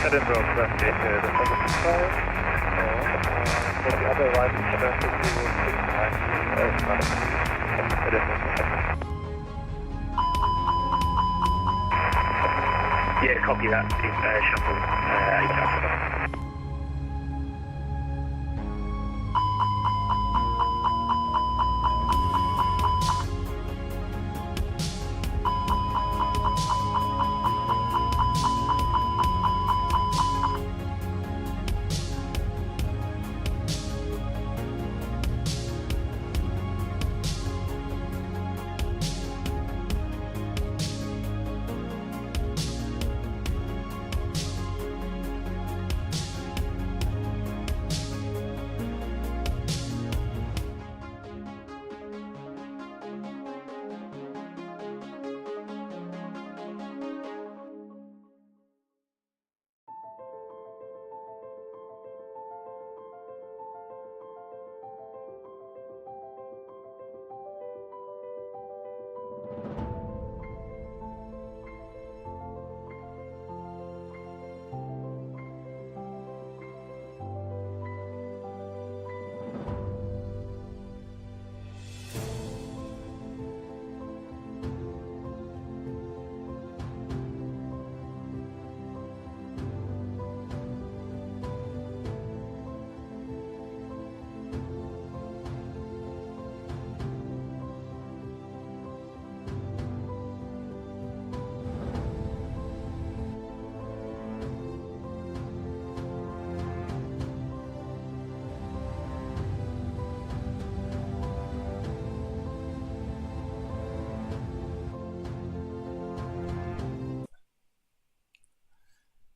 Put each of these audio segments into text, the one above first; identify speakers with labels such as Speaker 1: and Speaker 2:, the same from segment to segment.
Speaker 1: Edinburgh traffic, the 75, for the other arrival traffic, we will take Edinburgh. Yeah, copy that, shuttle, ACAP.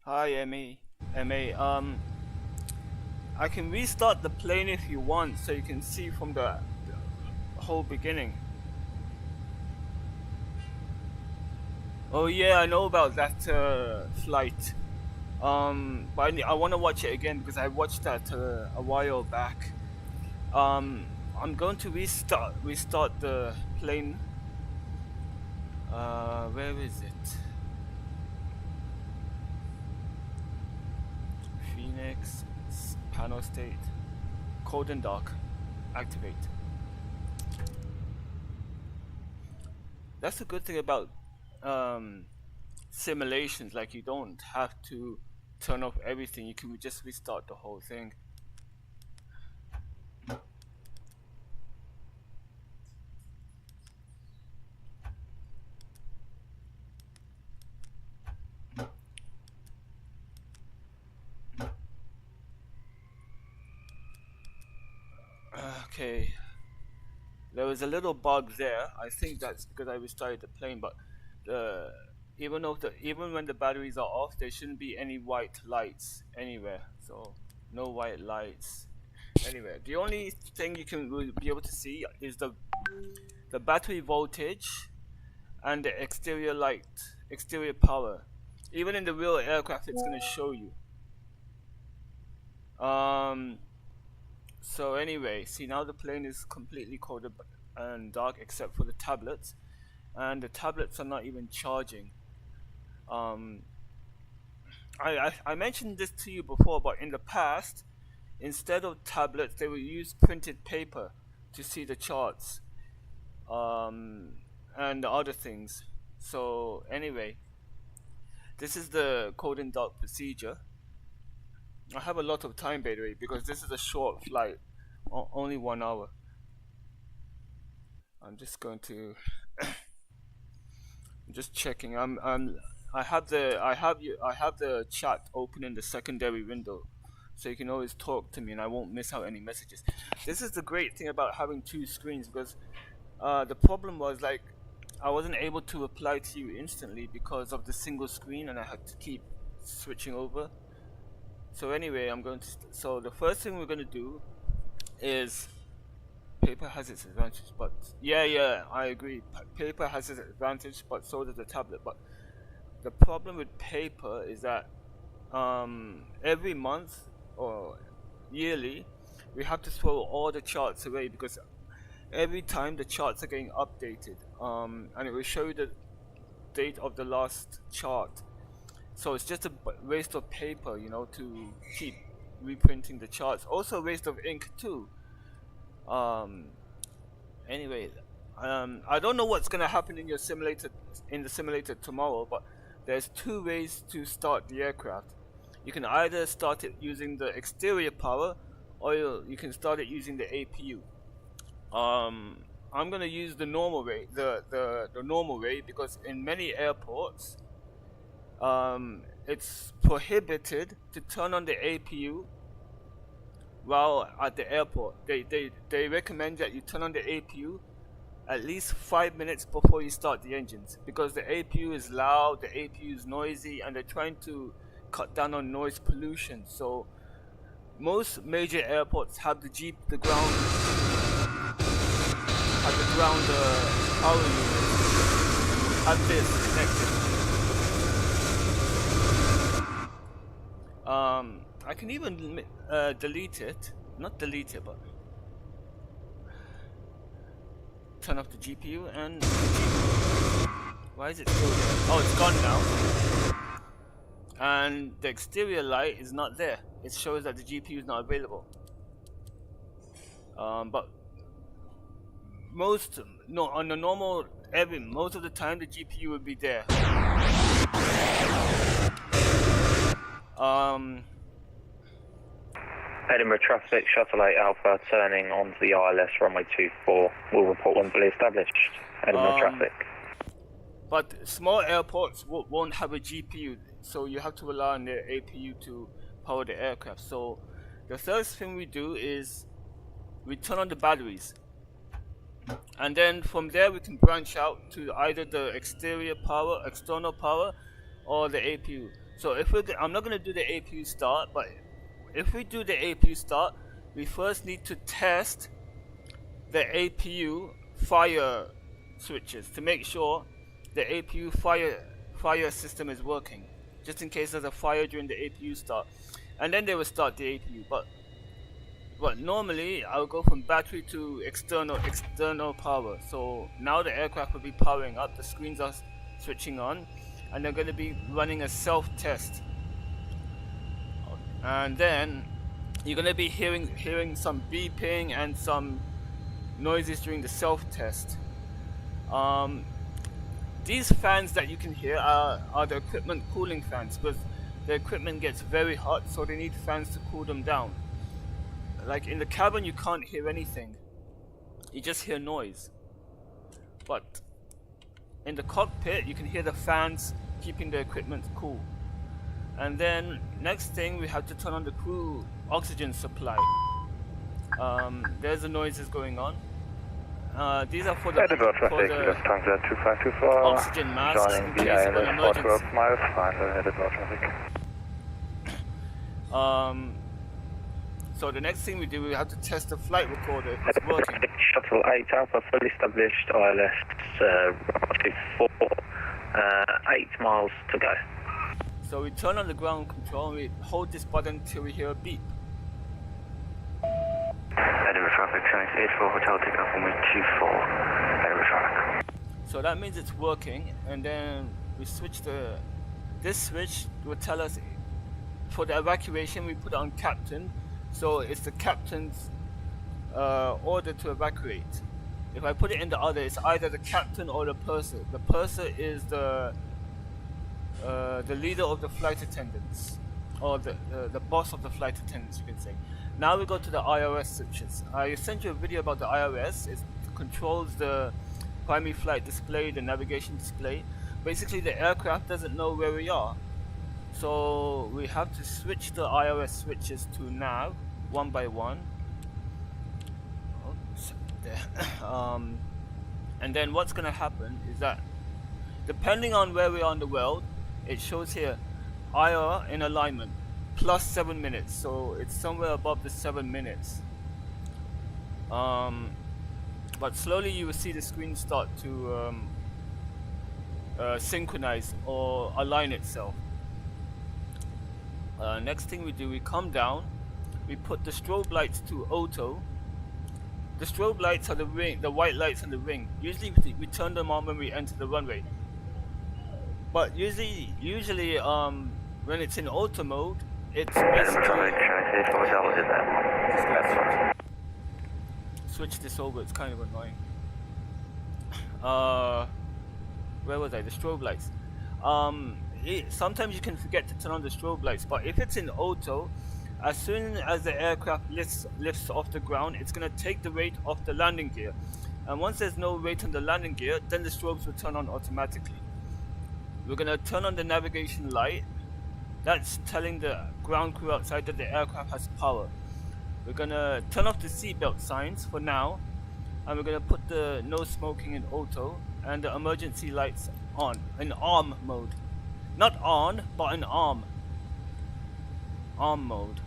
Speaker 2: Hi, MA. I can restart the plane if you want, so you can see from the whole beginning. Oh yeah, I know about that flight. But I want to watch it again because I watched that a while back. I'm going to restart the plane. Where is it? Phoenix. Nano state. Cold and dark. Activate. That's the good thing about simulations. Like, you don't have to turn off everything. You can just restart the whole thing. Okay. There was a little bug there. I think that's because I restarted the plane, but even when the batteries are off, there shouldn't be any white lights anywhere. So no white lights anywhere. The only thing you can be able to see is the battery voltage and the exterior power. Even in the real aircraft, it's going to show you. So anyway, see, now the plane is completely cold and dark except for the tablets, and the tablets are not even charging. I mentioned this to you before, but in the past, instead of tablets, they would use printed paper to see the charts and the other things. So anyway, this is the cold and dark procedure. I have a lot of time, by the way, because this is a short flight, only 1 hour. I'm just going to I'm just checking. I have the chat open in the secondary window, so you can always talk to me and I won't miss out any messages. This is the great thing about having two screens, because the problem was, like, I wasn't able to reply to you instantly because of the single screen, and I had to keep switching over. So anyway, I'm going to so the first thing we're going to do is, paper has its advantage, but yeah, I agree. Paper has its advantage, but so does the tablet. But the problem with paper is that every month or yearly, we have to throw all the charts away, because every time the charts are getting updated, and it will show you the date of the last chart. So it's just a waste of paper, you know, to keep reprinting the charts. Also a waste of ink too. Anyway, I don't know what's gonna happen in the simulator tomorrow, but there's two ways to start the aircraft. You can either start it using the exterior power, or you can start it using the APU. I'm gonna use the normal way, the normal way, because in many airports, it's prohibited to turn on the APU while at the airport. They recommend that you turn on the APU at least 5 minutes before you start the engines, because the APU is loud, the APU is noisy, and they're trying to cut down on noise pollution. So most major airports have the ground power unit have this connected. I can even delete it, not delete it, but turn off the GPU and why is it still there? Oh, it's gone now. And the exterior light is not there. It shows that the GPU is not available. But most of the time the GPU will be there.
Speaker 1: Edinburgh traffic, Shuttle 8 Alpha turning onto the ILS runway 24. We'll report when fully established. Edinburgh traffic.
Speaker 2: But small airports won't have a GPU, so you have to rely on the APU to power the aircraft. So the first thing we do is we turn on the batteries, and then from there we can branch out to either the external power, or the APU. So I'm not going to do the APU start, but if we do the APU start, we first need to test the APU fire switches to make sure the APU fire system is working, just in case there's a fire during the APU start, and then they will start the APU. But normally I'll go from battery to external power. So now the aircraft will be powering up, the screens are switching on, and they're going to be running a self-test. And then you're gonna be hearing some beeping and some noises during the self-test. These fans that you can hear are the equipment cooling fans, because the equipment gets very hot, so they need fans to cool them down. Like in the cabin, you can't hear anything; you just hear noise. But in the cockpit, you can hear the fans keeping the equipment cool. And then next thing, we have to turn on the crew oxygen supply. There's the noises going on. These are for the,
Speaker 1: Edinburgh
Speaker 2: for
Speaker 1: traffic,
Speaker 2: the
Speaker 1: Lufthansa 2524,
Speaker 2: oxygen masks in
Speaker 1: joining
Speaker 2: case
Speaker 1: the
Speaker 2: of an
Speaker 1: ILS for 12
Speaker 2: emergency.
Speaker 1: miles, final Edinburgh traffic.
Speaker 2: So the next thing we do, we have to test the flight recorder if it's working.
Speaker 1: Shuttle 8 Alpha, fully established, ILS 24, 8 miles to go.
Speaker 2: So we turn on the ground control and we hold this button till we hear a beep.
Speaker 1: Edinburgh traffic, showing 84 hotel takeoff runway 24, Edinburgh traffic.
Speaker 2: So that means it's working, and then we switch this switch will tell us for the evacuation we put it on captain, so it's the captain's order to evacuate. If I put it in the other, it's either the captain or the purser. The purser is the leader of the flight attendants, or the boss of the flight attendants, you can say. Now we go to the IRS switches. I sent you a video about the IRS. It controls the primary flight display, the navigation display. Basically, the aircraft doesn't know where we are, so we have to switch the IRS switches to nav one by one. Oops, there. And then what's going to happen is that depending on where we are in the world, it shows here IR in alignment plus 7 minutes, so it's somewhere above the 7 minutes. But slowly you will see the screen start to synchronize or align itself. Next thing we do, we come down, we put the strobe lights to auto. The strobe lights are the white lights on the ring. Usually we turn them on when we enter the runway. But usually when it's in auto mode, it's basically... Switch this over, it's kind of annoying. Where was I? The strobe lights. Sometimes you can forget to turn on the strobe lights, but if it's in auto, as soon as the aircraft lifts off the ground, it's going to take the weight off the landing gear. And once there's no weight on the landing gear, then the strobes will turn on automatically. We're going to turn on the navigation light. That's telling the ground crew outside that the aircraft has power. We're going to turn off the seatbelt signs for now, and we're going to put the no smoking in auto and the emergency lights on in arm mode. Not on, but in arm mode.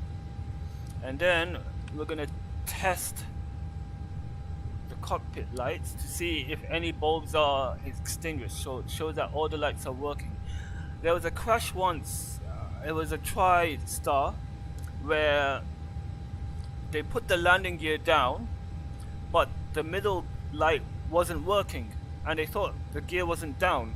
Speaker 2: And then we're going to test the cockpit lights to see if any bulbs are extinguished, so it shows that all the lights are working. There was a crash once, it was a tri-star, where they put the landing gear down, but the middle light wasn't working, and they thought the gear wasn't down.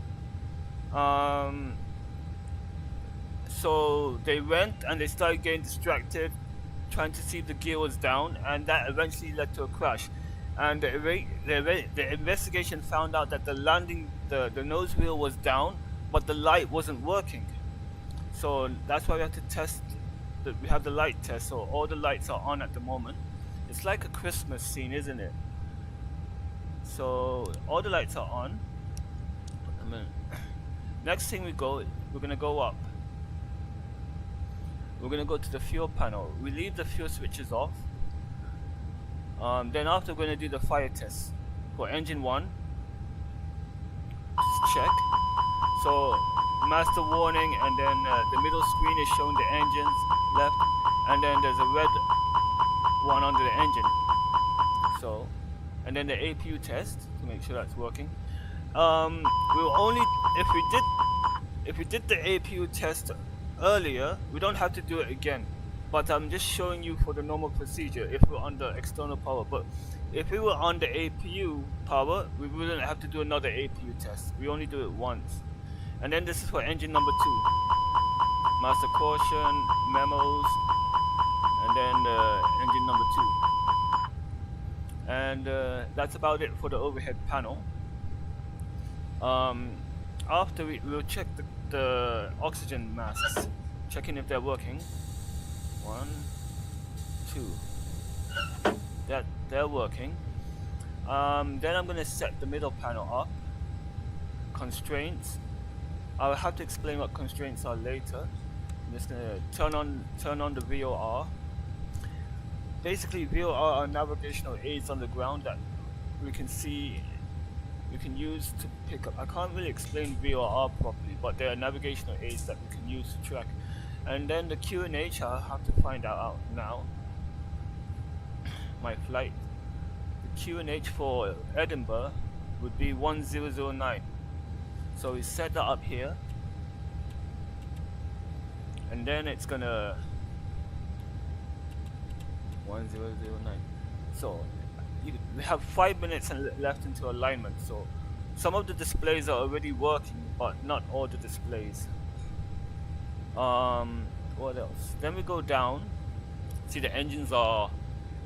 Speaker 2: So they went and they started getting distracted, trying to see if the gear was down, and that eventually led to a crash. And the investigation found out that the nose wheel was down, but the light wasn't working. So that's why we have to test. We have the light test, so all the lights are on at the moment. It's like a Christmas scene, isn't it? So all the lights are on. Next thing we're gonna go up. We're gonna go to the fuel panel. We leave the fuel switches off. Then after we're gonna do the fire test for engine 1. Just check. So master warning, and then the middle screen is showing the engines left, and then there's a red one under the engine. So, and then the APU test to make sure that's working. We'll only if we did the APU test earlier, we don't have to do it again. But I'm just showing you for the normal procedure if we're under external power. But if we were under APU power, we wouldn't have to do another APU test. We only do it once. And then this is for engine number 2. Master caution, memos, and then engine number 2. And that's about it for the overhead panel. After we'll check the oxygen masks, checking if they're working. 1, 2. That they're working. Then I'm gonna set the middle panel up. Constraints. I'll have to explain what constraints are later. I'm just gonna turn on the VOR. Basically, VOR are navigational aids on the ground that we can use to pick up. I can't really explain VOR properly, but they are navigational aids that we can use to track. And then the QNH, I'll have to find out now. My flight. The QNH for Edinburgh would be 1009. So we set that up here. And then it's gonna 1009. So we have 5 minutes left into alignment. So some of the displays are already working, but not all the displays. What else? Then we go down. See, the engines are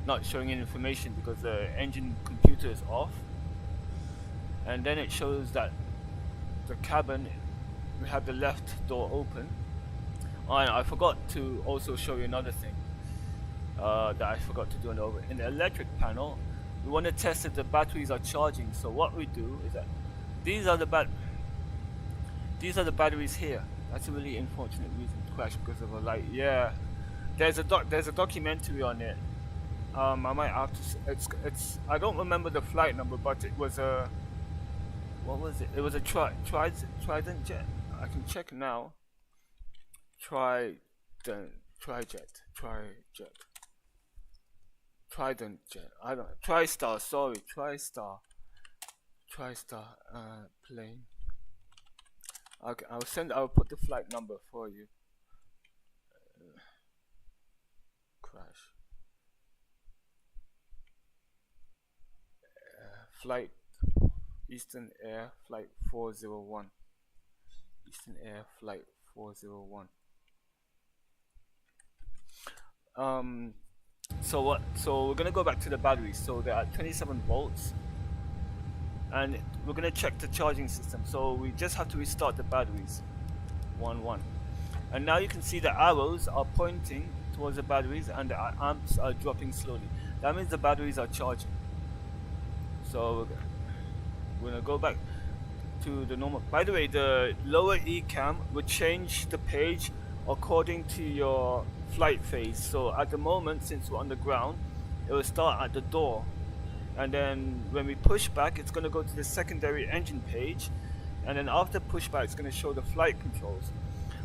Speaker 2: not showing any information because the engine computer is off. And then it shows that the cabin, we have the left door open. Oh, and I forgot to also show you another thing that I forgot to do in the electric panel. We want to test if the batteries are charging. So what we do is that these are the batteries here. That's a really unfortunate reason to crash because of a light. Yeah, there's a documentary on it. I might have to. It's. I don't remember the flight number, but it was a. What was it? It was a Trident jet. I can check now. Trident jet. I don't. TriStar. Sorry, TriStar plane. Okay, I'll put the flight number for you. Crash. Flight Eastern Air Flight 401. Eastern Air Flight 401. So we're gonna go back to the batteries. So they're at 27 volts. And we're going to check the charging system, so we just have to restart the batteries. 1. And now you can see the arrows are pointing towards the batteries and the amps are dropping slowly. That means the batteries are charging. So we're going to go back to the normal. By the way, the lower ECAM will change the page according to your flight phase. So at the moment, since we're on the ground, it will start at the door. And then when we push back, it's going to go to the secondary engine page, and then after pushback, it's going to show the flight controls.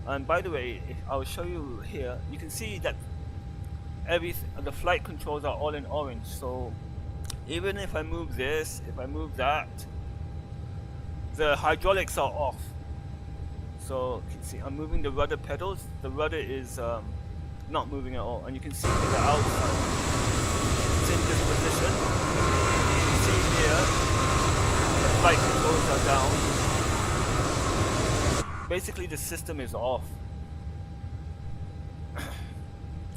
Speaker 2: And by the way, I'll show you here. You can see that the flight controls are all in orange. So even if I move this, if I move that, the hydraulics are off. So you can see I'm moving the rudder pedals. The rudder is not moving at all, and you can see the outside. It's in this position. Here, the flight controls are down. Basically, the system is off.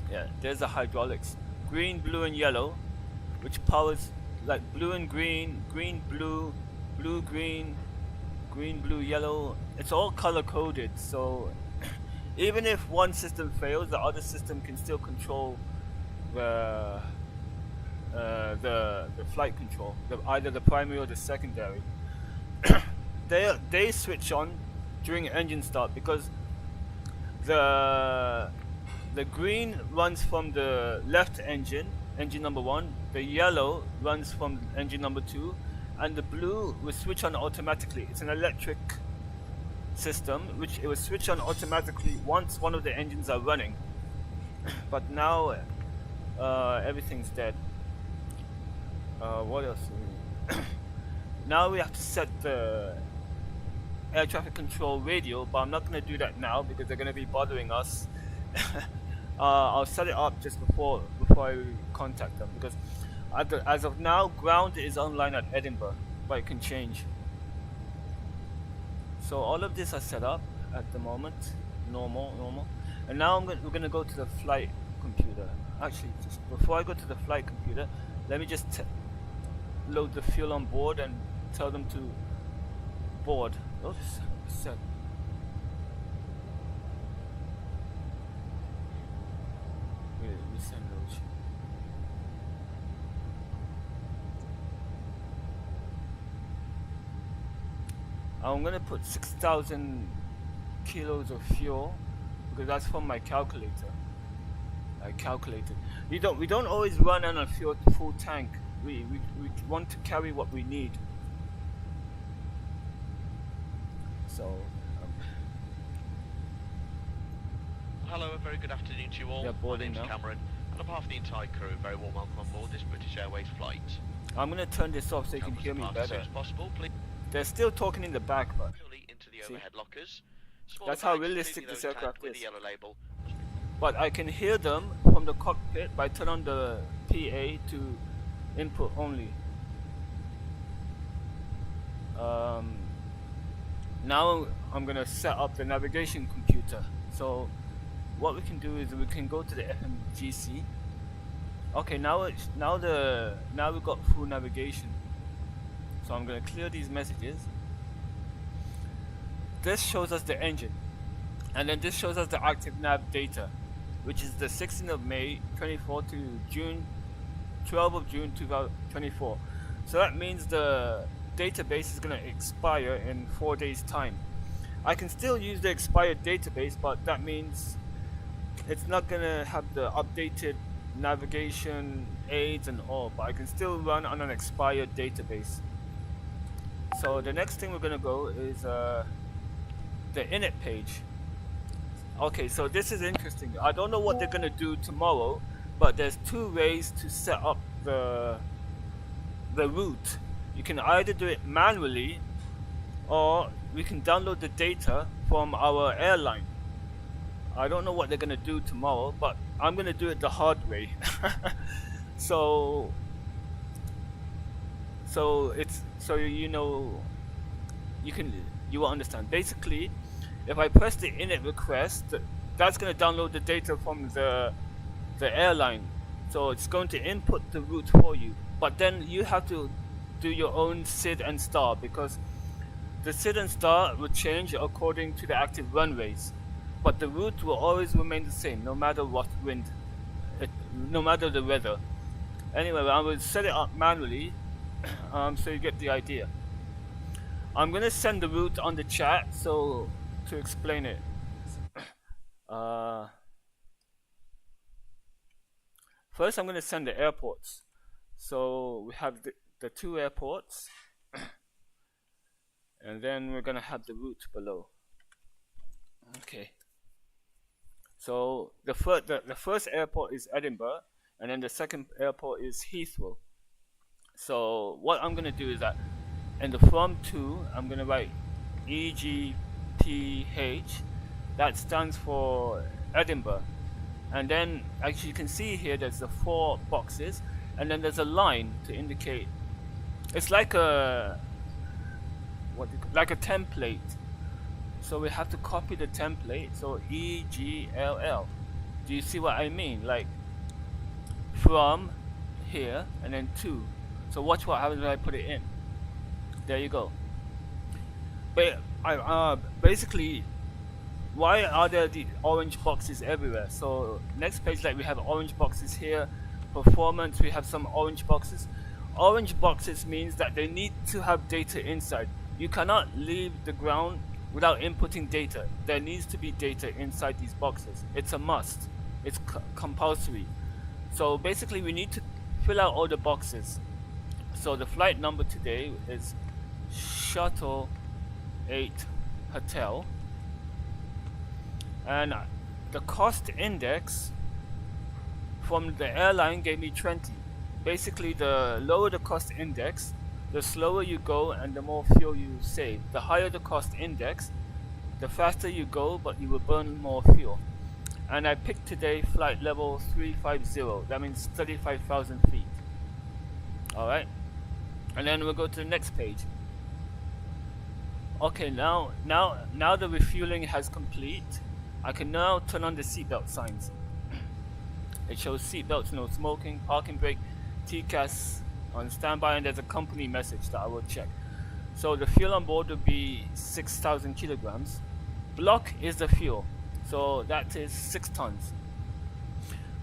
Speaker 2: Yeah, there's the hydraulics. Green, blue, and yellow, which powers like blue and green, green, blue, blue, green, green, blue, yellow. It's all color coded, so even if one system fails, the other system can still control the flight control, either the primary or the secondary. They switch on during engine start because the green runs from the left engine number 1, the yellow runs from engine number 2, and the blue will switch on automatically. It's an electric system which it will switch on automatically once one of the engines are running. But now everything's dead. What else? Now we have to set the air traffic control radio, but I'm not going to do that now because they're going to be bothering us. I'll set it up just before I contact them, because as of now, ground is online at Edinburgh, but it can change. So all of this are set up at the moment, normal, and now we're going to go to the flight computer. Actually, just before I go to the flight computer, let me just load the fuel on board and tell them to board. Oops, set. We send those. I'm gonna put 6,000 kilos of fuel because that's from my calculator. I calculated. We don't always run on a full tank. We want to carry what we need. So.
Speaker 3: Hello, a very good afternoon to you all. My name's Cameron, and on behalf of the entire crew, a very warm welcome on board this British Airways flight.
Speaker 2: I'm gonna turn this off so you can hear me better.
Speaker 3: As soon as possible, please.
Speaker 2: They're still talking in the back, but
Speaker 3: into the overhead lockers.
Speaker 2: That's how realistic this aircraft is.
Speaker 3: The yellow label.
Speaker 2: But I can hear them from the cockpit by turning on the PA to input only. Now I'm gonna set up the navigation computer. So what we can do is we can go to the FMGC. Okay, now we've got full navigation. So I'm gonna clear these messages. This shows us the engine, and then this shows us the active nav data, which is the 16th of May 24 to June 12 of June 2024. So that means the database is going to expire in 4 days time. I can still use the expired database, but that means it's not going to have the updated navigation aids and all, but I can still run on an expired database. So the next thing we're going to go is the init page. Okay, so this is interesting. I don't know what they're gonna do tomorrow, but there's two ways to set up the route. You can either do it manually, or we can download the data from our airline. I don't know what they're gonna do tomorrow, but I'm gonna do it the hard way. so you will understand. Basically, if I press the init request, that's going to download the data from the airline. So it's going to input the route for you. But then you have to do your own SID and star, because the SID and star will change according to the active runways. But the route will always remain the same, no matter what wind, no matter the weather. Anyway, I will set it up manually, so you get the idea. I'm going to send the route on the chat, so to explain it. First I'm going to send the airports. So we have the two airports, and then we're going to have the route below. Okay. So the first airport is Edinburgh, and then the second airport is Heathrow. So what I'm going to do is that in the from to, I'm going to write EGPH. That stands for Edinburgh. And then, as you can see here, there's the 4 boxes, and then there's a line to indicate. It's like a template. So we have to copy the template. So EGLL. Do you see what I mean? Like from here and then to. So watch what happens when I put it in. There you go. But basically, why are there the orange boxes everywhere? So next page, like we have orange boxes here. Performance, we have some orange boxes. Orange boxes means that they need to have data inside. You cannot leave the ground without inputting data. There needs to be data inside these boxes. It's a must. It's compulsory. So basically, we need to fill out all the boxes. So the flight number today is Shuttle 8 Hotel, and the cost index from the airline gave me 20. Basically, the lower the cost index, the slower you go and the more fuel you save. The higher the cost index, the faster you go, but you will burn more fuel. And I picked today flight level 350. That means 35,000 feet. Alright, and then we'll go to the next page. Okay, now the refueling has complete. I can now turn on the seatbelt signs. It shows seat belts, no smoking, parking brake, TCAS on standby, and there's a company message that I will check. So the fuel on board will be 6,000 kilograms. Block is the fuel, so that is 6 tons.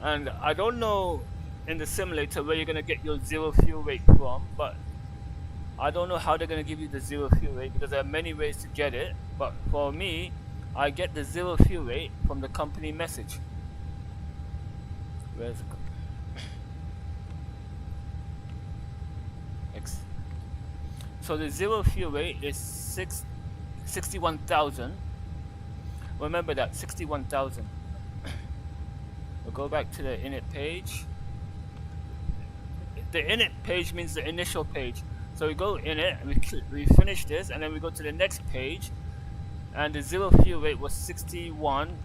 Speaker 2: And I don't know in the simulator where you're going to get your zero fuel rate from, but I don't know how they're going to give you the zero fuel rate, because there are many ways to get it. But for me, I get the zero fuel rate from the company message. Where's the X? So the zero fuel rate is 61,000. Remember that, 61,000. We'll go back to the init page. The init page means the initial page. So we go in it, and we finish this, and then we go to the next page, and the zero fuel rate was 61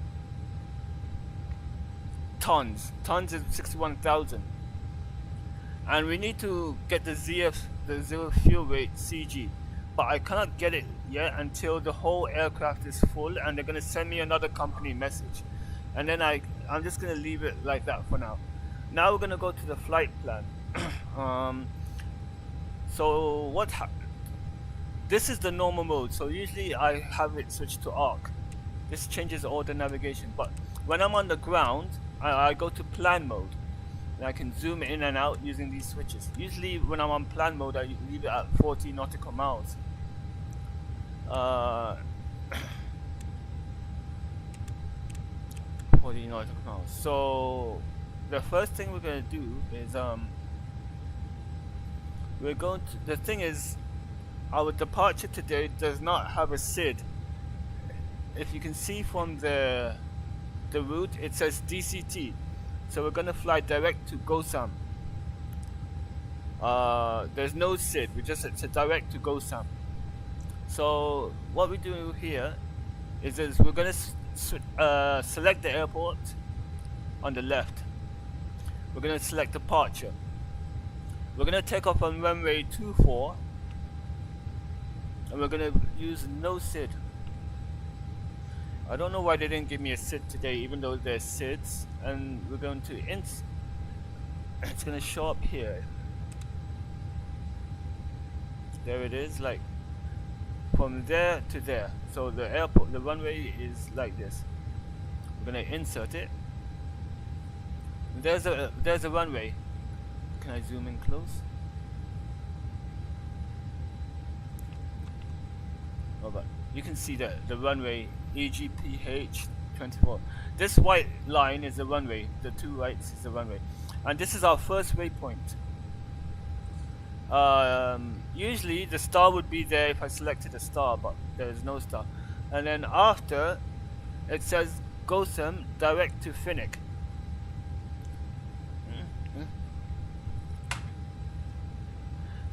Speaker 2: tons. Tons is 61,000, and we need to get the zero fuel rate CG, but I cannot get it yet until the whole aircraft is full, and they're gonna send me another company message, and then I'm just gonna leave it like that for now. Now we're gonna go to the flight plan. So what happened? This is the normal mode. So usually I have it switched to arc. This changes all the navigation. But when I'm on the ground, I go to plan mode. And I can zoom in and out using these switches. Usually when I'm on plan mode, I leave it at 40 nautical miles. 40 nautical miles. So the first thing we're gonna do is we're going to, the thing is, our departure today does not have a SID. If you can see from the route, it says DCT. So we're gonna fly direct to Gosam. There's no SID. It's a direct to Gosam. So what we do here is we're gonna select the airport on the left. We're gonna select departure. We're going to take off on runway 24, and we're going to use no SID. I don't know why they didn't give me a SID today, even though there's SIDs. And we're going to it's going to show up here. There it is, like from there to there. So the airport, the runway is like this. We're going to insert it. There's a runway. Can I zoom in close? Oh, but you can see the runway EGPH 24. This white line is the runway. The two whites is the runway, and this is our first waypoint. Usually the star would be there if I selected a star, but there is no star. And then after, it says Gosam direct to Finnick.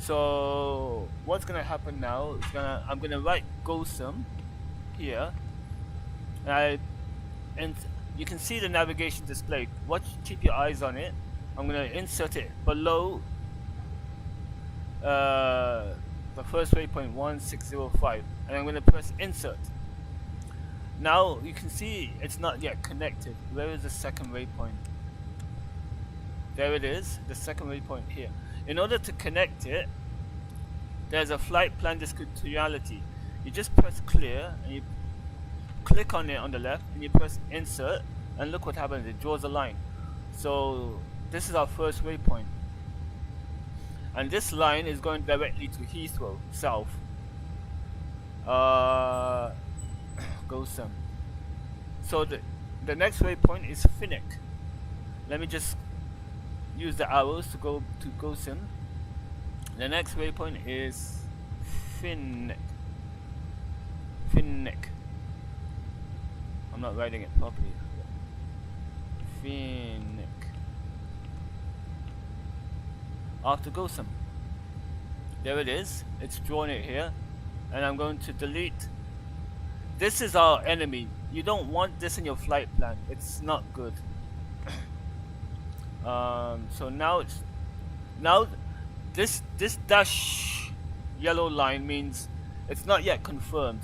Speaker 2: So what's gonna happen now is I'm gonna write Gosam here, and you can see the navigation display. Keep your eyes on it. I'm gonna insert it below the first waypoint 1605, and I'm gonna press insert. Now you can see it's not yet connected. Where is the second waypoint? There it is, the second waypoint here. In order to connect it, there's a flight plan discontinuity. You just press clear and you click on it on the left, and you press insert, and look what happens. It draws a line. So this is our first waypoint, and this line is going directly to Heathrow south. Gosam. So the next waypoint is Finnick. Let me just use the arrows to go to Gosam. The next waypoint is Finnick. I'm not writing it properly. Finnick. After Gosam. There it is. It's drawn it here. And I'm going to delete. This is our enemy. You don't want this in your flight plan. It's not good. So now this dash yellow line means it's not yet confirmed.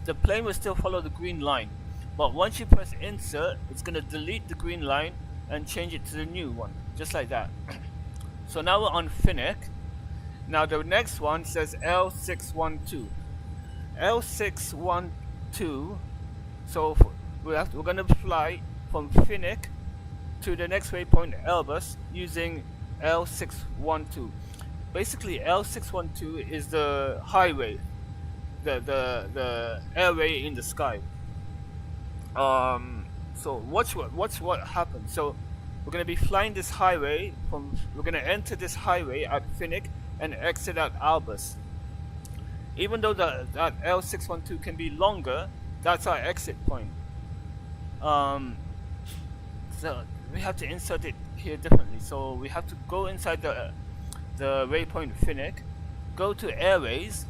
Speaker 2: The plane will still follow the green line, but once you press insert, it's going to delete the green line and change it to the new one, just like that. So now we're on Finnick. Now the next one says L612. L612. So we're gonna fly from Finnick to the next waypoint Airbus using L612. Basically, L612 is the highway, the airway in the sky. So watch what happens. So we're gonna be flying this highway we're gonna enter this highway at Finnick and exit at Airbus. Even though that L612 can be longer, that's our exit point. So we have to insert it here differently. So we have to go inside the waypoint Finnick, go to Airways,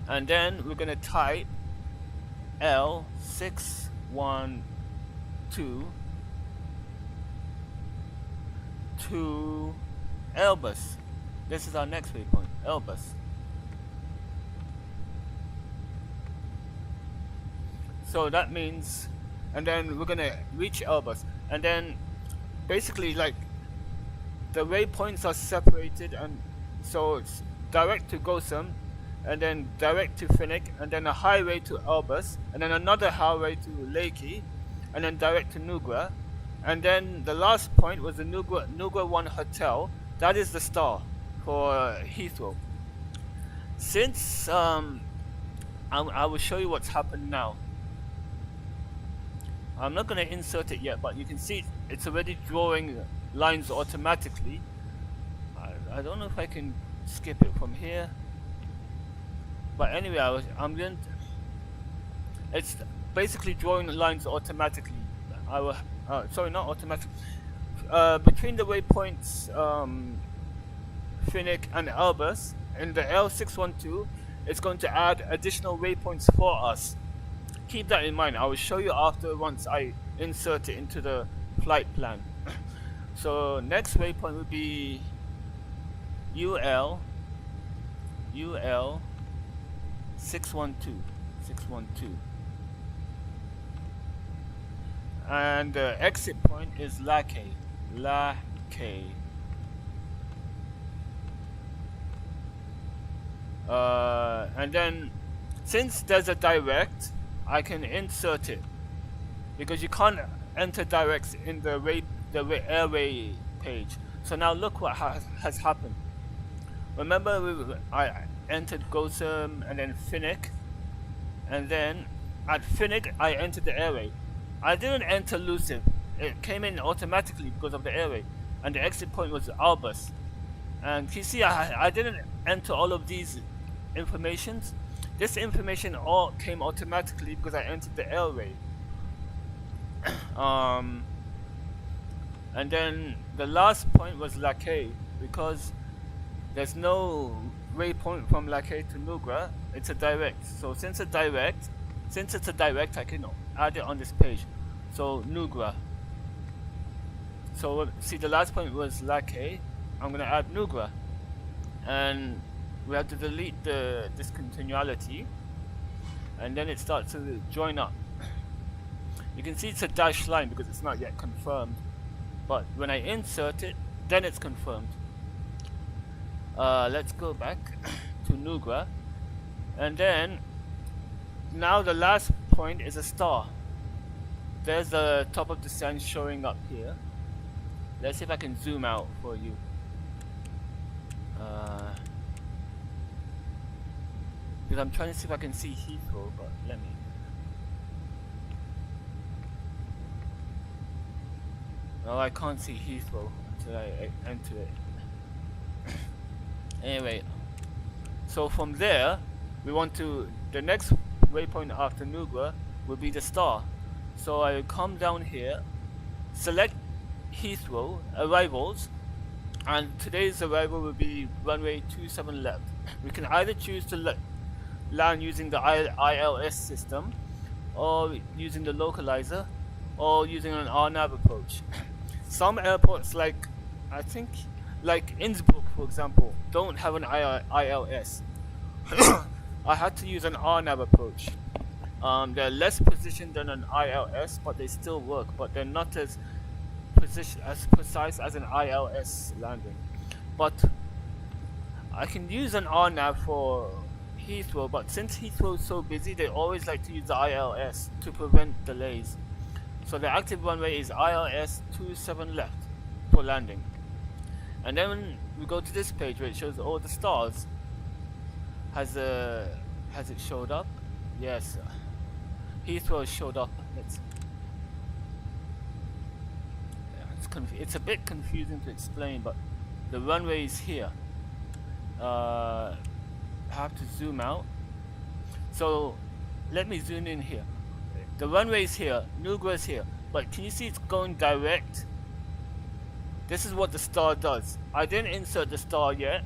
Speaker 2: and then we're gonna type L612 to Airbus. This is our next waypoint, Airbus. So that means, and then we're gonna reach Airbus, and then basically like the waypoints are separated, and so it's direct to Gosum, and then direct to Finnick, and then a highway to Airbus, and then another highway to Lakey, and then direct to Nugra, and then the last point was the Nugra 1 Hotel. That is the star for Heathrow. Since I will show you what's happened now. I'm not going to insert it yet, but you can see it's already drawing lines automatically. I don't know if I can skip it from here, but anyway, I'm going to, it's basically drawing lines automatically. Sorry, not automatic. Between the waypoints Finnick and Airbus, in the L612, it's going to add additional waypoints for us. Keep that in mind. I will show you after once I insert it into the flight plan. So next waypoint would be UL 612, and the exit point is Lakey. And then since there's a direct, I can insert it, because you can't enter directs in the airway page. So now look what has happened. Remember, I entered Gosum and then Finnick, and then at Finnick I entered the airway. I didn't enter Lucid. It came in automatically because of the airway, and the exit point was Airbus. And you see, I didn't enter all of these informations. This information all came automatically because I entered the airway. And then the last point was Lakey, because there's no waypoint from Lakey to Nugra. It's a direct. So since it's a direct, I can add it on this page. So Nugra. So see, the last point was Lakey. I'm gonna add Nugra, and we have to delete the discontinuity, and then it starts to join up. You can see it's a dashed line because it's not yet confirmed, but when I insert it, then it's confirmed. Let's go back to Nugra, and then now the last point is a star. There's the top of the sun showing up here. Let's see if I can zoom out for you. Because I'm trying to see if I can see Heathrow, but let me. No, I can't see Heathrow until I enter it. Anyway, so from there, we want to, the next waypoint after Nugra will be the star. So I come down here, select Heathrow arrivals, and today's arrival will be runway 27 left. We can either choose to land using the ILS system, or using the localizer, or using an RNAV approach. Some airports, like I think like Innsbruck for example, don't have an ILS. I had to use an RNAV approach. They're less positioned than an ILS, but they still work, but they're not as precise as an ILS landing, but I can use an RNAV for Heathrow. But since Heathrow is so busy, they always like to use the ILS to prevent delays. So the active runway is ILS 27 left for landing. And then we go to this page where it shows all the stars. Has it showed up? Yes. Heathrow showed up. It's a bit confusing to explain, but the runway is here. I have to zoom out. So let me zoom in here. The runway is here, Nugra is here, but can you see it's going direct? This is what the star does. I didn't insert the star yet.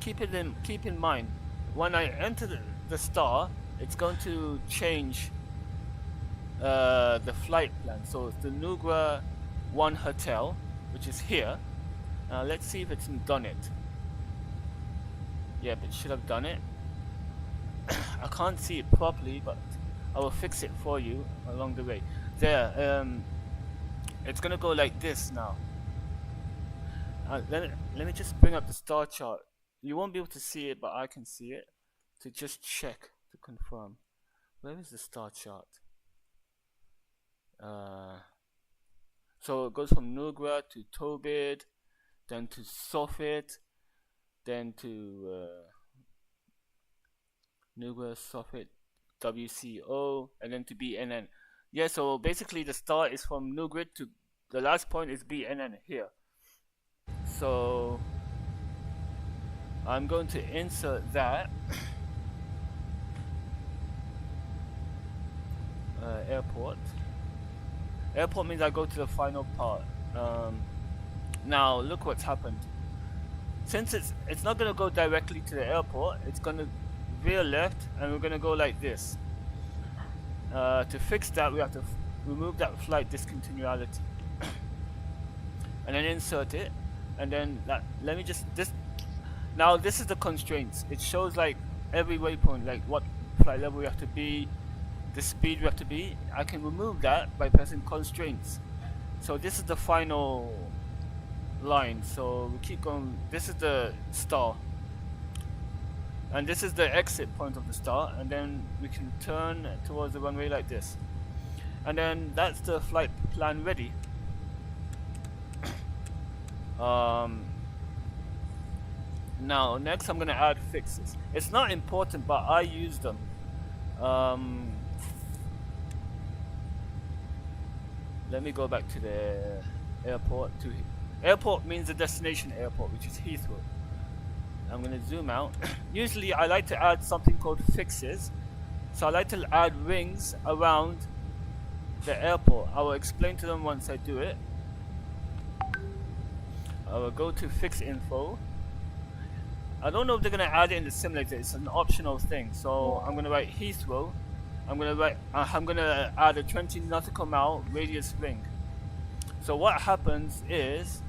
Speaker 2: Keep in mind, when I enter the star, it's going to change the flight plan. So it's the Nugra 1 Hotel, which is here. Let's see if it's done it. Yeah, but it should have done it. I can't see it properly, but I will fix it for you along the way. There, it's gonna go like this now. Let me just bring up the star chart. You won't be able to see it, but I can see it. To just check, to confirm. Where is the star chart? So it goes from Nugra to Tobit, then to Sofit, then to Nugra, Sofit, WCO, and then to BNN. Yeah, so basically the star is from Nugra to the last point is BNN here. So I'm going to insert that. Airport means I go to the final part. Now look what's happened. Since it's not going to go directly to the airport, it's going to veer left, and we're going to go like this. To fix that, we have to remove that flight discontinuity and then insert it, and then that. Let me just now this is the constraints. It shows like every waypoint, like what flight level we have to be, the speed we have to be. I can remove that by pressing constraints. So this is the final line. So we keep going. This is the star, and this is the exit point of the star, and then we can turn towards the runway like this, and then that's the flight plan ready. Now next I'm gonna add fixes. It's not important, but I use them. Let me go back to the airport. Airport means the destination airport, which is Heathrow. I'm going to zoom out. Usually I like to add something called fixes. So I like to add rings around the airport. I will explain to them once I do it. I will go to fix info. I don't know if they're going to add it in the simulator. It's an optional thing. So I'm going to write Heathrow. I'm going to add a 20 nautical mile radius ring. So what happens is,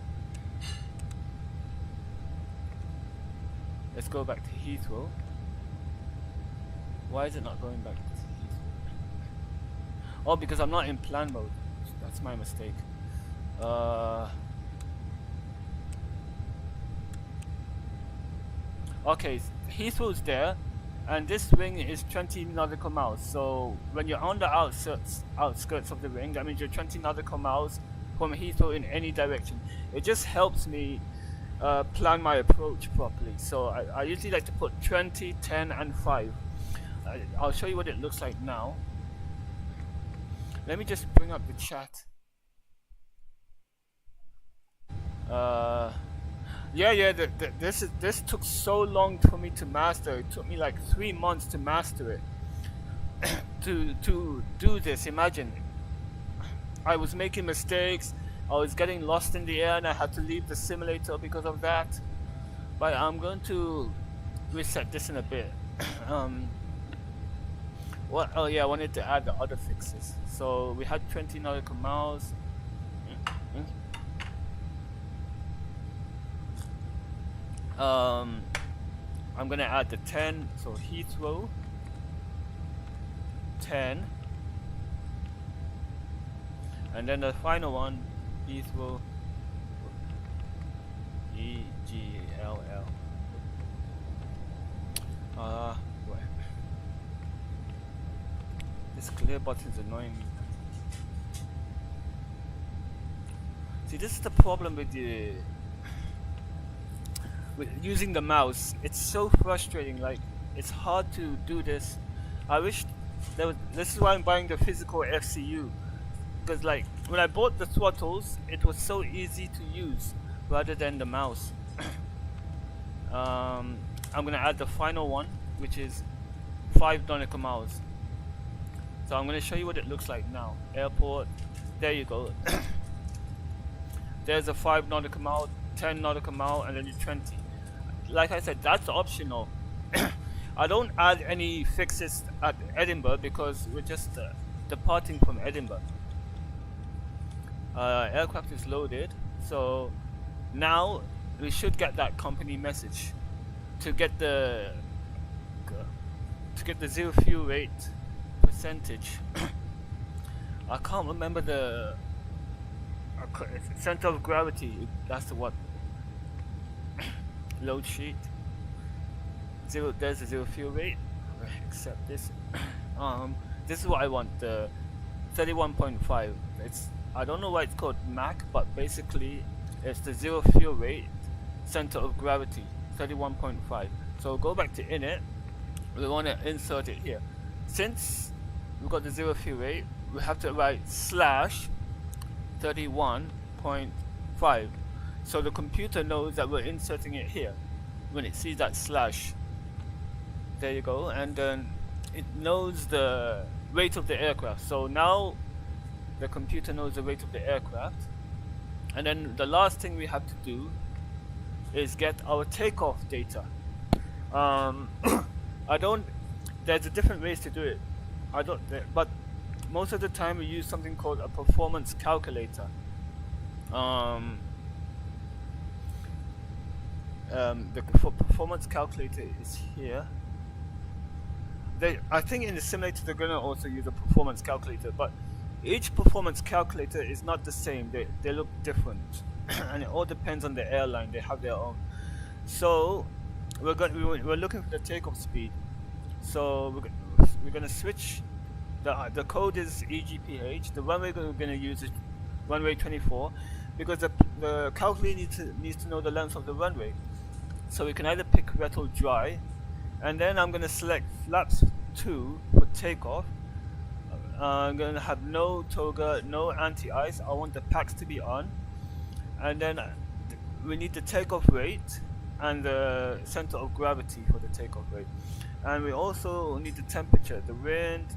Speaker 2: let's go back to Heathrow. Why is it not going back to Heathrow? Oh, because I'm not in plan mode. That's my mistake. Okay, Heathrow's there, and this ring is 20 nautical miles. So when you're on the outskirts of the ring, that means you're 20 nautical miles from Heathrow in any direction. It just helps me plan my approach properly. So I usually like to put 20, 10, and 5. I'll show you what it looks like now. Let me just bring up the chat. This took so long for me to master. It took me like 3 months to master it. to do this, imagine. I was making mistakes. I was getting lost in the air, and I had to leave the simulator because of that. But I'm going to reset this in a bit. Oh yeah, I wanted to add the other fixes. So we had 20 nautical miles. I'm gonna add the 10. So Heathrow 10, and then the final one, Heathrow, EGLL. Wait. This clear button is annoying me. See, this is the problem with using the mouse. It's so frustrating. Like, it's hard to do this. I wish this is why I'm buying the physical FCU, because like when I bought the throttles, it was so easy to use rather than the mouse. I'm gonna add the final one, which is 5 nautical miles. So I'm gonna show you what it looks like now. Airport, there you go. There's a 5 nautical mile, 10 nautical mile, and then the 20. Like I said, that's optional. I don't add any fixes at Edinburgh because we're just departing from Edinburgh. Aircraft is loaded, so now we should get that company message to get the zero fuel rate percentage. I can't remember the center of gravity. That's the what. Load sheet. There's a zero fuel rate. Accept this. This is what I want. The 31.5. I don't know why it's called MAC, but basically it's the zero fuel rate center of gravity. 31.5. So go back to init. We want to insert it here. Since we've got the zero fuel rate, we have to write slash 31.5. So the computer knows that we're inserting it here when it sees that slash. There you go, and then it knows the weight of the aircraft. So now the computer knows the weight of the aircraft, and then the last thing we have to do is get our takeoff data. There's different ways to do it. But most of the time we use something called a performance calculator. The performance calculator is here. I think in the simulator they're gonna also use a performance calculator, but each performance calculator is not the same. They look different, and it all depends on the airline. They have their own. So we're looking for the takeoff speed. So we're gonna switch. The code is EGPH. The runway we're gonna use is runway 24, because the calculator needs to know the length of the runway. So we can either pick wet or dry, and then I'm gonna select flaps 2 for takeoff. I'm gonna have no toga, no anti-ice. I want the packs to be on, and then we need the takeoff rate and the center of gravity for the takeoff rate, and we also need the temperature, the wind,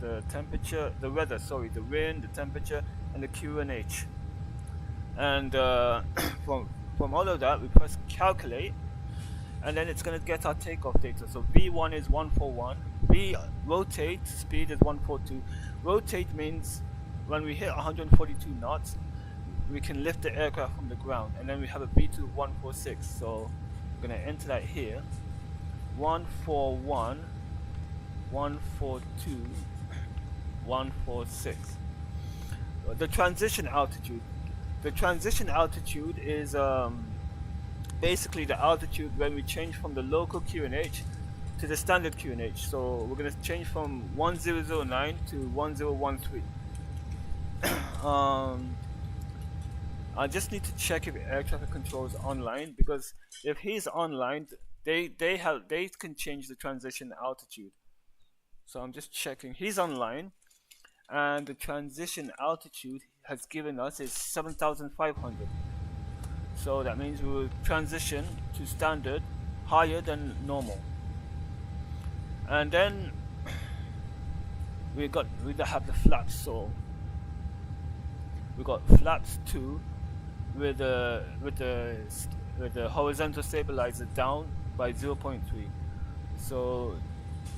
Speaker 2: the temperature, the weather. Sorry, the wind, the temperature, and the QNH. And from all of that, we press calculate, and then it's going to get our takeoff data. So V1 is 141, rotate speed is 142. Rotate means when we hit 142 knots, we can lift the aircraft from the ground, and then we have a V2 146. So we're going to enter that here. 141, 142, 146. The transition altitude. The transition altitude is basically the altitude when we change from the local QNH to the standard QNH. So we're going to change from 1009 to 1013. I just need to check if air traffic control is online, because if he's online, they can change the transition altitude. So I'm just checking. He's online, and the transition altitude has given us is 7,500. So that means we will transition to standard higher than normal. And then we have the flaps. So we got flaps 2 with the horizontal stabilizer down by 0.3. So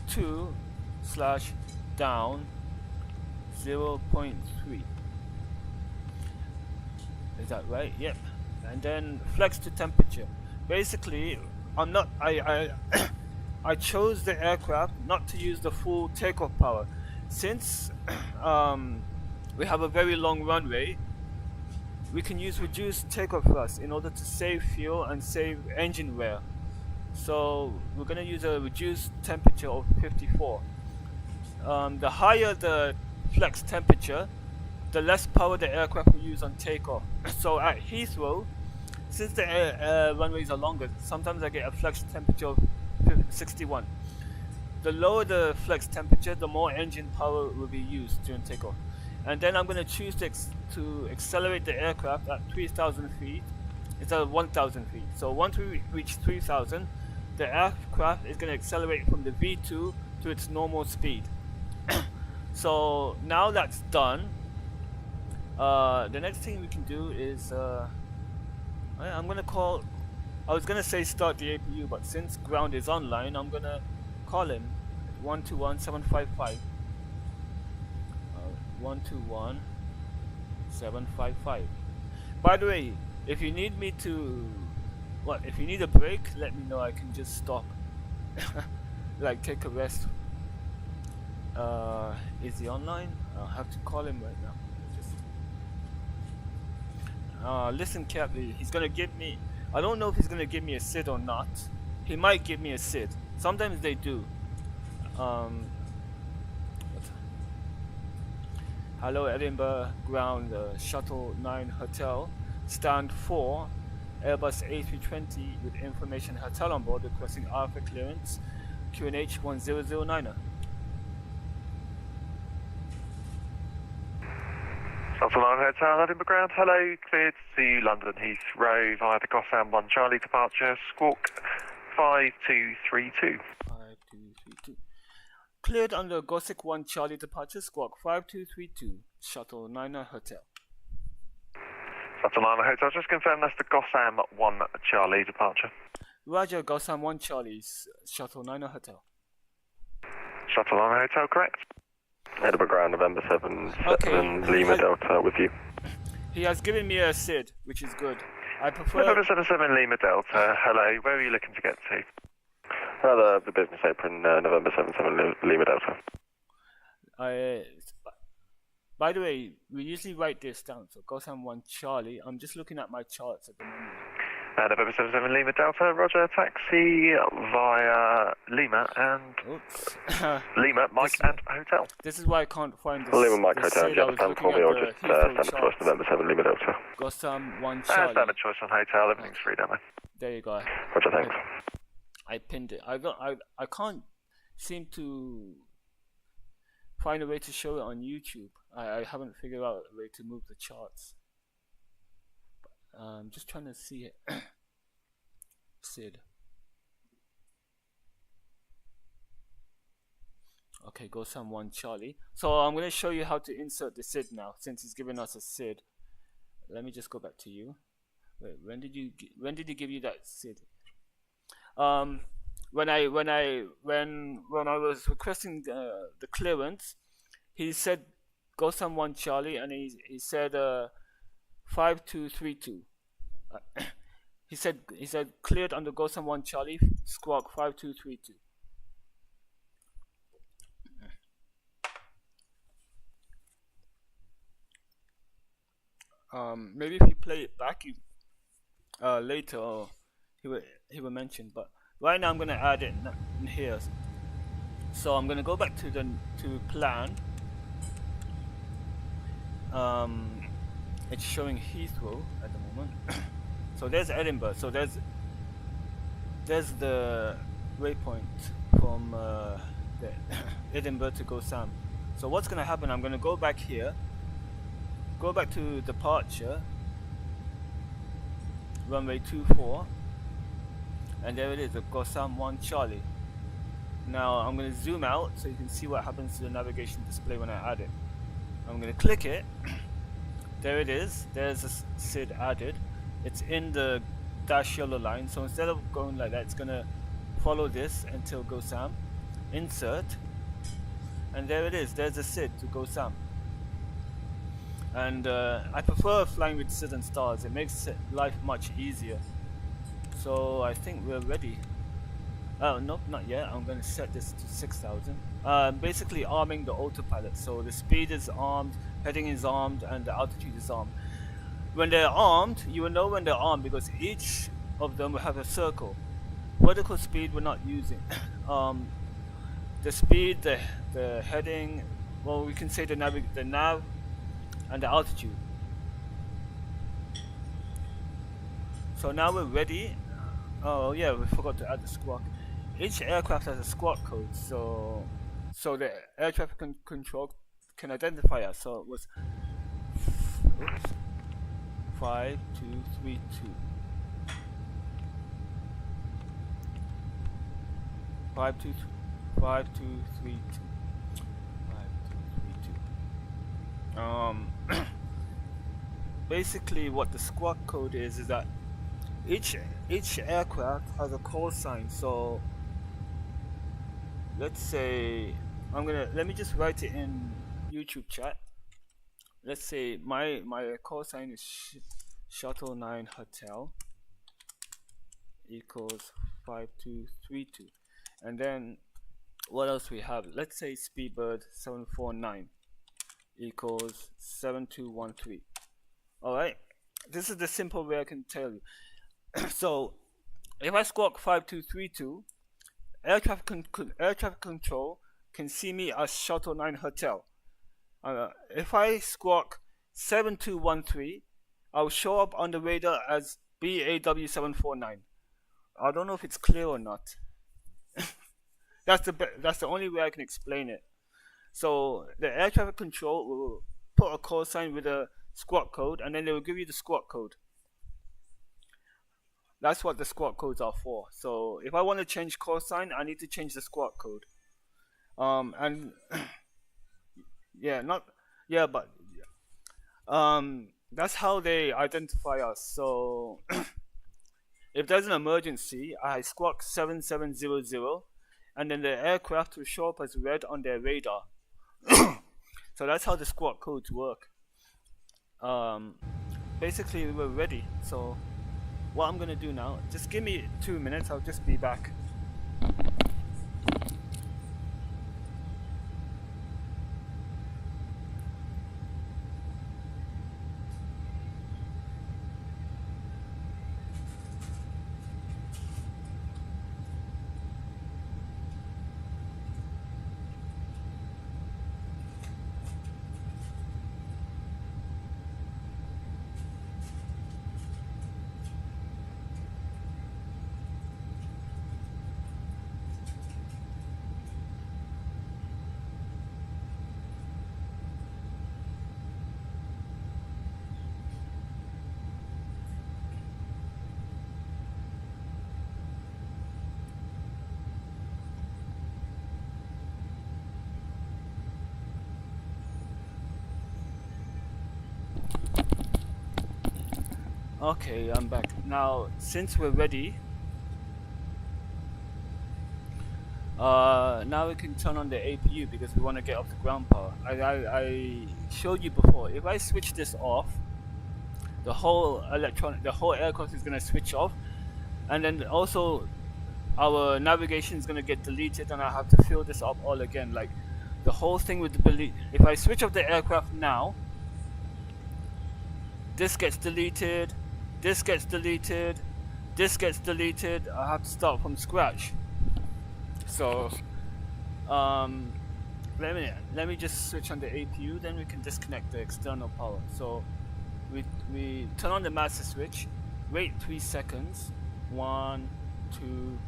Speaker 2: 2/down 0.3. Is that right? Yep. And then flex to temperature. Basically, I chose the aircraft not to use the full takeoff power, since we have a very long runway. we can use reduced takeoff thrust in order to save fuel and save engine wear. So we're going to use a reduced temperature of 54. The higher the flex temperature, the less power the aircraft will use on takeoff. So at Heathrow, since the runways are longer, sometimes I get a flex temperature of 61. The lower the flex temperature, the more engine power will be used during takeoff. And then I'm going to choose to accelerate the aircraft at 3,000 feet instead of 1,000 feet. So once we reach 3,000, the aircraft is going to accelerate from the V2 to its normal speed. So now that's done, the next thing we can do is I'm going to call, I was going to say start the APU, but since ground is online, I'm going to call him 121755. 121755. By the way, if you need me to, if you need a break, let me know. I can just stop, like take a rest. Is he online? I'll have to call him right now. Listen carefully. He's gonna give me, I don't know if he's gonna give me a SID or not. He might give me a SID. Sometimes they do. Hello Edinburgh ground, shuttle 9 hotel, stand 4, Airbus A320 with information hotel on board, requesting Alpha clearance, QNH 1009er.
Speaker 4: Shuttle 9 Hotel, Edinburgh ground, hello, cleared to London Heathrow via the Gotham 1 Charlie departure, squawk 5232.
Speaker 2: 5232. Cleared under Gothic 1 Charlie departure, squawk 5232, Shuttle 9er Hotel.
Speaker 4: Shuttle 9 Hotel, just confirm that's the Gotham 1 Charlie departure.
Speaker 2: Roger, Gotham 1 Charlie's Shuttle 9er Hotel.
Speaker 4: Shuttle 9 Hotel, correct. Edinburgh ground, November 7 Lima Delta with you.
Speaker 2: He has given me a SID, which is good. I prefer...
Speaker 4: November 77 Lima Delta, hello, where are you looking to get to? The business apron, November 77 Lima Delta.
Speaker 2: By the way, we usually write this down, so Gotham 1 Charlie. I'm just looking at my charts at the moment.
Speaker 4: November 77 Lima Delta, roger, taxi via Lima and...
Speaker 2: Oops.
Speaker 4: Lima, Mike and Hotel.
Speaker 2: This is why I can't find this.
Speaker 4: Lima, Mike, Hotel, do you have a stand for me or just stand for us, November 7 Lima Delta?
Speaker 2: Gotham 1 Charlie.
Speaker 4: Standard choice on Hotel, everything's free down there.
Speaker 2: There you go.
Speaker 4: Roger, thanks.
Speaker 2: I pinned it. I can't seem to find a way to show it on YouTube. I haven't figured out a way to move the charts. I'm just trying to see it. SID. Okay, go some 1 Charlie. So I'm going to show you how to insert the SID now, since he's given us a SID. Let me just go back to you. Wait, when did he give you that SID? When I was requesting the clearance, he said go some 1 Charlie, and he said 5232. He said cleared under go some 1 Charlie, squawk 5232. Maybe if you play it back, later, or he will mention. But right now I'm gonna add it in here. So I'm gonna go back to plan. It's showing Heathrow at the moment. So there's Edinburgh. So there's the waypoint from the Edinburgh to Gotham. So what's gonna happen? I'm gonna go back here. Go back to departure. Runway 24. And there it is, the Gotham 1 Charlie. Now I'm going to zoom out so you can see what happens to the navigation display when I add it. I'm going to click it. There it is. There's a SID added. It's in the dash yellow line. So instead of going like that, it's going to follow this until Gotham. Insert. And there it is. There's a SID to Gotham. And I prefer flying with SID and stars. It makes life much easier. So I think we're ready. Oh, nope, not yet. I'm going to set this to 6,000. Basically arming the autopilot. So the speed is armed, heading is armed, and the altitude is armed. when they're armed, you will know when they're armed because each of them will have a circle. Vertical speed we're not using. The speed, the heading, well, we can say the nav and the altitude. So now we're ready. Oh yeah, we forgot to add the squawk. Each aircraft has a squawk code, so the air traffic control can identify us. So it was 5232. 5232. 5232. Basically, what the squawk code is that each aircraft has a call sign. So let's say let me just write it in YouTube chat. Let's say my call sign is Shuttle 9 Hotel equals 5232, and then what else we have? Let's say Speedbird 749 equals 7213. Alright, this is the simple way I can tell you. So if I squawk 5232, air traffic control can see me as Shuttle 9 Hotel. If I squawk 7213, I'll show up on the radar as BAW749. I don't know if it's clear or not. That's the only way I can explain it. So the air traffic control will put a call sign with a squawk code, and then they will give you the squawk code. That's what the squawk codes are for. So if I want to change call sign, I need to change the squawk code. And that's how they identify us. So if there's an emergency, I squawk 7700, and then the aircraft will show up as red on their radar. So that's how the squawk codes work. Basically, we're ready. So what I'm gonna do now, just give me 2 minutes, I'll just be back. Okay, I'm back. Now, since we're ready, now we can turn on the APU because we want to get off the ground power. I showed you before. If I switch this off, the whole aircraft is going to switch off, and then also our navigation is going to get deleted, and I have to fill this up all again. Like the whole thing with the if I switch off the aircraft now, this gets deleted. This gets deleted, this gets deleted. I have to start from scratch. So let me just switch on the APU, then we can disconnect the external power. So we turn on the master switch, wait 3 seconds, 1, 2,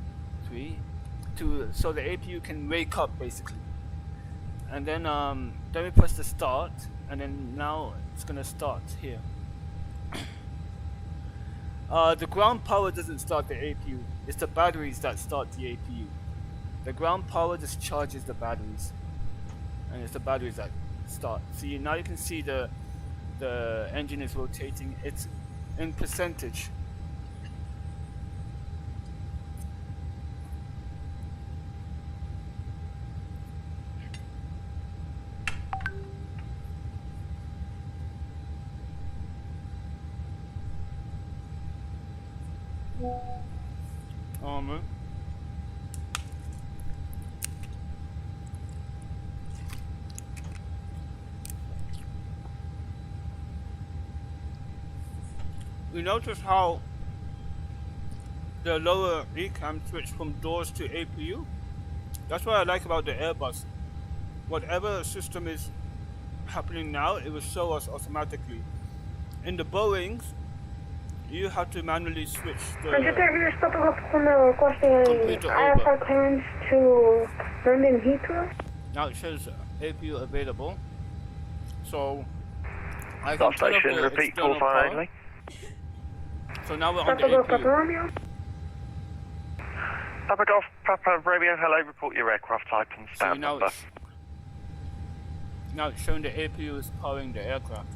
Speaker 2: 3, so the APU can wake up basically. And then we press the start, and then now it's gonna start here. The ground power doesn't start the APU. It's the batteries that start the APU. The ground power just charges the batteries, and it's the batteries that start. See, now you can see the engine is rotating. It's in percentage. Man. You notice how the lower ECAM switched from doors to APU? That's what I like about the Airbus. Whatever system is happening now, it will show us automatically. In the Boeings, you have to manually switch the computer over.
Speaker 5: Clearance to London Heathrow.
Speaker 2: Now it says APU available. So I can turn off the
Speaker 4: repeat
Speaker 2: external
Speaker 4: call
Speaker 2: power.
Speaker 4: finally.
Speaker 2: So now we're on the APU.
Speaker 4: Papa Golf, Papa Romeo, hello, report your aircraft type and stand number.
Speaker 2: Now it's showing the APU is powering the aircraft.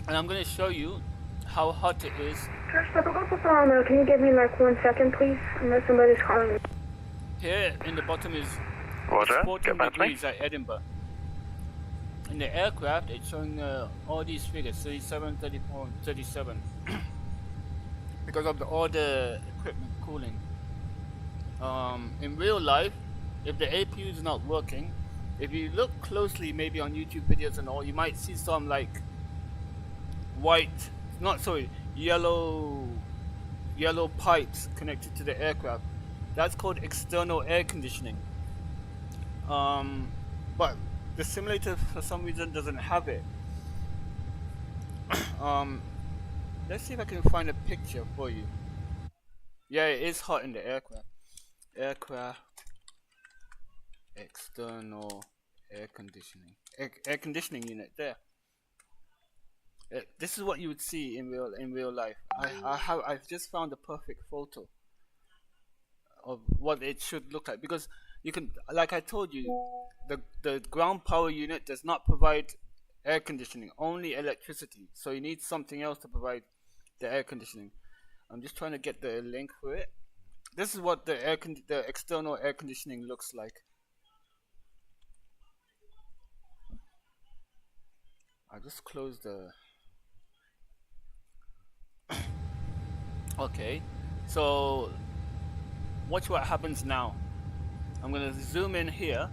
Speaker 2: And I'm going to show you how hot it is.
Speaker 5: Can you give me like 1 second, please? Unless somebody's calling me.
Speaker 2: Here in the bottom is
Speaker 4: Roger,
Speaker 2: 14 degrees at Edinburgh. In the aircraft, it's showing all these figures, 37, 34, 37. Because of all the equipment cooling. In real life, if the APU is not working, if you look closely maybe on YouTube videos and all, you might see some like yellow pipes connected to the aircraft. That's called external air conditioning. But the simulator for some reason doesn't have it. Let's see if I can find a picture for you. Yeah, it is hot in the aircraft. Aircraft external air conditioning. Air conditioning unit there. This is what you would see in real life. I've just found the perfect photo of what it should look like, because you can, like I told you, the ground power unit does not provide air conditioning, only electricity. So you need something else to provide the air conditioning. I'm just trying to get the link for it. This is what the external air conditioning looks like. I just closed the. Okay, so watch what happens now. I'm gonna zoom in here.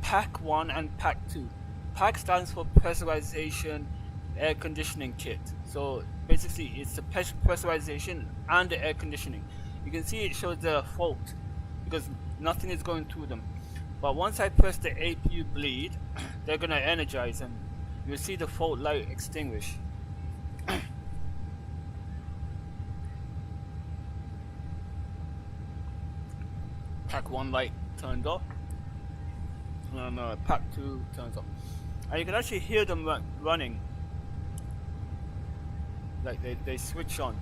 Speaker 2: Pack 1 and Pack 2. Pack stands for pressurization air conditioning kit. So basically it's the pressurization and the air conditioning. You can see it shows the fault because nothing is going through them. But once I press the APU bleed, they're gonna energize and you'll see the fault light extinguish. Pack 1 light turned off, and Pack 2 turns off. And you can actually hear them running. Like they switch on.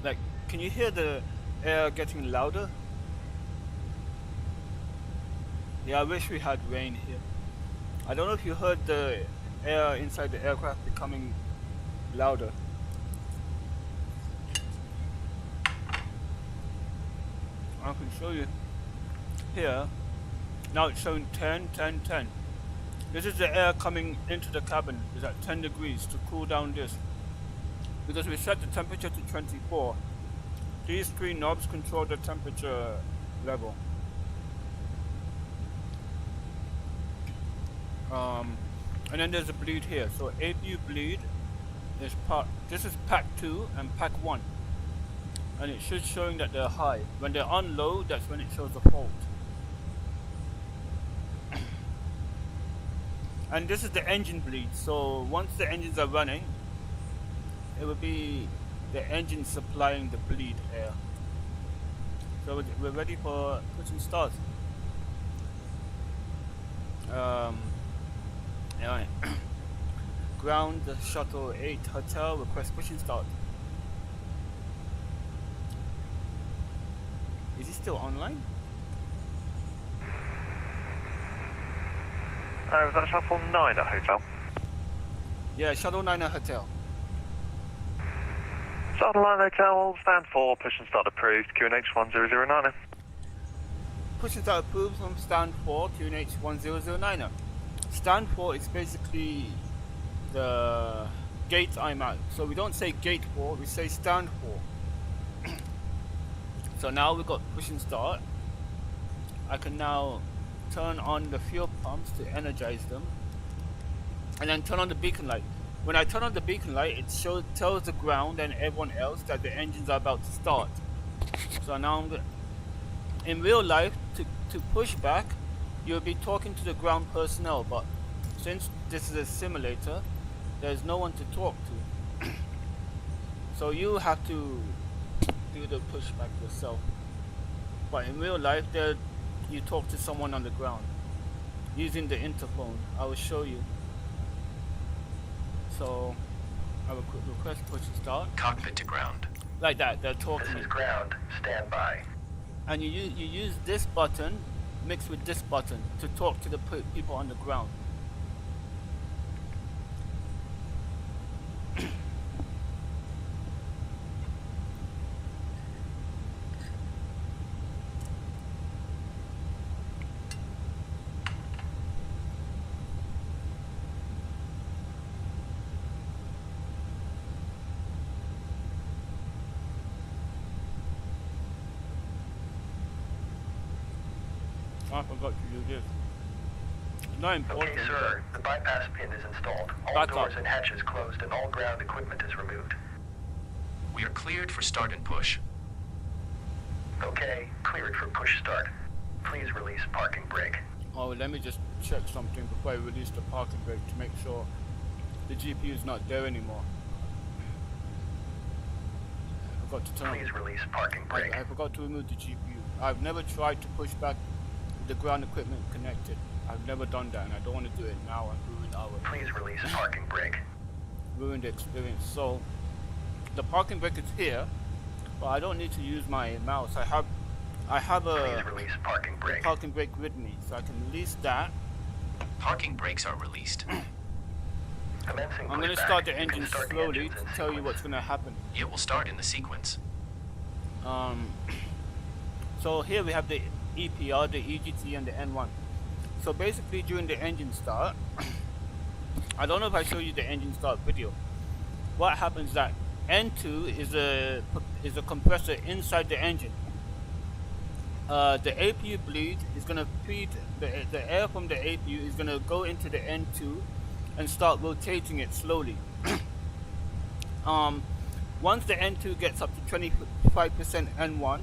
Speaker 2: Like, can you hear the air getting louder? Yeah, I wish we had rain here. I don't know if you heard the air inside the aircraft becoming louder. I can show you here. Now it's showing 10, 10, 10. This is the air coming into the cabin. It's at 10 degrees to cool down this. Because we set the temperature to 24. These three knobs control the temperature level. And then there's a bleed here. So APU bleed is this is Pack 2 and Pack 1. And it should showing that they're high. When they're on low, that's when it shows a fault. And this is the engine bleed. So once the engines are running, it will be the engine supplying the bleed air. So we're ready for push and start. Alright. Ground Shuttle 8 Hotel, request push and start. Is he still online?
Speaker 4: Was that Shuttle 9 at Hotel?
Speaker 2: Yeah, Shuttle 9 at Hotel.
Speaker 4: Shuttle 9 Hotel, stand for, push and start approved, QNH 1009.
Speaker 2: Push and start approved from stand for, QNH 1009. Stand for is basically the gate I'm at. So we don't say gate for, we say stand for. So now we've got push and start. I can now turn on the fuel pumps to energize them. And then turn on the beacon light. when I turn on the beacon light, it tells the ground and everyone else that the engines are about to start. So now in real life, to push back, you'll be talking to the ground personnel, but since this is a simulator, there's no one to talk to. So you have to do the pushback yourself. But in real life, you talk to someone on the ground using the interphone. I will show you. So I will request push start.
Speaker 6: Cockpit to ground.
Speaker 2: Like that, they're talking.
Speaker 6: This is ground. Stand by.
Speaker 2: And you use this button mixed with this button to talk to the people on the ground. I forgot to do this. It's not important.
Speaker 6: Okay, sir. The bypass pin is installed. All doors and hatches closed and all ground equipment is removed. We are cleared for start and push. Okay, cleared for push start. Please release parking brake.
Speaker 2: Oh, let me just check something before I release the parking brake to make sure the GPU is not there anymore. I forgot to turn
Speaker 6: Please release parking brake.
Speaker 2: I forgot to remove the GPU. I've never tried to push back the ground equipment connected. I've never done that, and I don't want to do it now and ruin our.
Speaker 6: Please release parking brake.
Speaker 2: Ruin the experience. So the parking brake is here, but I don't need to use my mouse. I have a
Speaker 6: Please release parking brake.
Speaker 2: Parking brake with me, so I can release that.
Speaker 6: Parking brakes are released.
Speaker 2: I'm going to start the engine slowly to tell you what's going to happen.
Speaker 6: It will start in the sequence.
Speaker 2: So here we have the EPR, the EGT, and the N1. So basically during the engine start, I don't know if I show you the engine start video. What happens is that N2 is a compressor inside the engine. The APU bleed is going to feed the air from the APU is going to go into the N2 and start rotating it slowly. Once the N2 gets up to 25% N1,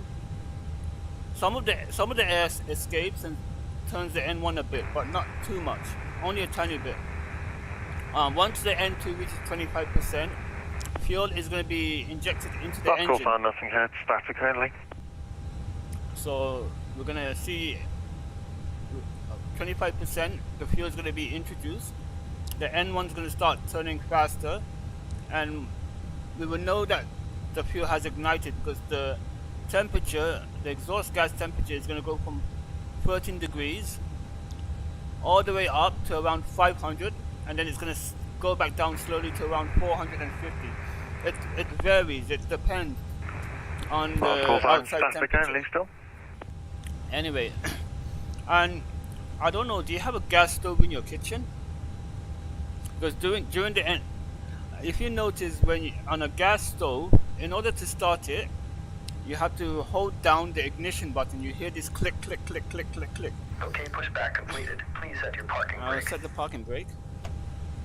Speaker 2: some of the air escapes and turns the N1 a bit, but not too much, only a tiny bit. Once the N2 reaches 25%, fuel is going to be injected into the engine.
Speaker 4: Call nothing here, static only.
Speaker 2: So we're going to see 25%, the fuel is going to be introduced. The N1 is going to start turning faster, and we will know that the fuel has ignited because the temperature, the exhaust gas temperature is going to go from 13 degrees all the way up to around 500, and then it's going to go back down slowly to around 450. It varies, it depends on the outside temperature.
Speaker 4: Still?
Speaker 2: Anyway, and I don't know, do you have a gas stove in your kitchen? Because during the end, if you notice on a gas stove, in order to start it, you have to hold down the ignition button. You hear this click, click, click, click, click, click.
Speaker 6: Okay, pushback completed. Please set your parking brake.
Speaker 2: I'll set the parking brake.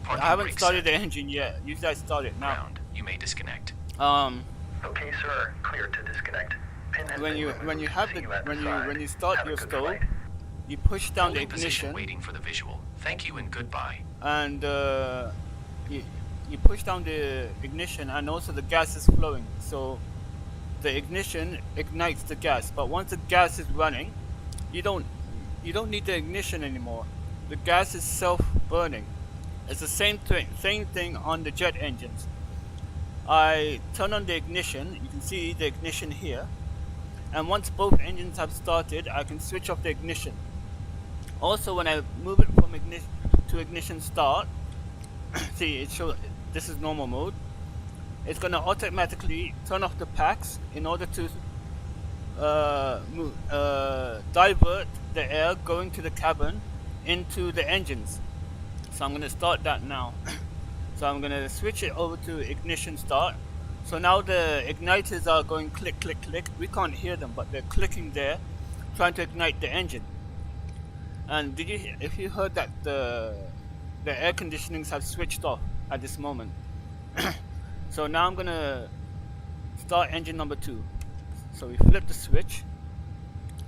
Speaker 2: I haven't started the engine yet. You guys start it now.
Speaker 6: You may disconnect.
Speaker 3: Okay, sir. Clear to disconnect.
Speaker 2: When you start your stove, you push down the ignition.
Speaker 6: Waiting for the visual. Thank you and goodbye.
Speaker 2: And you push down the ignition, and also the gas is flowing. So the ignition ignites the gas. But once the gas is running, you don't need the ignition anymore. The gas is self-burning. It's the same thing on the jet engines. I turn on the ignition. You can see the ignition here. And once both engines have started, I can switch off the ignition. Also, when I move it from ignition to ignition start, see, it shows this is normal mode. It's going to automatically turn off the packs in order to divert the air going to the cabin into the engines. So I'm going to start that now. So I'm going to switch it over to ignition start. So now the igniters are going click, click, click. We can't hear them, but they're clicking there, trying to ignite the engine. And if you heard that the air conditionings have switched off, at this moment. So now I'm gonna start engine number 2. So we flip the switch,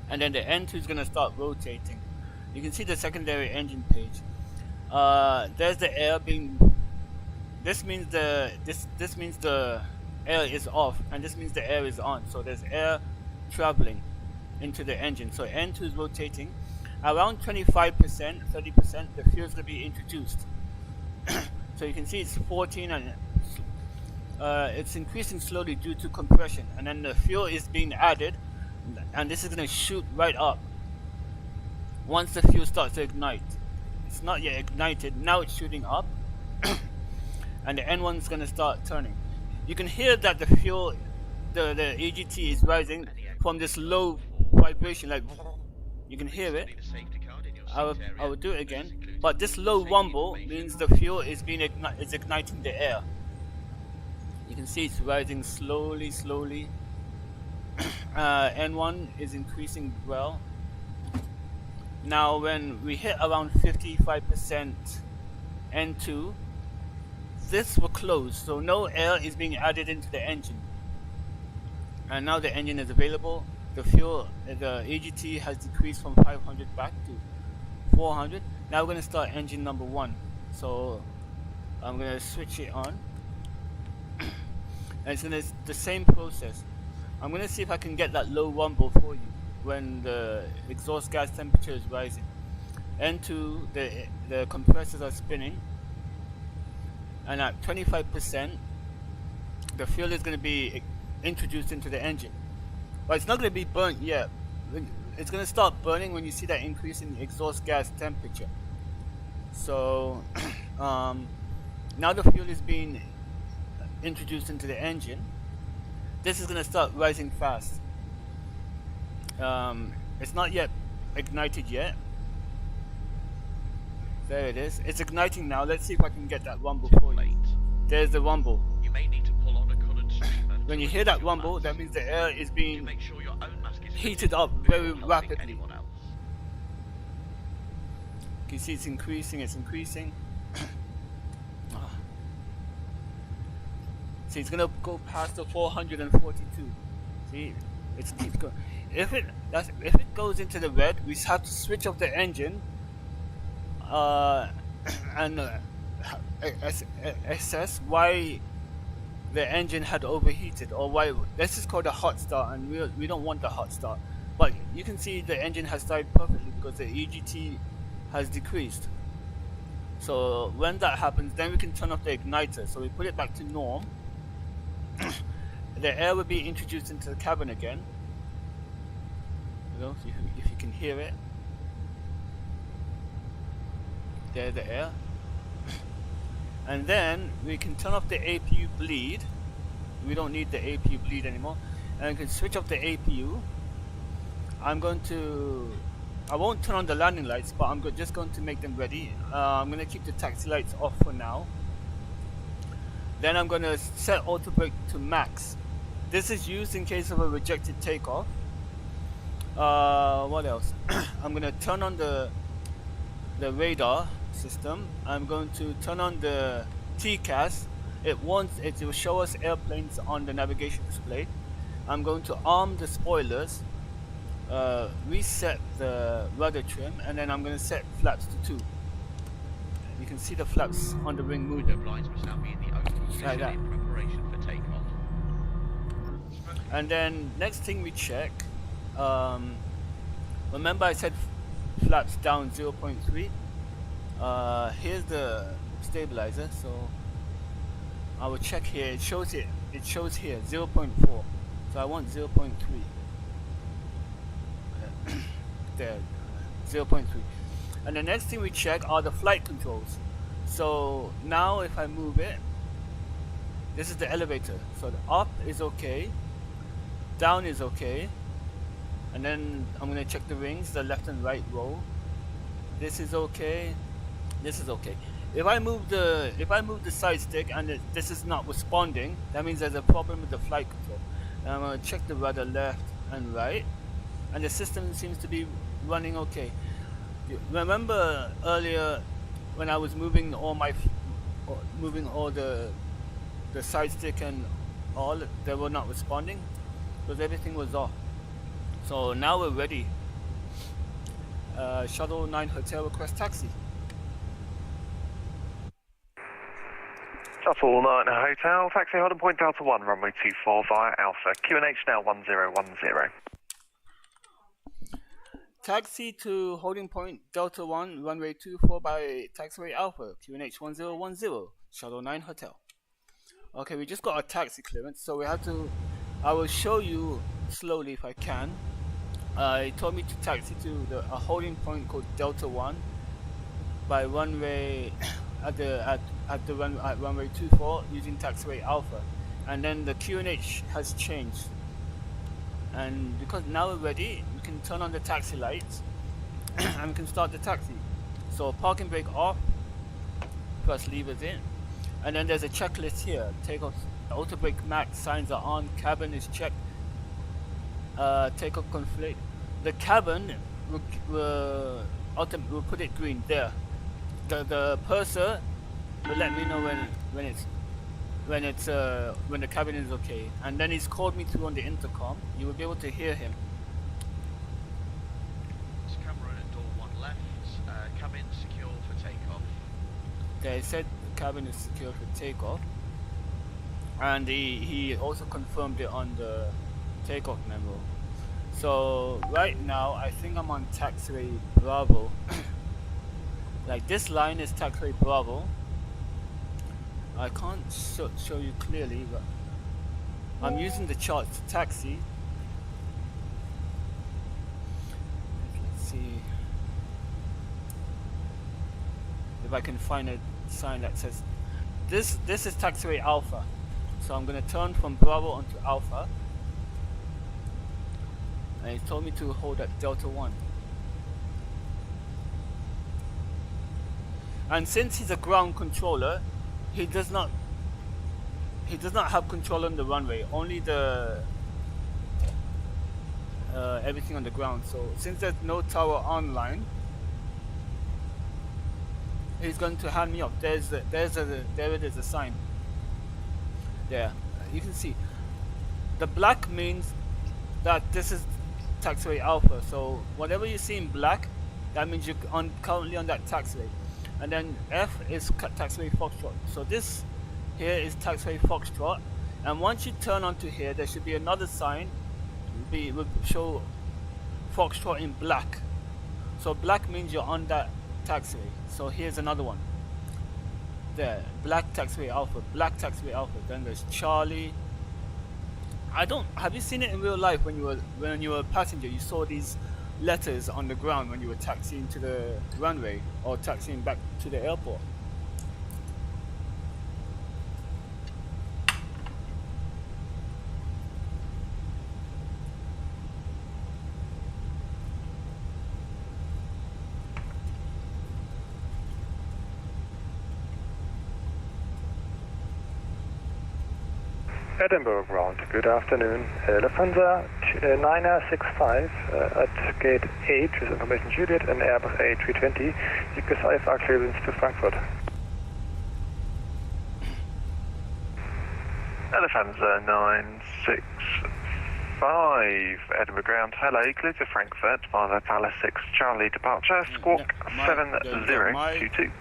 Speaker 2: and then the N2 is gonna start rotating. You can see the secondary engine page. There's the air being. This means the air is off, and this means the air is on. So there's air traveling into the engine. So N2 is rotating. Around 25%, 30%, the fuel is gonna be introduced. So you can see it's 14, and it's increasing slowly due to compression, and then the fuel is being added, and this is going to shoot right up once the fuel starts to ignite. It's not yet ignited, now it's shooting up. And the N1 is going to start turning. You can hear that the fuel, the EGT is rising from this low vibration, like you can hear it. I will do it again, but this low rumble means the fuel is igniting the air. You can see it's rising slowly. N1 is increasing well. Now when we hit around 55% N2, this will close, so no air is being added into the engine. And now the engine is available. The fuel, the EGT has decreased from 500 back to 400. Now we're going to start engine number 1. So I'm going to switch it on. And it's going to the same process. I'm going to see if I can get that low rumble for you when the exhaust gas temperature is rising. N2, the compressors are spinning, and at 25%, the fuel is going to be introduced into the engine. But it's not going to be burnt yet. It's going to start burning when you see that increase in exhaust gas temperature. So now the fuel is being introduced into the engine. This is going to start rising fast. It's not yet ignited yet. There it is. It's igniting now. Let's see if I can get that rumble for you. There's the rumble.
Speaker 3: You may need to pull on a current streamer.
Speaker 2: When you hear that rumble, that means the air is being heated up very rapidly. You can see it's increasing. See, it's gonna go past the 442. See, it keeps going. If it goes into the red, we have to switch off the engine and assess why the engine had overheated, or why. This is called a hot start, and we don't want the hot start. But you can see the engine has started perfectly because the EGT has decreased. So when that happens, then we can turn off the igniter. So we put it back to norm. The air will be introduced into the cabin again. You know, if you can hear it. There's the air. And then we can turn off the APU bleed. We don't need the APU bleed anymore. And we can switch off the APU. I won't turn on the landing lights, but I'm just going to make them ready. I'm going to keep the taxi lights off for now. Then I'm going to set auto brake to max. This is used in case of a rejected takeoff. What else? I'm going to turn on the radar system. I'm going to turn on the TCAS. It will show us airplanes on the navigation display. I'm going to arm the spoilers, reset the rudder trim, and then I'm going to set flaps to 2. You can see the flaps on the wing moving. Like that. And then next thing we check, remember I said flaps down 0.3. Here's the stabilizer, so I will check here. It shows here 0.4, so I want 0.3. There, 0.3. And the next thing we check are the flight controls. So now if I move it, this is the elevator. So the up is okay, down is okay, and then I'm going to check the rings, the left and right row. This is okay, this is okay. If I move the side stick and this is not responding, that means there's a problem with the flight control. And I'm going to check the rudder left and right, and the system seems to be running okay. Remember earlier when I was moving all my moving all the side stick and all, they were not responding because everything was off. So now we're ready. Shuttle 9 Hotel request taxi.
Speaker 4: Shuttle 9 Hotel, taxi hold and point Delta 1, runway 24 via Alpha. QNH now 1010.
Speaker 2: Taxi to holding point Delta 1, runway 24 by taxiway Alpha, QNH 1010, Shuttle 9 Hotel. Okay, we just got a taxi clearance, so we have to, I will show you slowly if I can. He told me to taxi to a holding point called Delta 1 by runway at runway 24 using taxiway Alpha, and then the QNH has changed, and because now we're ready, we can turn on the taxi lights and we can start the taxi. So parking brake off, press levers in, and then there's a checklist here. Takeoff, auto brake max signs are on, cabin is checked, takeoff conflict. The cabin will put it green there. The purser will let me know when the cabin is okay, and then he's called me through on the intercom. You will be able to hear him.
Speaker 3: It's Cameron at door 1 left. Cabin secure for takeoff.
Speaker 2: They said the cabin is secure for takeoff, and he also confirmed it on the takeoff memo. So right now I think I'm on taxiway Bravo. Like this line is taxiway Bravo. I can't show you clearly, but I'm using the chart to taxi. Let's see if I can find a sign that says this is taxiway Alpha. So I'm gonna turn from Bravo onto Alpha, and he told me to hold at Delta 1. And since he's a ground controller, he does not have control on the runway, only the everything on the ground. So since there's no tower online, he's going to hand me off. There it is, a sign there. You can see the black means that this is taxiway Alpha. So whatever you see in black, that means you're currently on that taxiway. And then F is taxiway Foxtrot. So this here is taxiway Foxtrot. And once you turn onto here, there should be another sign. Will show Foxtrot in black. So black means you're on that taxiway. So here's another one. There, black taxiway Alpha, black taxiway Alpha. Then there's Charlie. Have you seen it in real life when you were a passenger? You saw these letters on the ground when you were taxiing to the runway or taxiing back to the airport.
Speaker 7: Edinburgh ground, good afternoon. Lufthansa 965 at gate 8 with information Juliet and Airbus A320. Because IFR clearance to Frankfurt.
Speaker 4: Lufthansa 965 Edinburgh ground, hello, clear to Frankfurt via the Palace 6 Charlie departure, squawk 7022.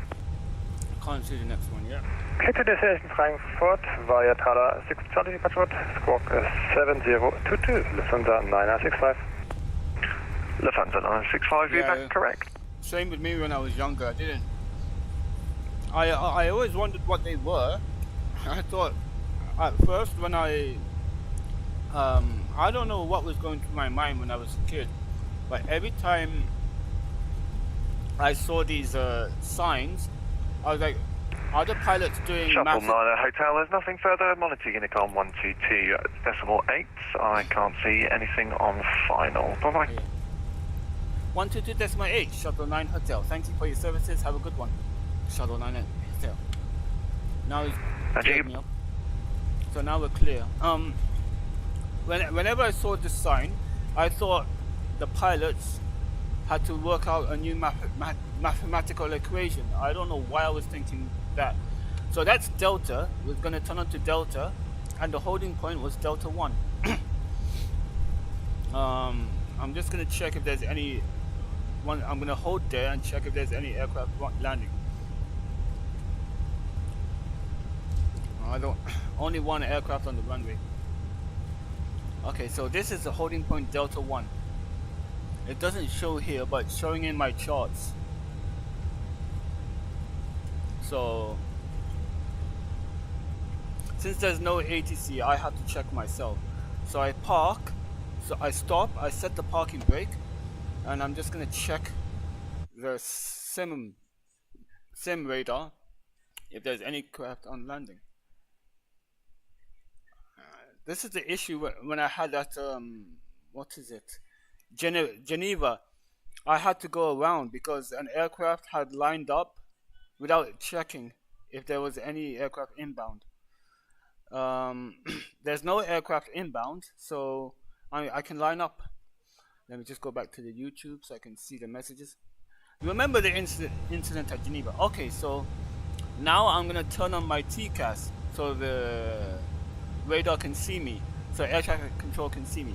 Speaker 2: Can't see the next one yet.
Speaker 7: Clear to destination Frankfurt via Thala 6 Charlie departure, squawk 7022, Lufthansa 965.
Speaker 4: Lufthansa 965, is that correct?
Speaker 2: Same with me when I was younger, I didn't. I always wondered what they were. I thought at first when I don't know what was going through my mind when I was a kid, but every time I saw these signs, I was like, are the pilots doing
Speaker 4: Shuttle 9
Speaker 2: massive...
Speaker 4: Hotel, there's nothing further. Monitor Unicom 122.8. I can't see anything on final. Bye-bye.
Speaker 2: 122.8, Shuttle 9 Hotel. Thank you for your services. Have a good one. Shuttle 9 Hotel. Now he's cleared me up. So now we're clear. Whenever I saw this sign, I thought the pilots had to work out a new mathematical equation. I don't know why I was thinking that. So that's Delta. We're going to turn on to Delta, and the holding point was Delta 1. I'm just going to check if there's any one. I'm going to hold there and check if there's any aircraft landing. I don't. Only one aircraft on the runway. Okay, so this is the holding point Delta 1. It doesn't show here, but it's showing in my charts. So since there's no ATC, I have to check myself. So I park, so I stop, I set the parking brake, and I'm just gonna check the sim radar if there's any craft on landing. This is the issue when I had that what is it, Geneva. I had to go around because an aircraft had lined up without checking if there was any aircraft inbound. There's no aircraft inbound, so I can line up. Let me just go back to the YouTube so I can see the messages. You remember the incident at Geneva? Okay, so now I'm gonna turn on my TCAS so the radar can see me, so air traffic control can see me.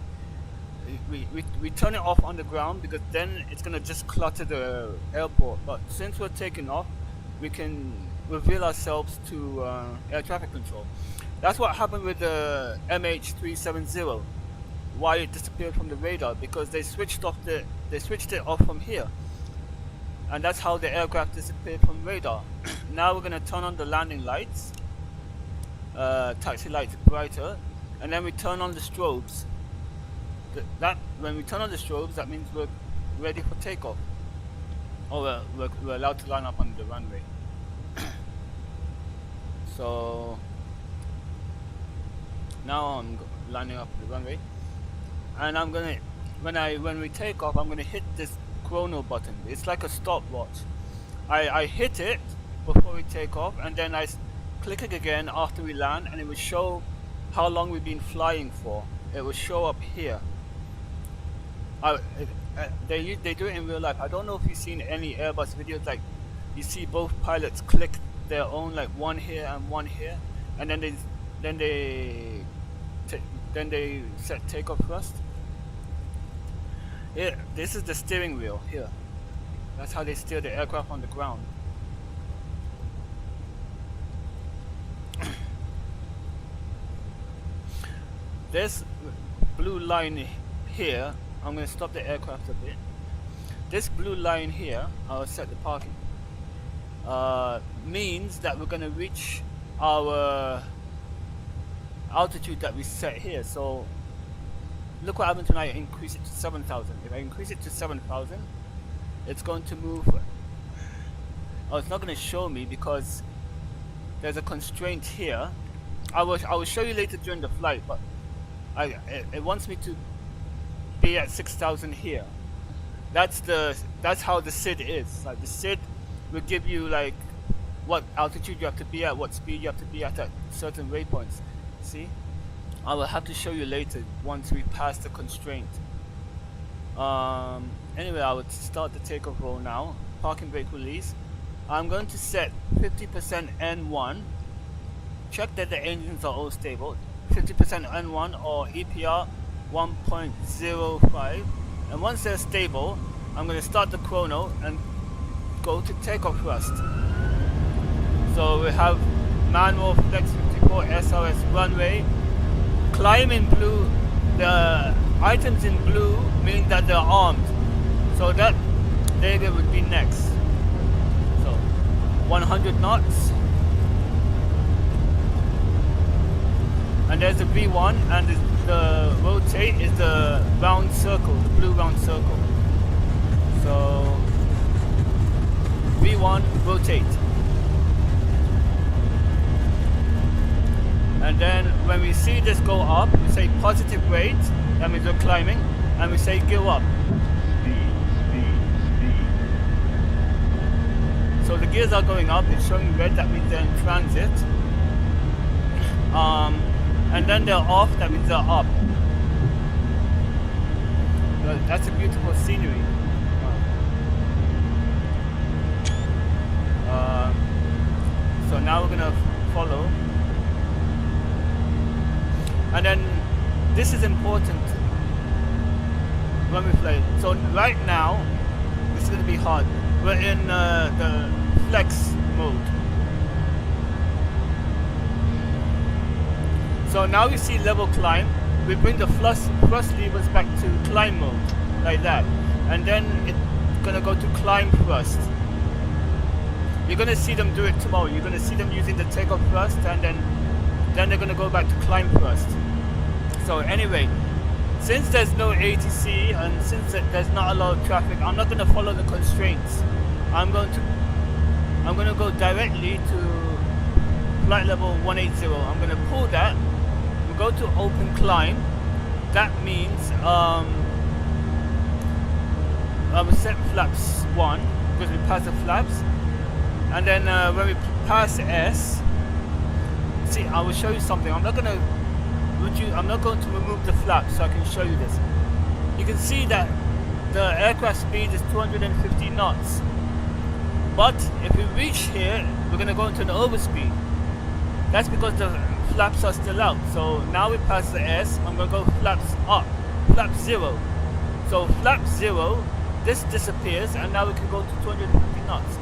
Speaker 2: We turn it off on the ground because then it's gonna just clutter the airport. But since we're taking off, we can reveal ourselves to air traffic control. That's what happened with the MH370. Why it disappeared from the radar, because they switched it off from here, and that's how the aircraft disappeared from radar. Now we're gonna turn on the landing lights, taxi lights brighter, and then we turn on the strobes. When we turn on the strobes, that means we're ready for takeoff, or we're allowed to line up on the runway. So now I'm lining up the runway, and I'm gonna, when we take off, I'm gonna hit this chrono button. It's like a stopwatch. I hit it before we take off, and then I click it again after we land, and it will show how long we've been flying for. It will show up here. They do it in real life. I don't know if you've seen any Airbus videos, like you see both pilots click their own, like one here and one here, and then they set takeoff thrust. Yeah, this is the steering wheel here. That's how they steer the aircraft on the ground. This blue line here, I'm going to stop the aircraft a bit. This blue line here, I'll set the parking, means that we're going to reach our altitude that we set here. So look what happens when I increase it to 7,000. If I increase it to 7,000, it's going to move. Oh, it's not going to show me because there's a constraint here. I will show you later during the flight, but it wants me to be at 6,000 here. That's how the SID is. Like the SID will give you like what altitude you have to be at, what speed you have to be at certain waypoints. See? I will have to show you later once we pass the constraint. Anyway, I would start the takeoff roll now. Parking brake release. I'm going to set 50% N1. Check that the engines are all stable. 50% N1 or EPR 1.05. And once they're stable, I'm going to start the chrono and go to takeoff thrust. So we have manual flex 54 SRS runway. Climb in blue. The items in blue mean that they're armed. So that they would be next. So 100 knots. And there's the V1, and the rotate is the round circle, the blue round circle. So V1 rotate. And then when we see this go up, we say positive rate, that means we're climbing, and we say go up. So the gears are going up, it's showing red, that means they're in transit. And then they're off, that means they're up. Well, that's a beautiful scenery. So So now we're gonna follow, and then this is important when we play. So right now, this is gonna be hard. We're in the flex mode. So now you see level climb. We bring the thrust levers back to climb mode, like that, and then it's gonna go to climb thrust. You're gonna see them do it tomorrow. You're gonna see them using the takeoff thrust, and then they're gonna go back to climb thrust. So anyway, since there's no ATC and since there's not a lot of traffic, I'm not gonna follow the constraints. I'm gonna go directly to flight level 180. I'm gonna pull that. We go to open climb. That means I will set flaps 1 because we pass the flaps. And then when we pass S, see, I will show you something. I'm not going to remove the flaps so I can show you this. You can see that the aircraft speed is 250 knots. But if we reach here, we're going to go into an overspeed. That's because the flaps are still out. So now we pass the S, I'm going to go flaps up, flap 0. So flap 0, this disappears, and now we can go to 250 knots.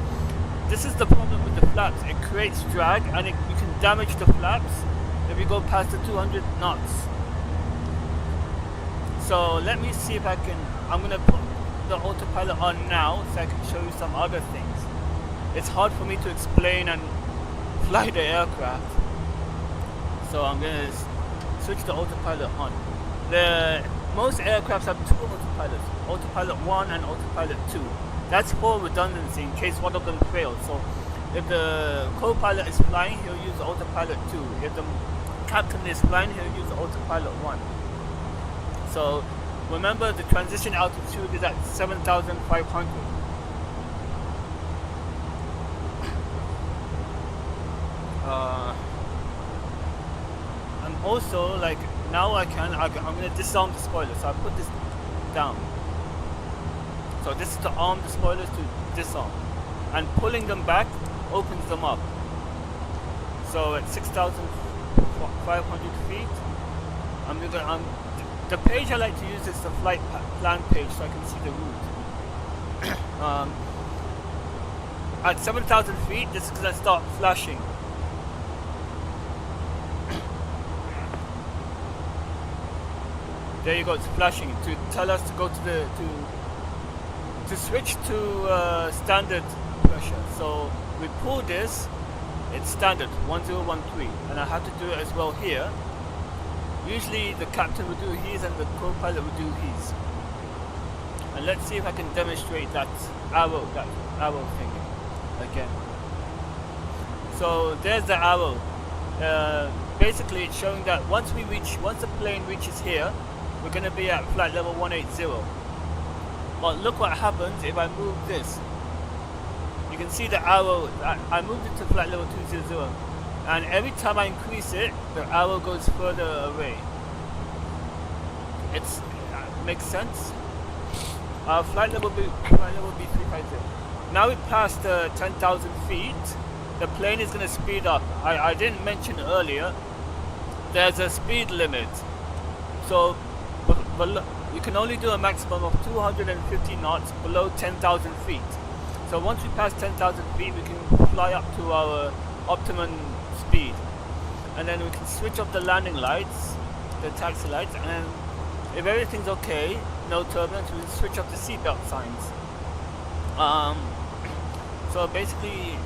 Speaker 2: This is the problem with the flaps. It creates drag, and you can damage the flaps if you go past the 200 knots. So let me see if I can. I'm going to put the autopilot on now so I can show you some other things. It's hard for me to explain and fly the aircraft. So I'm going to switch the autopilot on. Most aircrafts have 2 autopilots, autopilot 1 and autopilot 2. That's for redundancy in case one of them fails. So if the co-pilot is flying, he'll use the autopilot 2. If the captain is flying, he'll use the autopilot 1. So remember, the transition altitude is at 7,500. And also, like, now I'm going to disarm the spoiler. So I put this down. So this is to arm the spoilers to disarm, and pulling them back opens them up. So at 6,500 feet, the page I like to use is the flight plan page, so I can see the route. At 7,000 feet, this is going to start flashing. There you go, it's flashing to tell us to go to to switch to standard pressure. So we pull this, it's standard 1013, and I have to do it as well here. Usually the captain will do his and the co-pilot will do his. And let's see if I can demonstrate that arrow thing again. So there's the arrow. Basically it's showing that once the plane reaches here, we're going to be at flight level 180. But look what happens if I move this. You can see the arrow. I moved it to flight level 200, and every time I increase it, the arrow goes further away. It makes sense. Flight level B 350. Now we passed 10,000 feet. The plane is going to speed up. I didn't mention earlier, there's a speed limit. So you can only do a maximum of 250 knots below 10,000 feet. So once we pass 10,000 feet, we can fly up to our optimum speed. And then we can switch off the landing lights, the taxi lights, and then if everything's okay, no turbulence, we can switch off the seatbelt signs. So basically,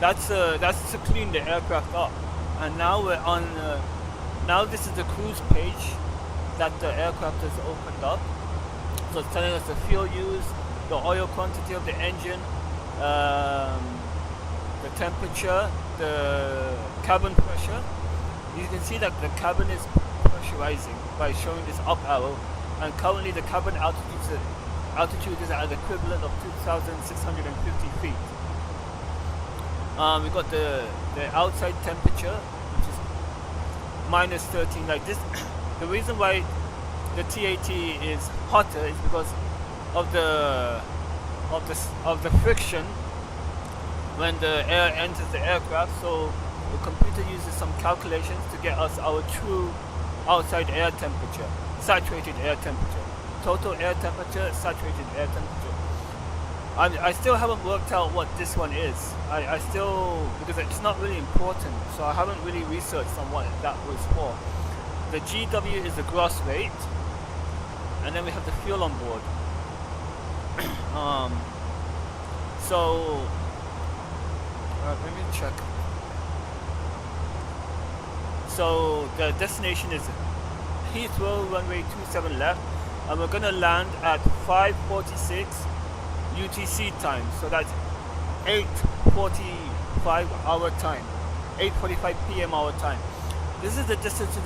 Speaker 2: that's to clean the aircraft up. And now we're on. Now this is the cruise page that the aircraft has opened up. So it's telling us the fuel use, the oil quantity of the engine, the temperature, the cabin pressure. You can see that the cabin is pressurizing by showing this up arrow, and currently the cabin altitude is at an equivalent of 2,650 feet. We got the outside temperature, which is minus 13 like this. The reason why the TAT is hotter is because of the of the friction when the air enters the aircraft. So the computer uses some calculations to get us our true outside air temperature, saturated air temperature, total air temperature, saturated air temperature. I still haven't worked out what this one is. I still, because it's not really important, so I haven't really researched on what that was for. The GW is the gross rate, and then we have the fuel on board. So let me check. So the destination is Heathrow, runway 27 left, and we're gonna land at 5:46 UTC time. So that's 8:45 our time, 8:45 PM our time. This is the distance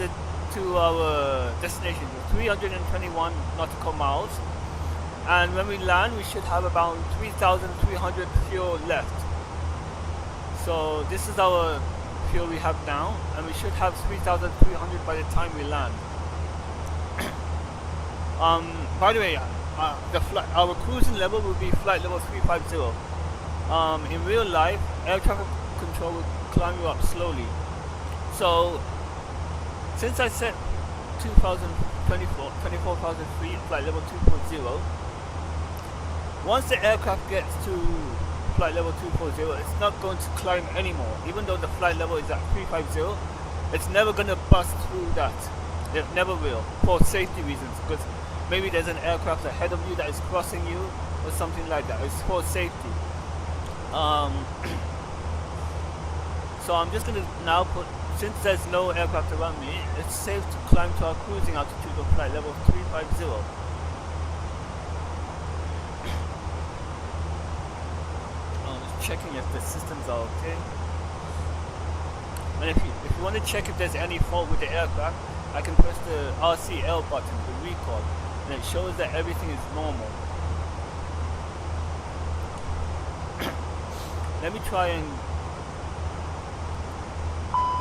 Speaker 2: to our destination, 321 nautical miles. And when we land, we should have about 3,300 fuel left. So this is our fuel we have now, and we should have 3,300 by the time we land. By the way, our cruising level will be flight level 350. In real life, air traffic control will climb you up slowly. So since I set 24,000 feet, flight level 240, once the aircraft gets to flight level 240, it's not going to climb anymore. Even though the flight level is at 350, it's never going to bust through that. It never will, for safety reasons, because maybe there's an aircraft ahead of you that is crossing you, or something like that. It's for safety. So I'm just going to now put, since there's no aircraft around me, it's safe to climb to our cruising altitude of flight level 350. Checking if the systems are okay. And if you want to check if there's any fault with the aircraft, I can press the RCL button, the recall, and it shows that everything is normal. Let me try and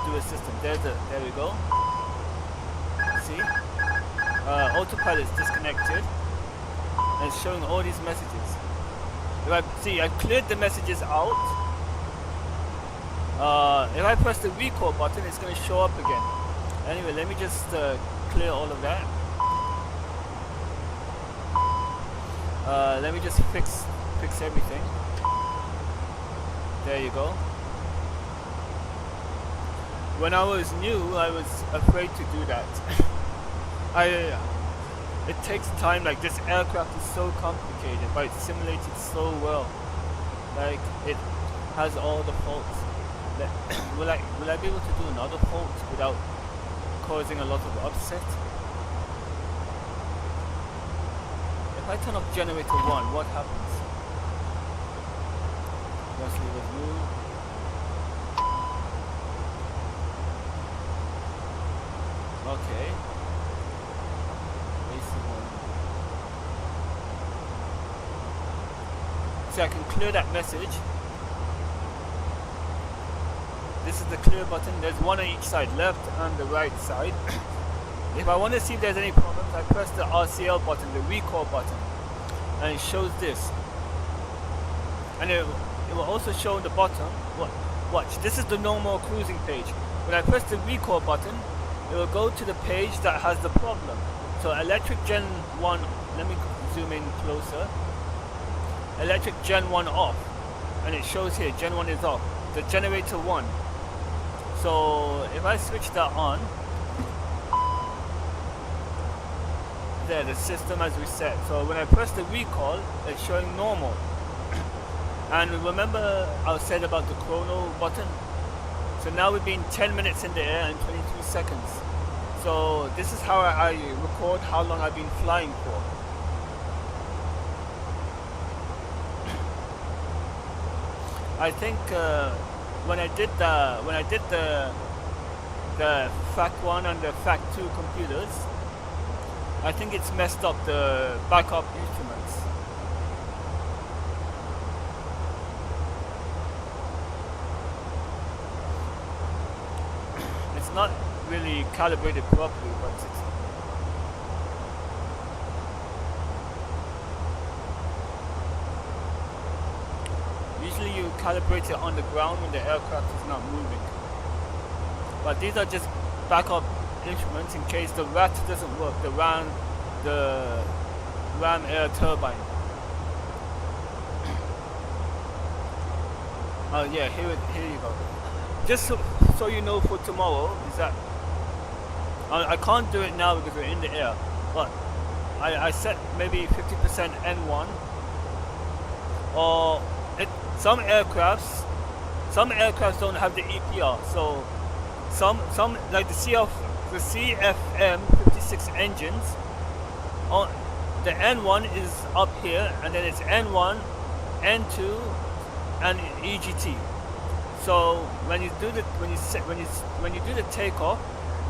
Speaker 2: do a system. There we go. See? Autopilot's disconnected, and it's showing all these messages. I cleared the messages out. If I press the recall button, it's going to show up again. Anyway, let me just clear all of that. Let me just fix everything. There you go. When I was new, I was afraid to do that. It takes time. Like, this aircraft is so complicated, but it's simulated so well. Like, it has all the faults. Will I be able to do another fault without causing a lot of upset? If I turn off generator 1, what happens? Let's leave it move. Okay. So I can clear that message. This is the clear button. There's one on each side, left and the right side. If I want to see if there's any problems, I press the RCL button, the recall button, and it shows this. And it will also show in the bottom. Watch, this is the normal cruising page. When I press the recall button, it will go to the page that has the problem. So electric Gen 1, let me zoom in closer. Electric Gen 1 off, and it shows here Gen 1 is off, the generator 1. So if I switch that on, there, the system has reset. So when I press the recall, it's showing normal. And remember I said about the chrono button? So now we've been 10 minutes in the air and 22 seconds. So this is how I record how long I've been flying for. I think when I did the FAC 1 and the FAC 2 computers, I think it's messed up the backup instruments. It's not really calibrated properly, but it's Usually you calibrate it on the ground when the aircraft is not moving. But these are just backup instruments in case the RAT doesn't work, the ram air turbine. Oh yeah, here you go. Just so you know for tomorrow is that I can't do it now because we're in the air, but I set maybe 50% N1, or some aircrafts don't have the EPR, so some like the CFM 56 engines, the N1 is up here, and then it's N1, N2, and EGT. So when you do the takeoff,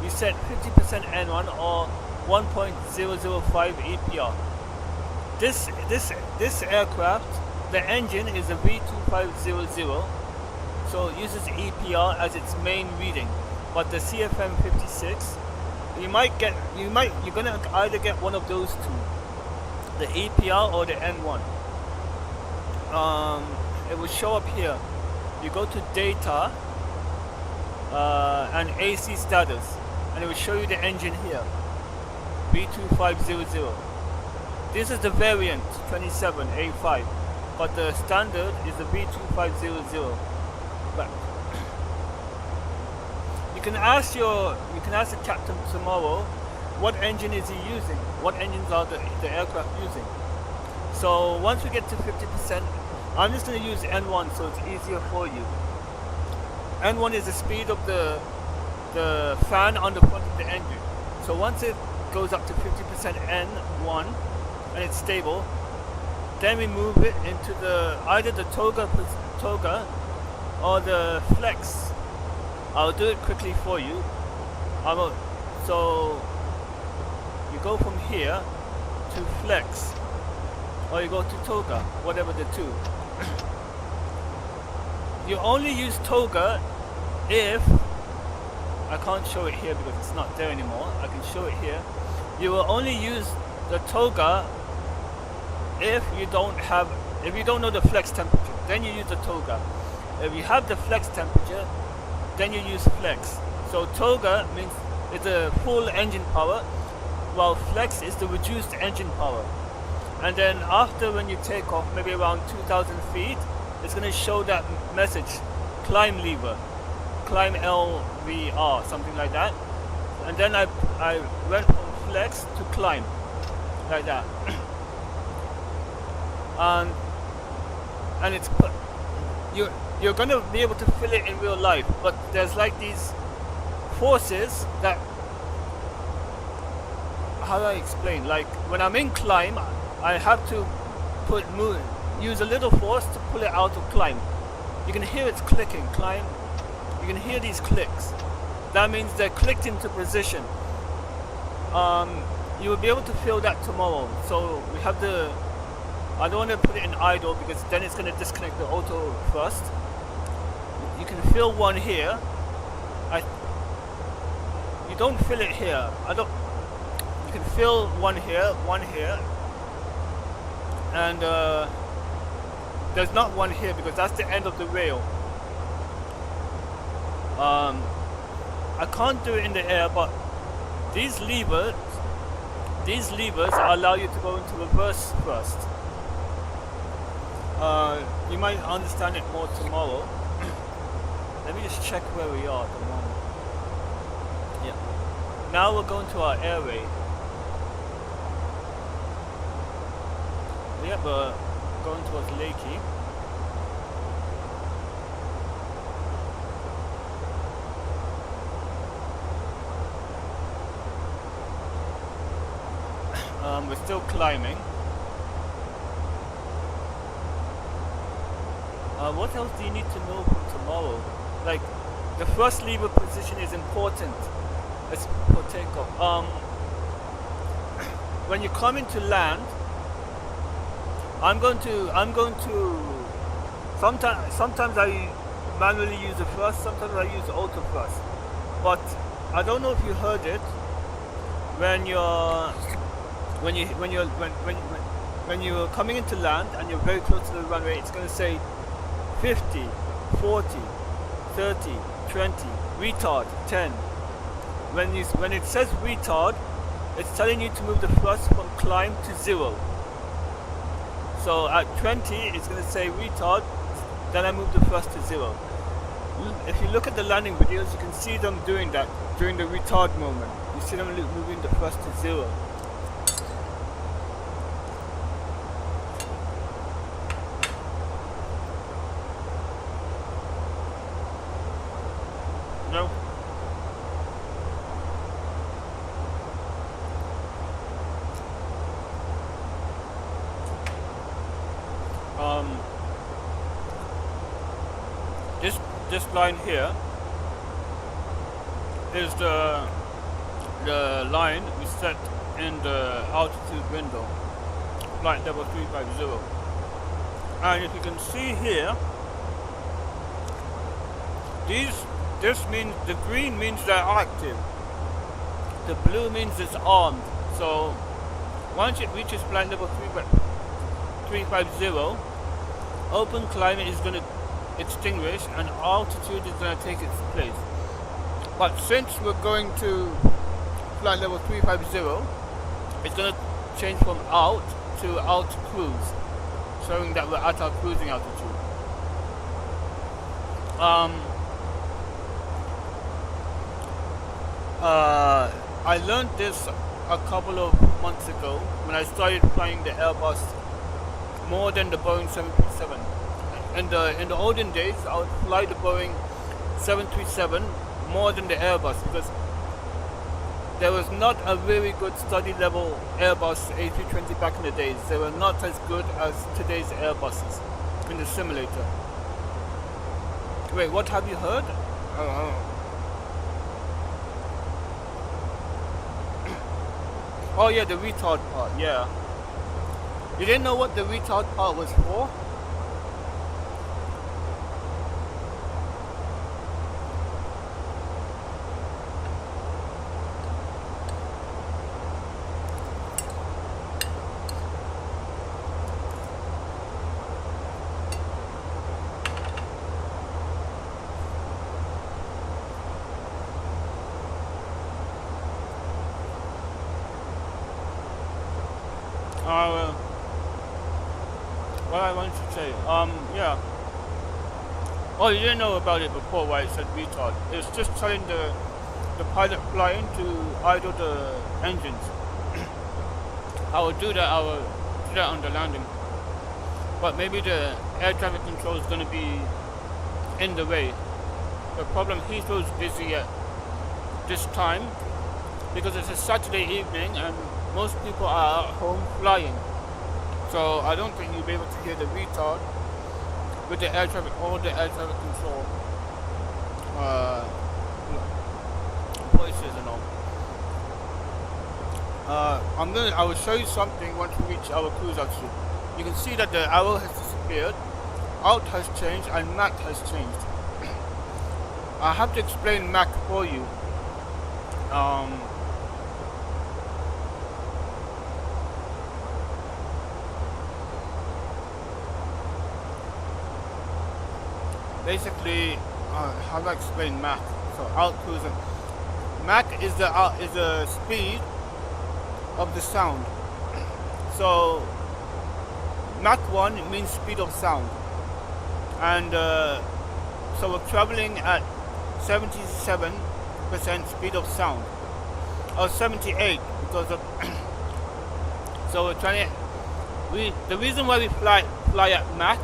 Speaker 2: you set 50% N1 or 1.005 EPR. This aircraft, the engine is a V2500, so it uses EPR as its main reading. But the CFM 56, you're gonna either get one of those two, the EPR or the N1. It will show up here. You go to data and AC status, and it will show you the engine here, V2500. This is the variant 27A5, but the standard is the V2500. But you can ask the captain tomorrow, what engine is he using? What engines are the aircraft using? So once we get to 50%, I'm just going to use N1 so it's easier for you. N1 is the speed of the fan on the front of the engine. So once it goes up to 50% N1 and it's stable, then we move it into either the toga or the flex. I'll do it quickly for you. So you go from here to flex, or you go to toga, whatever the two. You only use toga if, I can't show it here because it's not there anymore, I can show it here. You will only use the toga if you don't know the flex temperature, then you use the toga. If you have the flex temperature, then you use flex. So toga means it's a full engine power, while flex is the reduced engine power. And then after, when you take off, maybe around 2,000 feet, it's going to show that message, climb lever, climb LVR, something like that. And then I went from flex to climb, like that. And it's you're going to be able to feel it in real life, but there's like these forces that, how do I explain? Like when I'm in climb, I have to use a little force to pull it out of climb. You can hear it's clicking, climb. You can hear these clicks. That means they're clicked into position. You will be able to feel that tomorrow. So we have I don't want to put it in idle because then it's going to disconnect the auto first. You can feel one here. You don't feel it here. You can feel one here, and there's not one here because that's the end of the rail. I can't do it in the air, but these levers allow you to go into reverse first. You might understand it more tomorrow. Let me just check where we are at the moment. Yeah. Now we're going to our airway. Yeah, but going towards Lakey. We're still climbing. What else do you need to know for tomorrow? Like, the first lever position is important. Let's for takeoff. When you come into land, I'm going to sometimes I manually use the first, sometimes I use the auto first. But I don't know if you heard it, when you're coming into land and you're very close to the runway, it's going to say 50, 40, 30, 20, retard, 10. When it says retard, it's telling you to move the thrust from climb to 0. So at 20, it's going to say retard, then I move the thrust to 0. If you look at the landing videos, you can see them doing that during the retard moment. You see them moving the thrust to 0. No. This line here is the line we set in the altitude window, flight level 350. And if you can see here, this means the green means they're active, the blue means it's armed. So once it reaches flight level 350, open climate is going to extinguish and altitude is going to take its place. But since we're going to flight level 350, it's going to change from out to out cruise, showing that we're at our cruising altitude. I learned this a couple of months ago when I started flying the Airbus more than the Boeing 737. In the olden days, I would fly the Boeing 737 more than the Airbus because there was not a very good study level Airbus A320 back in the days. They were not as good as today's Airbuses in the simulator. Wait, what have you heard? Oh yeah, the retard part, yeah. You didn't know what the retard part was for? What I wanted to say, yeah. Oh, you didn't know about it before why it said retard. It's just telling the pilot flying to idle the engines. I will do that on the landing. But maybe the air traffic control is going to be in the way. The problem, Heathrow is busy at this time because it's a Saturday evening and most people are at home flying. So I don't think you'll be able to hear the retard with the air traffic or the air traffic control voices and all. I will show you something once we reach our cruise altitude. You can see that the arrow has disappeared, alt has changed, and Mach has changed. I have to explain Mach for you. Basically, how do I explain Mach? So out cruising. Mach is the speed of the sound. So Mach 1 means speed of sound, and so we're traveling at 77% speed of sound, or 78 because of. So we're trying to. The reason why we fly at Mach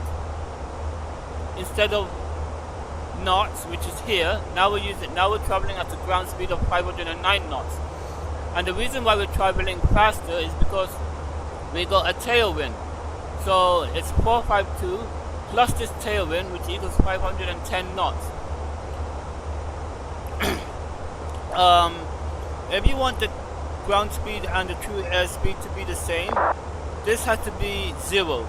Speaker 2: instead of knots, which is here, now we're traveling at a ground speed of 509 knots. And the reason why we're traveling faster is because we got a tailwind. So it's 452 plus this tailwind, which equals 510 knots. If you want the ground speed and the true air speed to be the same, this has to be 0.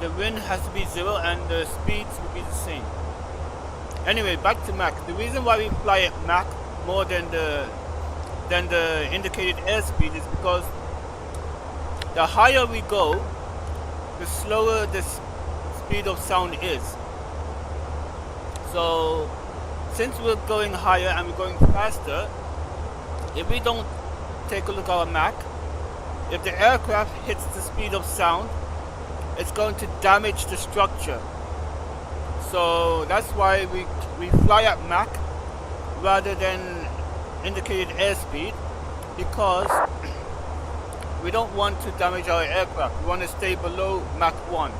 Speaker 2: The wind has to be 0 and the speeds will be the same. Anyway, back to Mach. The reason why we fly at Mach more than the indicated airspeed is because the higher we go, the slower the speed of sound is. So since we're going higher and we're going faster, if we don't take a look at our Mach, if the aircraft hits the speed of sound, it's going to damage the structure. So that's why we fly at Mach rather than indicated airspeed, because we don't want to damage our aircraft. We want to stay below Mach 1,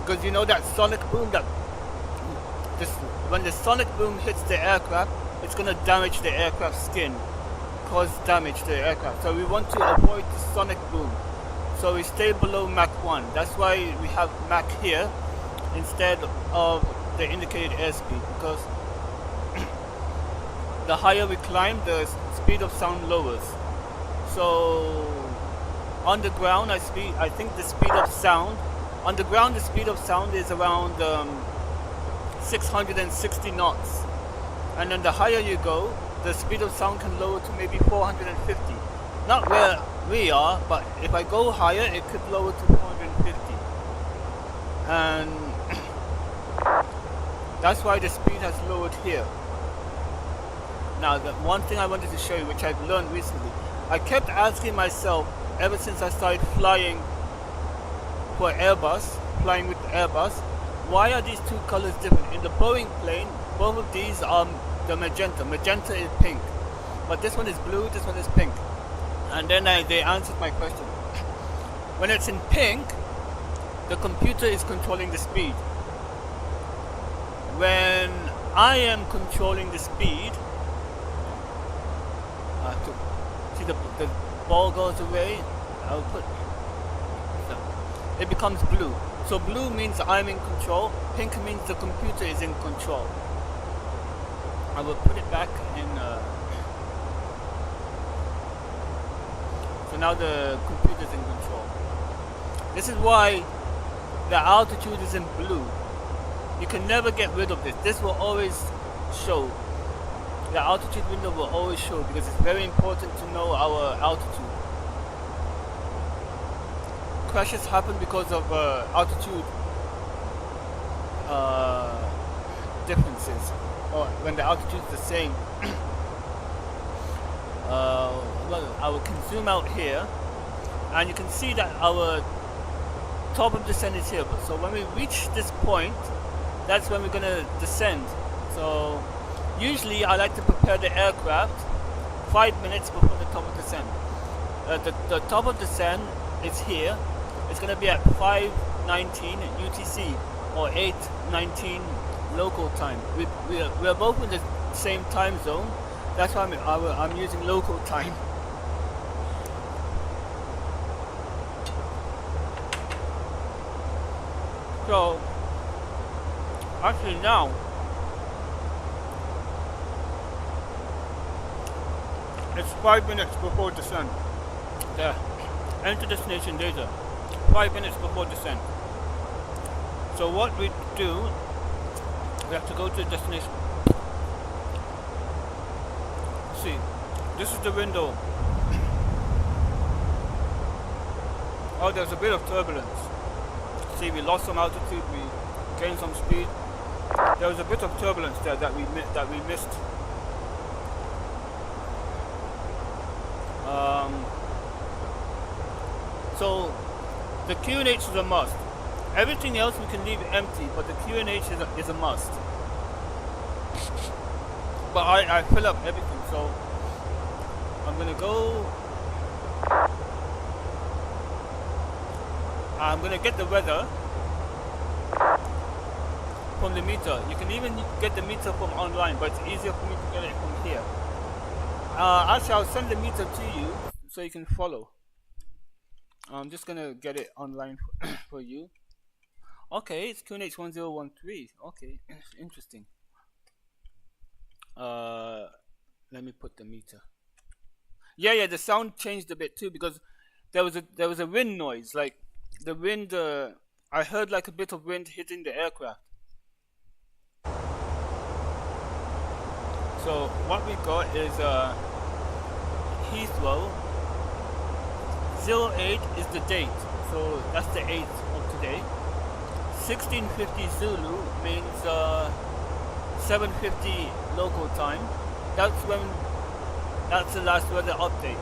Speaker 2: because you know that sonic boom, when the sonic boom hits the aircraft, it's going to damage the aircraft's skin, cause damage to the aircraft. So we want to avoid the sonic boom, so we stay below Mach 1. That's why we have Mach here instead of the indicated airspeed, because the higher we climb, the speed of sound lowers. So on the ground, I think the speed of sound on the ground, the speed of sound is around 660 knots, and then the higher you go, the speed of sound can lower to maybe 450. Not where we are, but if I go higher, it could lower to 450. And that's why the speed has lowered here. Now, the one thing I wanted to show you, which I've learned recently, I kept asking myself ever since I started flying for Airbus, flying with Airbus, why are these two colors different? In the Boeing plane, both of these are the magenta. Magenta is pink, but this one is blue, this one is pink. And then they answered my question. When it's in pink, the computer is controlling the speed. When I am controlling the speed, see the ball goes away, I'll put, it becomes blue. So blue means I'm in control, pink means the computer is in control. I will put it back in, so now the computer is in control. This is why the altitude is in blue. You can never get rid of this. This will always show. The altitude window will always show, because it's very important to know our altitude. Crashes happen because of altitude differences, or when the altitude is the same. Well, I can zoom out here, and you can see that our top of descent is here. So when we reach this point, that's when we're going to descend. So usually I like to prepare the aircraft 5 minutes before the top of descent. The top of descent is here. It's going to be at 5:19 UTC or 8:19 local time. We are both in the same time zone. That's why I'm using local time. So actually now it's 5 minutes before descent. There, enter destination data. 5 minutes before descent. So what we do, we have to go to the destination. See, this is the window. Oh, there's a bit of turbulence. See, we lost some altitude, we gained some speed. There was a bit of turbulence there that we missed. So the QNH is a must. Everything else we can leave empty, but the QNH is a must. But I fill up everything, so I'm gonna go. I'm gonna get the weather from the meter. You can even get the meter from online, but it's easier for me to get it from here. Actually, I'll send the meter to you so you can follow. I'm just gonna get it online for you. Okay, it's QNH1013. Okay, interesting. Let me put the meter. Yeah, the sound changed a bit too, because there was a wind noise, like the wind. I heard like a bit of wind hitting the aircraft. So what we got is Heathrow. 08 is the date, so that's the 8th of today. 1650 Zulu means 7:50 local time. That's the last weather update.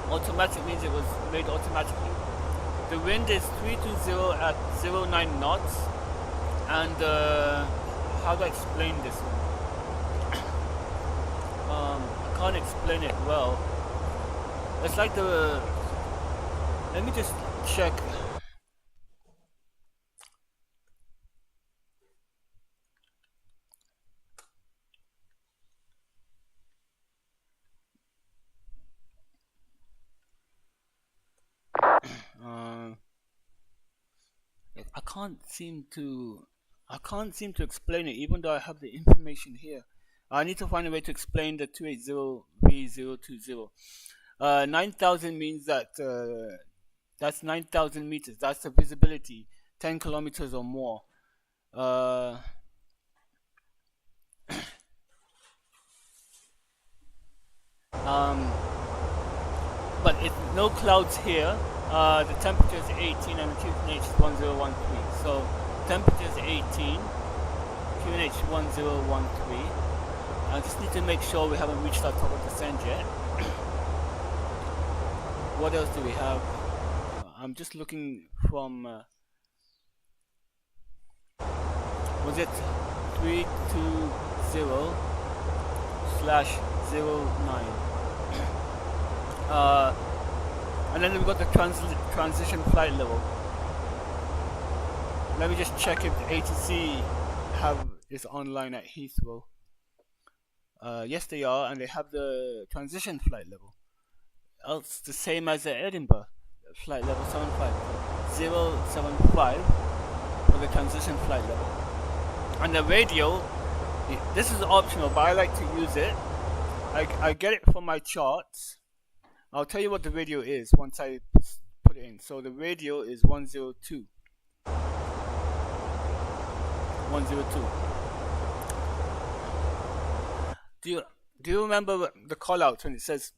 Speaker 2: Automatic means it was made automatically. The wind is 320 at 09 knots, and how do I explain this one? I can't explain it well. It's like the. Let me just check. I can't seem to explain it, even though I have the information here. I need to find a way to explain the 280V020. 9,000 means that that's 9,000 meters. That's the visibility, 10 kilometers or more. But it's no clouds here. The temperature is 18 and the QNH is 1013. So temperature is 18, QNH 1013. I just need to make sure we haven't reached our top of descent yet. What else do we have? I'm just looking from. Was it 320/09? And then we've got the transition flight level. Let me just check if the ATC is online at Heathrow. Yes, they are, and they have the transition flight level. It's the same as the Edinburgh flight level 075 for the transition flight level. And the radio, this is optional, but I like to use it. I get it from my charts. I'll tell you what the radio is once I put it in. So the radio is 102. 102. Do you remember the call out when it says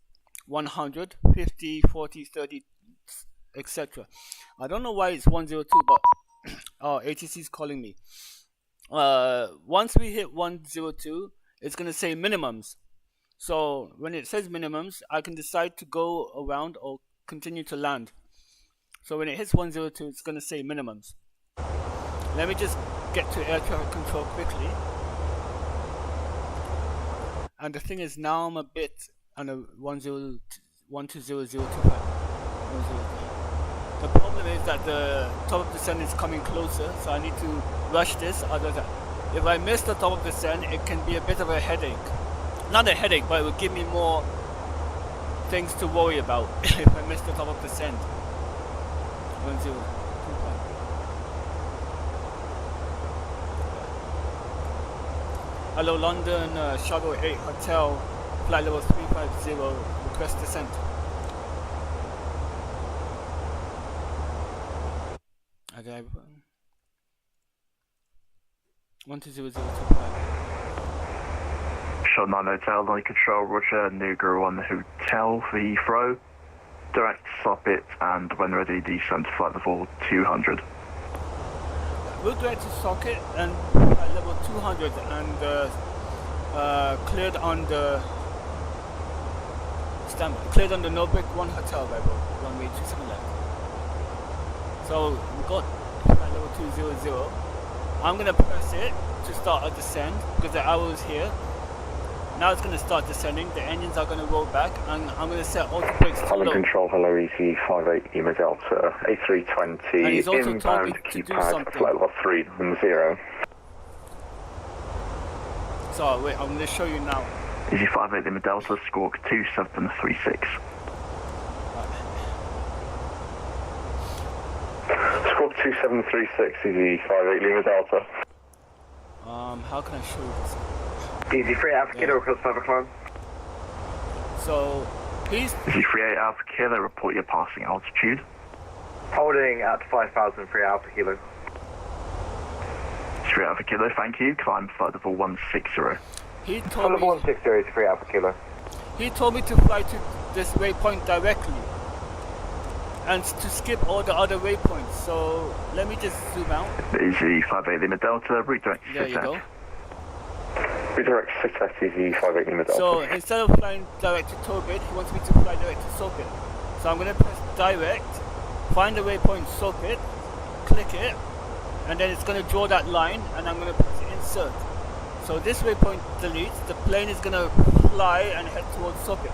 Speaker 2: 100, 50, 40, 30, etc.? I don't know why it's 102, but oh, ATC is calling me. Once we hit 102, it's gonna say minimums. So when it says minimums, I can decide to go around or continue to land. So when it hits 102, it's going to say minimums. Let me just get to air traffic control quickly. And the thing is, now I'm a bit on a 120.025. The problem is that the top of descent is coming closer, so I need to rush this. If I miss the top of descent, it can be a bit of a headache. Not a headache, but it will give me more things to worry about if I miss the top of the descent. 1025. Hello London, Shuttle 8 Hotel, flight level 350, request descent. Okay. 120025.
Speaker 8: Shot 9 Hotel, line control, Roger, Nougat 1 Hotel for Heathrow. Direct stop it, and when ready, descend to flight level 200.
Speaker 2: We'll direct to socket and flight level 200 and cleared on the cleared on the Nobrick 1 Hotel level, runway 27 left. So we got flight level 200. I'm gonna press it to start a descent because the arrow is here. Now it's going to start descending, the engines are going to roll back, and I'm going to set auto brakes to low.
Speaker 1: Control, hello, EC58 Lima Delta, A320, inbound keypad, flight level 310.
Speaker 2: So, wait, I'm going to show you now.
Speaker 8: EC58 Lima Delta, squawk 2736.
Speaker 1: Squawk 2736, EC58 Lima Delta.
Speaker 2: How can I show you this?
Speaker 9: EG3 Alpha Kilo, request 5 o'clock.
Speaker 2: So, please.
Speaker 8: EG38 Alpha Kilo, report your passing altitude.
Speaker 9: Holding at 5,003 Alpha Kilo.
Speaker 8: 3 Alpha Kilo, thank you. Climb flight level 160.
Speaker 2: He told me
Speaker 9: 160 is 3 Alpha Kilo.
Speaker 2: He told me to fly to this waypoint directly. and to skip all the other waypoints. So let me just zoom out.
Speaker 8: EG58 Lima Delta, redirect
Speaker 2: There you go.
Speaker 4: Redirect success EG58 Lima Delta.
Speaker 2: So instead of flying direct to Tobit, he wants me to fly direct to Soapit. So I'm going to press direct, find the waypoint Soapit, click it, and then it's going to draw that line, and I'm going to press insert. So this waypoint deletes, the plane is going to fly and head towards Soapit.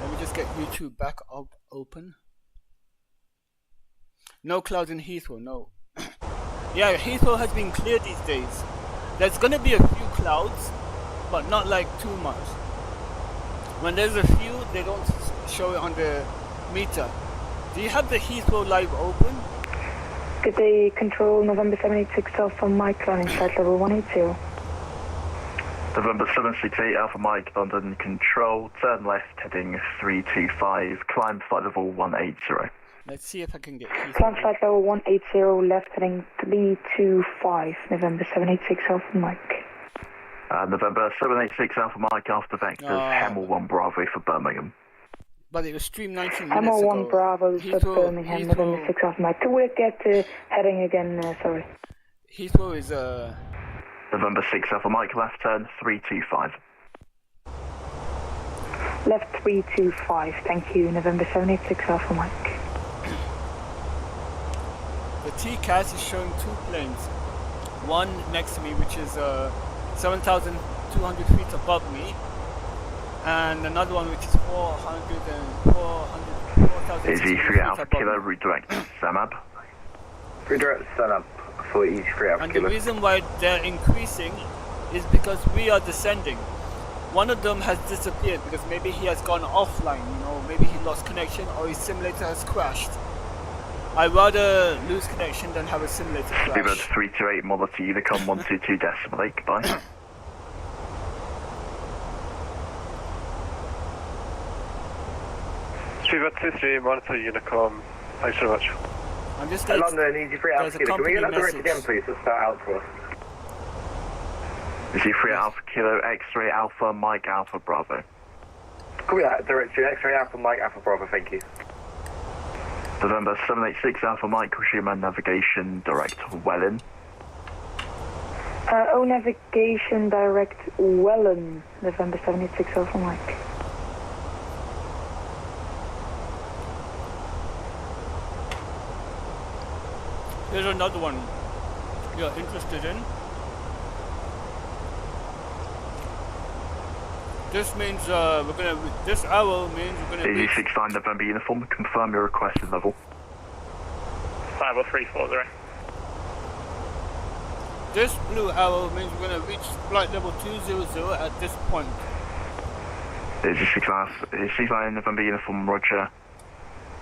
Speaker 2: Let me just get YouTube back up open. No clouds in Heathrow, no. Yeah, Heathrow has been cleared these days. There's gonna be a few clouds, but not like too much. When there's a few, they don't show it on the meter. Do you have the Heathrow live open?
Speaker 5: Good day, control November 786 Alpha Mike, landing flight level 180.
Speaker 8: November 768 Alpha Mike, London control, turn left heading 325, climb flight level 180.
Speaker 2: Let's see if I can get Heathrow.
Speaker 5: Climb flight level 180, left heading 325, November 786 Alpha Mike.
Speaker 8: November 786 Alpha Mike after vectors, Hemel 1 Bravo for Birmingham.
Speaker 2: But it was streamed 19 minutes ago.
Speaker 5: Hemel 1 Bravo for Birmingham, November 6 Alpha Mike. Could we get heading again, sorry?
Speaker 2: Heathrow is
Speaker 8: November 6 Alpha Mike, left turn 325.
Speaker 5: Left 325, thank you, November 786 Alpha Mike.
Speaker 2: The TCAS is showing two planes. One next to me, which is 7,200 feet above me, and another one which is 4,600
Speaker 8: EG3 Alpha Kilo, redirect Samab.
Speaker 9: Redirect Samab for EG3 Alpha
Speaker 2: And
Speaker 9: Kilo.
Speaker 2: the reason why they're increasing is because we are descending. One of them has disappeared because maybe he has gone offline, you know, maybe he lost connection or his simulator has crashed. I'd rather lose connection than have a simulator crash.
Speaker 8: Speedbird 328, Model T, Unicom 122 decimal 8, goodbye.
Speaker 7: Speedbird 23, monitor Unicom, thanks very much.
Speaker 2: I'm just
Speaker 9: London, EG3 Alpha Kilo, can we get that direct again please, let's start out for us.
Speaker 8: EG3 Alpha Kilo, X-ray Alpha, Mike Alpha Bravo.
Speaker 9: Can we get that direct to X-ray Alpha, Mike Alpha Bravo, thank you.
Speaker 8: November 786 Alpha Mike, resume navigation direct Welland.
Speaker 5: Navigation direct Welland, November 786 Alpha Mike.
Speaker 2: Here's another one you're interested in. This means this arrow means we're gonna reach...
Speaker 8: EG69 November uniform, confirm your requested level.
Speaker 1: 50340.
Speaker 2: This blue arrow means we're gonna reach flight level 200 at this point.
Speaker 8: EG69 November uniform, roger.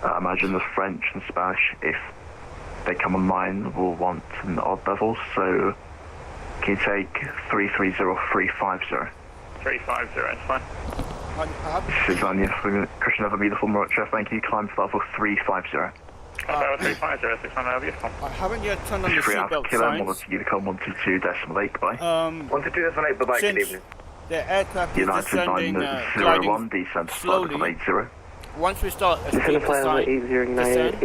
Speaker 8: I imagine the French and Spanish, if they come online, will want an odd level, so can you take 330350?
Speaker 1: 350, it's fine.
Speaker 8: Christian November uniform, roger, thank you, climb to level 350.
Speaker 1: 350, 600 uniform.
Speaker 2: I haven't yet turned on the seatbelt signs.
Speaker 8: Unicom 122 decimal 8, goodbye.
Speaker 9: 122 decimal 8, bye-bye, good evening.
Speaker 2: The aircraft is
Speaker 8: United
Speaker 2: descending,
Speaker 8: 901, descent
Speaker 2: slowly.
Speaker 8: 80.
Speaker 2: Once we start escape the sign, descend,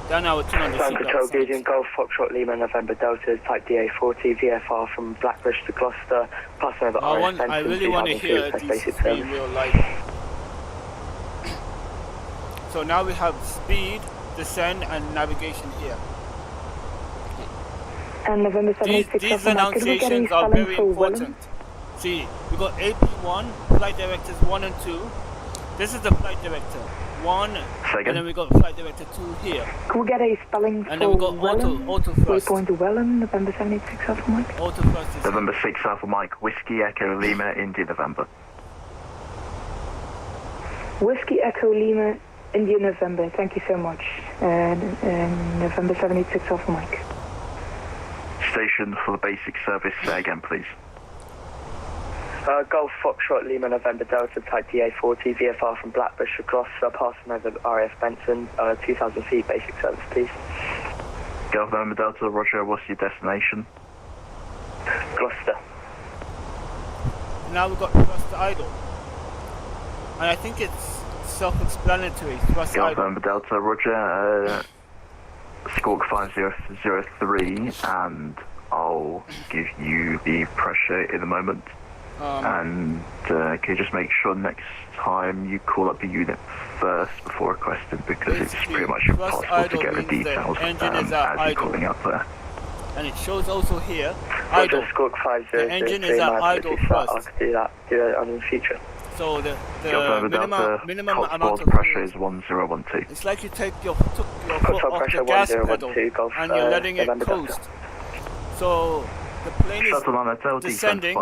Speaker 2: then I will turn on the seatbelt signs.
Speaker 10: Golf Foxtrot Lima November Delta Type DA40 VFR from Blackbush to Gloucester, passing over RS Benson.
Speaker 2: I really want to hear these in real life. So now we have speed, descend, and navigation here.
Speaker 5: And November 786
Speaker 2: These annunciations are very important. See, we got AP1, flight directors 1 and 2. This is the flight director 1, and then we got flight director 2 here.
Speaker 5: Can we get a spelling
Speaker 2: and then we got auto thrust.
Speaker 5: Waypoint to Welland, November 786 Alpha Mike.
Speaker 2: Auto thrust is
Speaker 8: November 6 Alpha Mike, Whiskey Echo Lima, India November.
Speaker 5: Whiskey Echo Lima, India November, thank you so much. November 786 Alpha Mike.
Speaker 8: Station for the basic service, say again please.
Speaker 10: Golf Foxtrot Lima November Delta Type DA40 VFR from Blackbush to Gloucester, passing over RAF Benson, 2,000 feet basic service please.
Speaker 8: Golf November Delta, roger, what's your destination?
Speaker 10: Gloucester.
Speaker 2: now we've got thrust idle. And I think it's self-explanatory, thrust idle.
Speaker 8: November Delta, roger. Squawk 5003, and I'll give you the pressure in a moment. And can you just make sure next time you call up the unit first before requesting, because it's pretty much impossible to get the details as you're calling up there.
Speaker 2: And it shows also here, idle.
Speaker 10: Squawk 5003,
Speaker 2: the engine is at idle first.
Speaker 10: I can do that in the future.
Speaker 2: So the minimum amount of
Speaker 8: pressure is 1012.
Speaker 2: It's like you took your foot off the gas pedal and you're letting it coast. So the plane is descending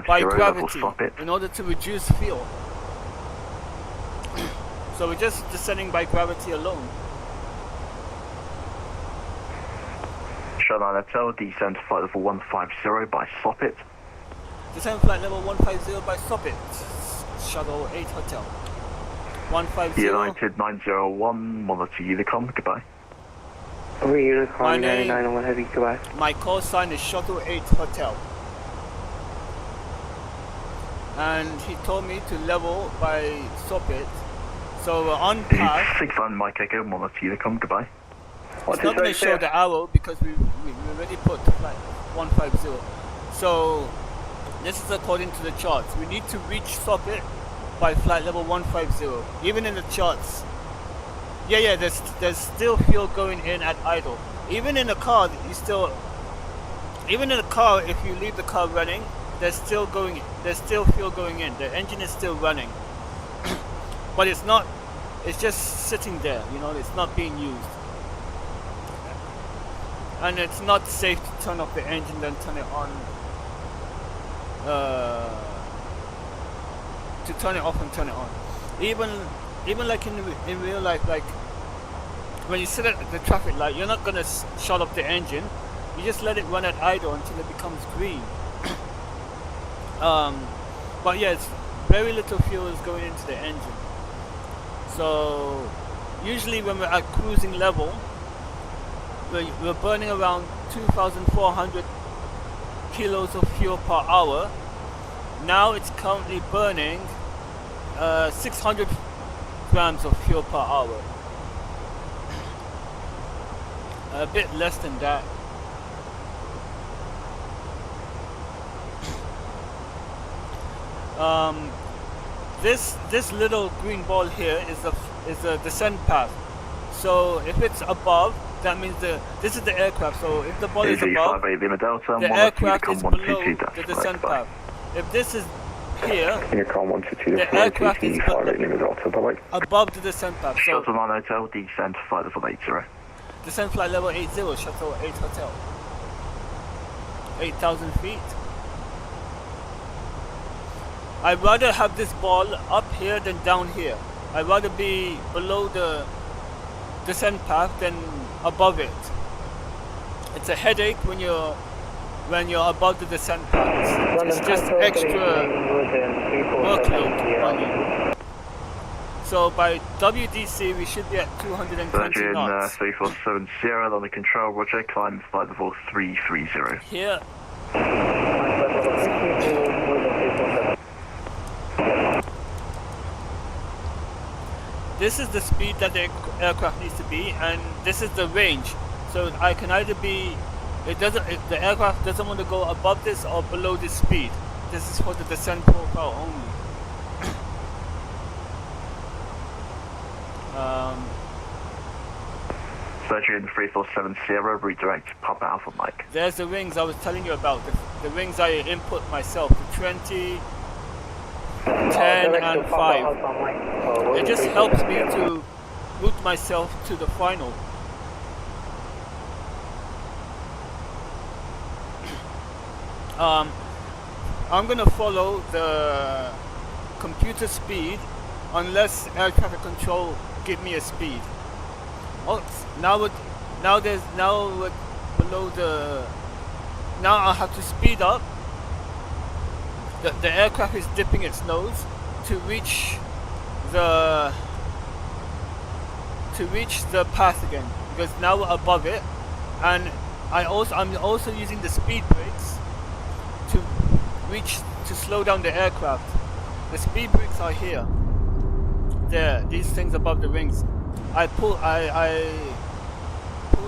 Speaker 2: by gravity in order to reduce fuel. So we're just descending by gravity alone.
Speaker 8: Shuttle Hotel, descend to flight level 150 by Soppit.
Speaker 2: Descend flight level 150 by Soppit. Shuttle 8 Hotel. 150.
Speaker 8: United 901, monitor Unicom, goodbye.
Speaker 10: Unicom 901 Heavy, goodbye.
Speaker 2: My call sign is Shuttle 8 Hotel. And he told me to level by Soppit. So we're on path.
Speaker 8: 6 Mike Echo, monitor Unicom, goodbye.
Speaker 2: It's not going to show the arrow because we already put flight 150. So this is according to the charts. We need to reach Soppit by flight level 150. Even in the charts, there's still fuel going in at idle. Even in the car, even in the car, if you leave the car running, there's still fuel going in. The engine is still running, but it's not. It's just sitting there. You know, it's not being used. And it's not safe to turn off the engine then turn it on. To turn it off and turn it on. Even like in real life, like when you sit at the traffic light, you're not gonna shut off the engine. You just let it run at idle until it becomes green. But yes, very little fuel is going into the engine. So usually when we're at cruising level, we're burning around 2,400 kilos of fuel per hour. Now it's currently burning 600 grams of fuel per hour. A bit less than that. This little green ball here is a descent path. So if it's above, that means this is the aircraft. So if the ball is above, the aircraft is below the descent path. If this is here, the aircraft is above the descent path. So
Speaker 8: Shuttle 9 Hotel, descend to flight level 80.
Speaker 2: Descent flight level 80, Shuttle 8 Hotel. 8,000 feet. I'd rather have this ball up here than down here. I'd rather be below the descent path than above it. It's a headache when you're above the descent path. It's just extra workload on you. So by WDC we should be at 220
Speaker 8: Virgin,
Speaker 2: knots.
Speaker 8: 3470 on the control, roger, climb flight level 330.
Speaker 2: Here. This is the speed that the aircraft needs to be, and this is the range. So I can either be, the aircraft doesn't want to go above this or below this speed. This is for the descent profile only.
Speaker 8: Virgin 3470, redirect Papa Alpha Mike.
Speaker 2: There's the rings I was telling you about. The rings I input myself, the 20, 10 and 5. It just helps me to route myself to the final. I'm gonna follow the computer speed unless air traffic control give me a speed. Oh, now we're below the. Now I have to speed up. The aircraft is dipping its nose to reach the path again, because now we're above it, and I'm also using the speed brakes to reach to slow down the aircraft. The speed brakes are here. There, these things above the wings. I pulled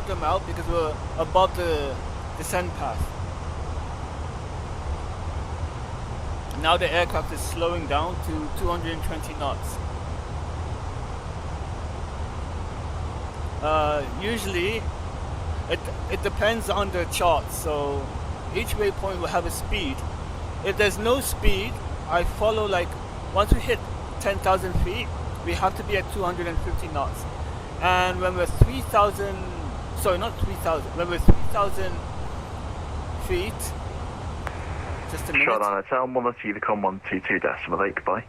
Speaker 2: them out because we're above the descent path. Now the aircraft is slowing down to 220 knots. Usually, it depends on the chart. So each waypoint will have a speed. If there's no speed, I follow like once we hit 10,000 feet, we have to be at 250 knots. And when we're 3,000, sorry, not 3,000. When we're 3,000 feet, just a minute.
Speaker 8: Shutdown Hotel, monitor Unicom 122.8, goodbye.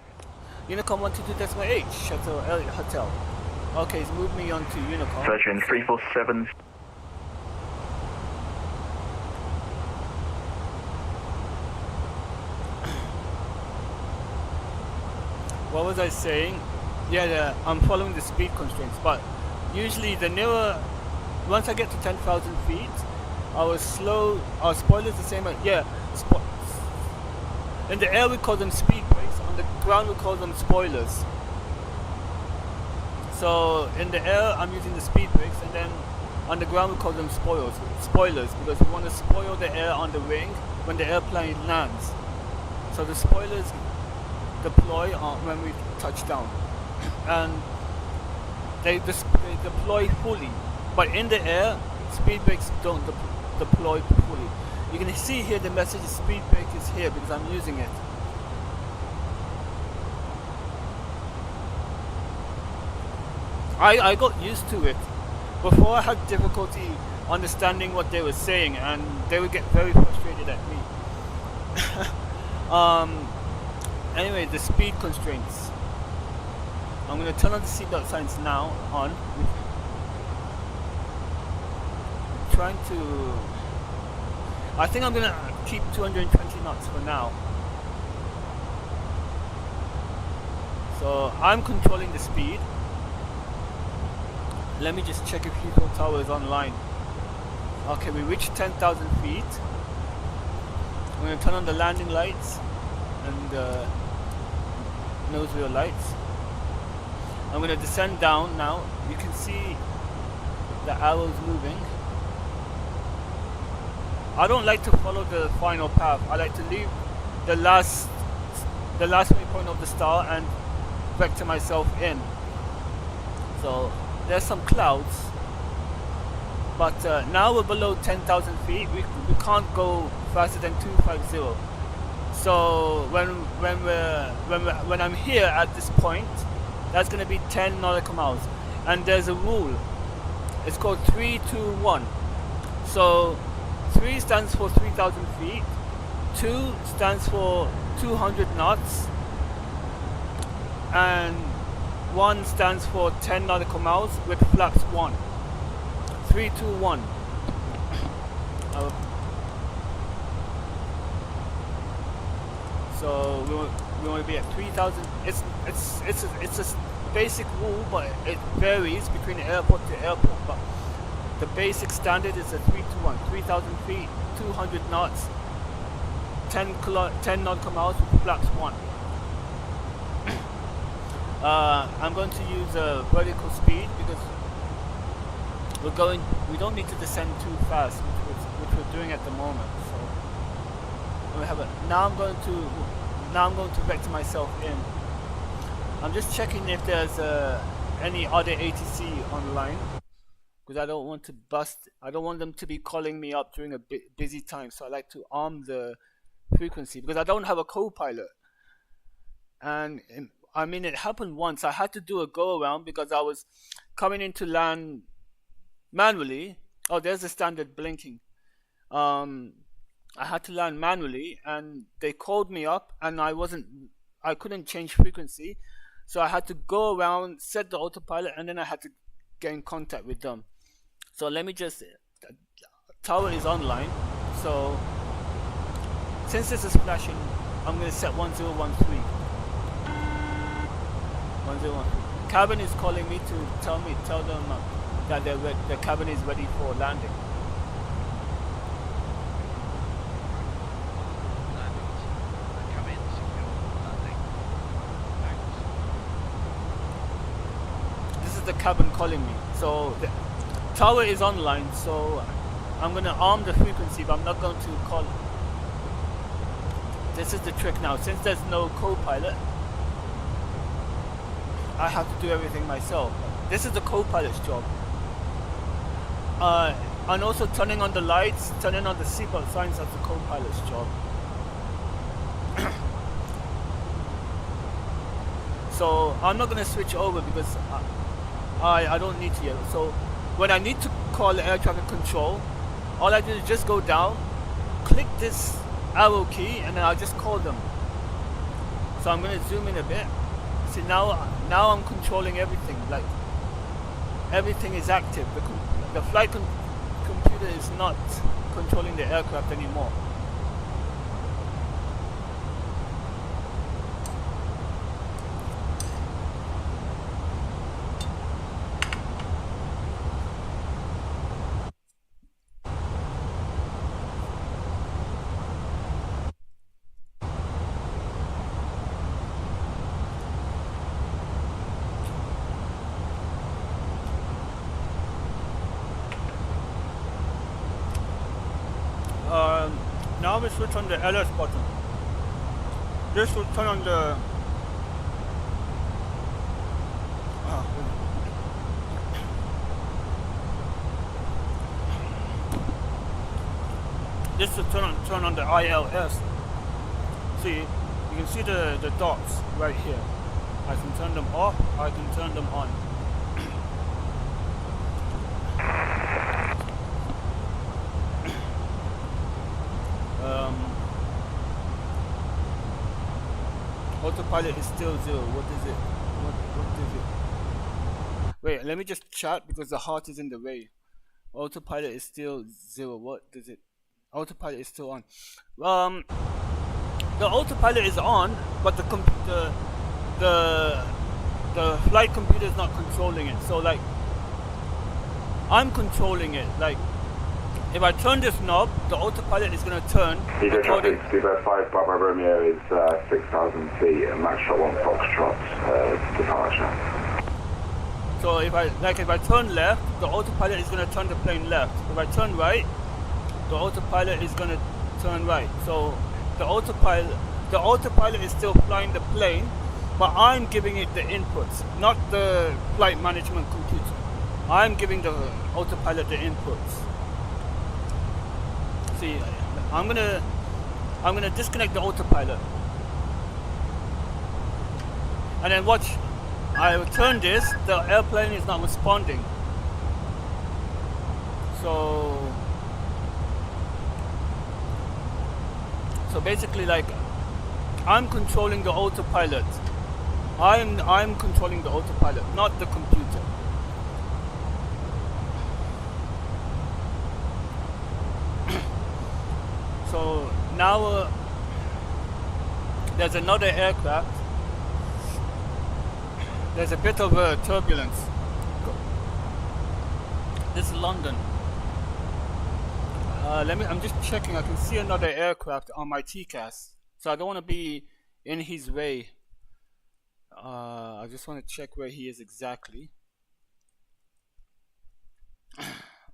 Speaker 2: Unicom 122.8, Shuttle Elliot Hotel. Okay, it's moved me on to Unicom.
Speaker 8: Virgin 347.
Speaker 2: What was I saying? Yeah, I'm following the speed constraints, but usually the nearer, once I get to 10,000 feet, our spoilers the same, in the air we call them speed brakes, on the ground we call them spoilers. So in the air I'm using the speed brakes, and then on the ground we call them spoilers, because we want to spoil the air on the wing when the airplane lands. So the spoilers deploy when we touch down, and they deploy fully, but in the air speed brakes don't deploy fully. You can see here the message speed brake is here because I'm using it. I got used to it. Before I had difficulty understanding what they were saying, and they would get very frustrated at me. Anyway, the speed constraints. I'm going to turn on the seatbelt signs now on. Trying to... I think I'm going to keep 220 knots for now. So I'm controlling the speed. Let me just check if Heathrow Tower is online. Okay, we reached 10,000 feet. I'm going to turn on the landing lights and nose wheel lights. I'm going to descend down now. You can see the arrows moving. I don't like to follow the final path. I like to leave the last waypoint of the star and vector myself in. So there's some clouds, but now we're below 10,000 feet. We can't go faster than 250. So when I'm here at this point, that's going to be 10 nautical miles, and there's a rule. It's called 3-2-1. So 3 stands for 3,000 feet, 2 stands for 200 knots, and 1 stands for 10 nautical miles with flaps 1. 3-2-1. So we want to be at 3,000. It's a basic rule, but it varies between airport to airport. But the basic standard is a 3-2-1. 3,000 feet, 200 knots, 10 nautical miles with flaps 1. I'm going to use a vertical speed because we don't need to descend too fast, which we're doing at the moment. So we have now I'm going to vector myself in. I'm just checking if there's any other ATC online, because I don't want to bust. I don't want them to be calling me up during a busy time. So I like to arm the frequency because I don't have a co-pilot. And I mean, it happened once. I had to do a go around because I was coming in to land manually. Oh, there's the standard blinking. I had to land manually, and they called me up, and I couldn't change frequency, so I had to go around, set the autopilot, and then I had to get in contact with them. So let me just, tower is online, so since this is flashing, I'm going to set 1013. 1013. Cabin is calling me to tell them that the cabin is ready for landing.
Speaker 3: Cabin
Speaker 2: is the cabin calling me. So the tower is online, so I'm gonna arm the frequency, but I'm not going to call. This is the trick now. Since there's no co-pilot, I have to do everything myself. This is the co-pilot's job. And also turning on the lights, turning on the seatbelt signs, that's the co-pilot's job. So I'm not gonna switch over because I don't need to yet. So when I need to call the air traffic control, all I do is just go down, click this arrow key, and then I'll just call them. So I'm gonna zoom in a bit. See, now I'm controlling everything. Like everything is active. The flight computer is not controlling the aircraft anymore. Now we switch on the LS button. This will turn on the this will turn on the ILS. See, you can see the dots right here. I can turn them off, I can turn them on. Autopilot is still 0. What is it? What is it? Wait, let me just chat because the heart is in the way. Autopilot is still 0. What is it? Autopilot is still on. The autopilot is on, but the flight computer is not controlling it. So like, I'm controlling it. Like, if I turn this knob, the autopilot is going to turn.
Speaker 11: Eco traffic, Zebra 5 Papa Romeo is 6,000 feet and Max Shot 1 Foxtrot departure.
Speaker 2: So if I turn left, the autopilot is going to turn the plane left. If I turn right, the autopilot is going to turn right. So the autopilot is still flying the plane, but I'm giving it the inputs, not the flight management computer. I'm giving the autopilot the inputs. See, I'm gonna disconnect the autopilot, and then watch. I will turn this. The airplane is not responding. So basically, like, I'm controlling the autopilot. I'm controlling the autopilot, not the computer. So now there's another aircraft. There's a bit of turbulence. This is London. I'm just checking. I can see another aircraft on my TCAS, so I don't want to be in his way. I just want to check where he is exactly.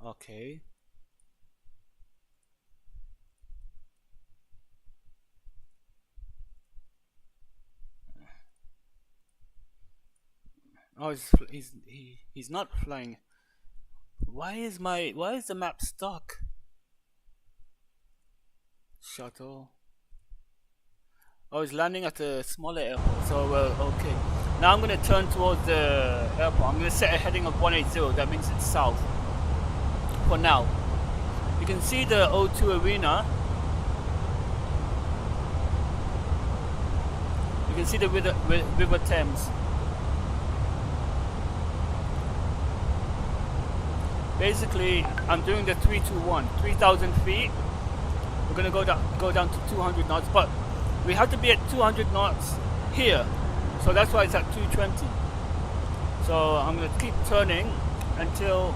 Speaker 2: Okay. Oh, he's not flying. Why is the map stuck? Shuttle. Oh, he's landing at a smaller airport. So okay. Now I'm gonna turn towards the airport. I'm gonna set a heading of 180. That means it's south. For now, you can see the O2 Arena. You can see the River Thames. Basically, I'm doing the 321, 3,000 feet. We're gonna go down to 200 knots, but we have to be at 200 knots here, so that's why it's at 220. So I'm gonna keep turning until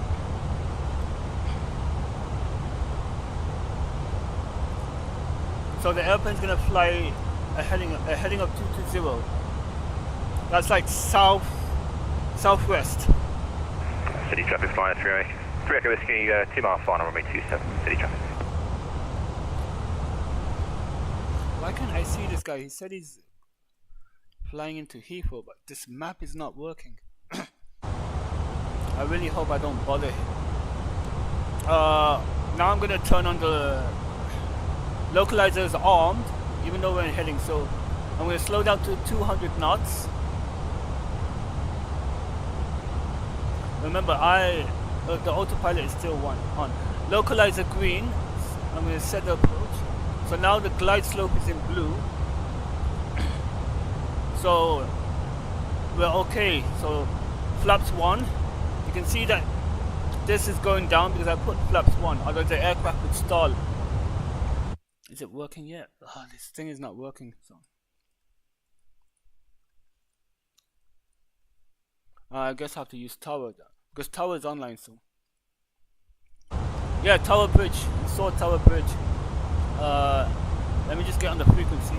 Speaker 2: the airplane's gonna fly a heading of 220. That's like southwest.
Speaker 1: city traffic flying 3 Echo Whiskey, 2 mile final, runway 27, city traffic.
Speaker 2: Why can't I see this guy? He said he's flying into Heathrow, but this map is not working. I really hope I don't bother him. Now I'm gonna turn on the localizers armed, even though we're heading, so I'm gonna slow down to 200 knots. Remember, the autopilot is still on. Localizer green, I'm gonna set the approach. So now the glide slope is in blue. So we're okay. So flaps 1, you can see that this is going down because I put flaps 1, otherwise the aircraft would stall. Is it working yet? Oh, this thing is not working. So I guess I have to use tower because tower is online. So yeah, tower bridge. You saw tower bridge. Let me just get on the frequency.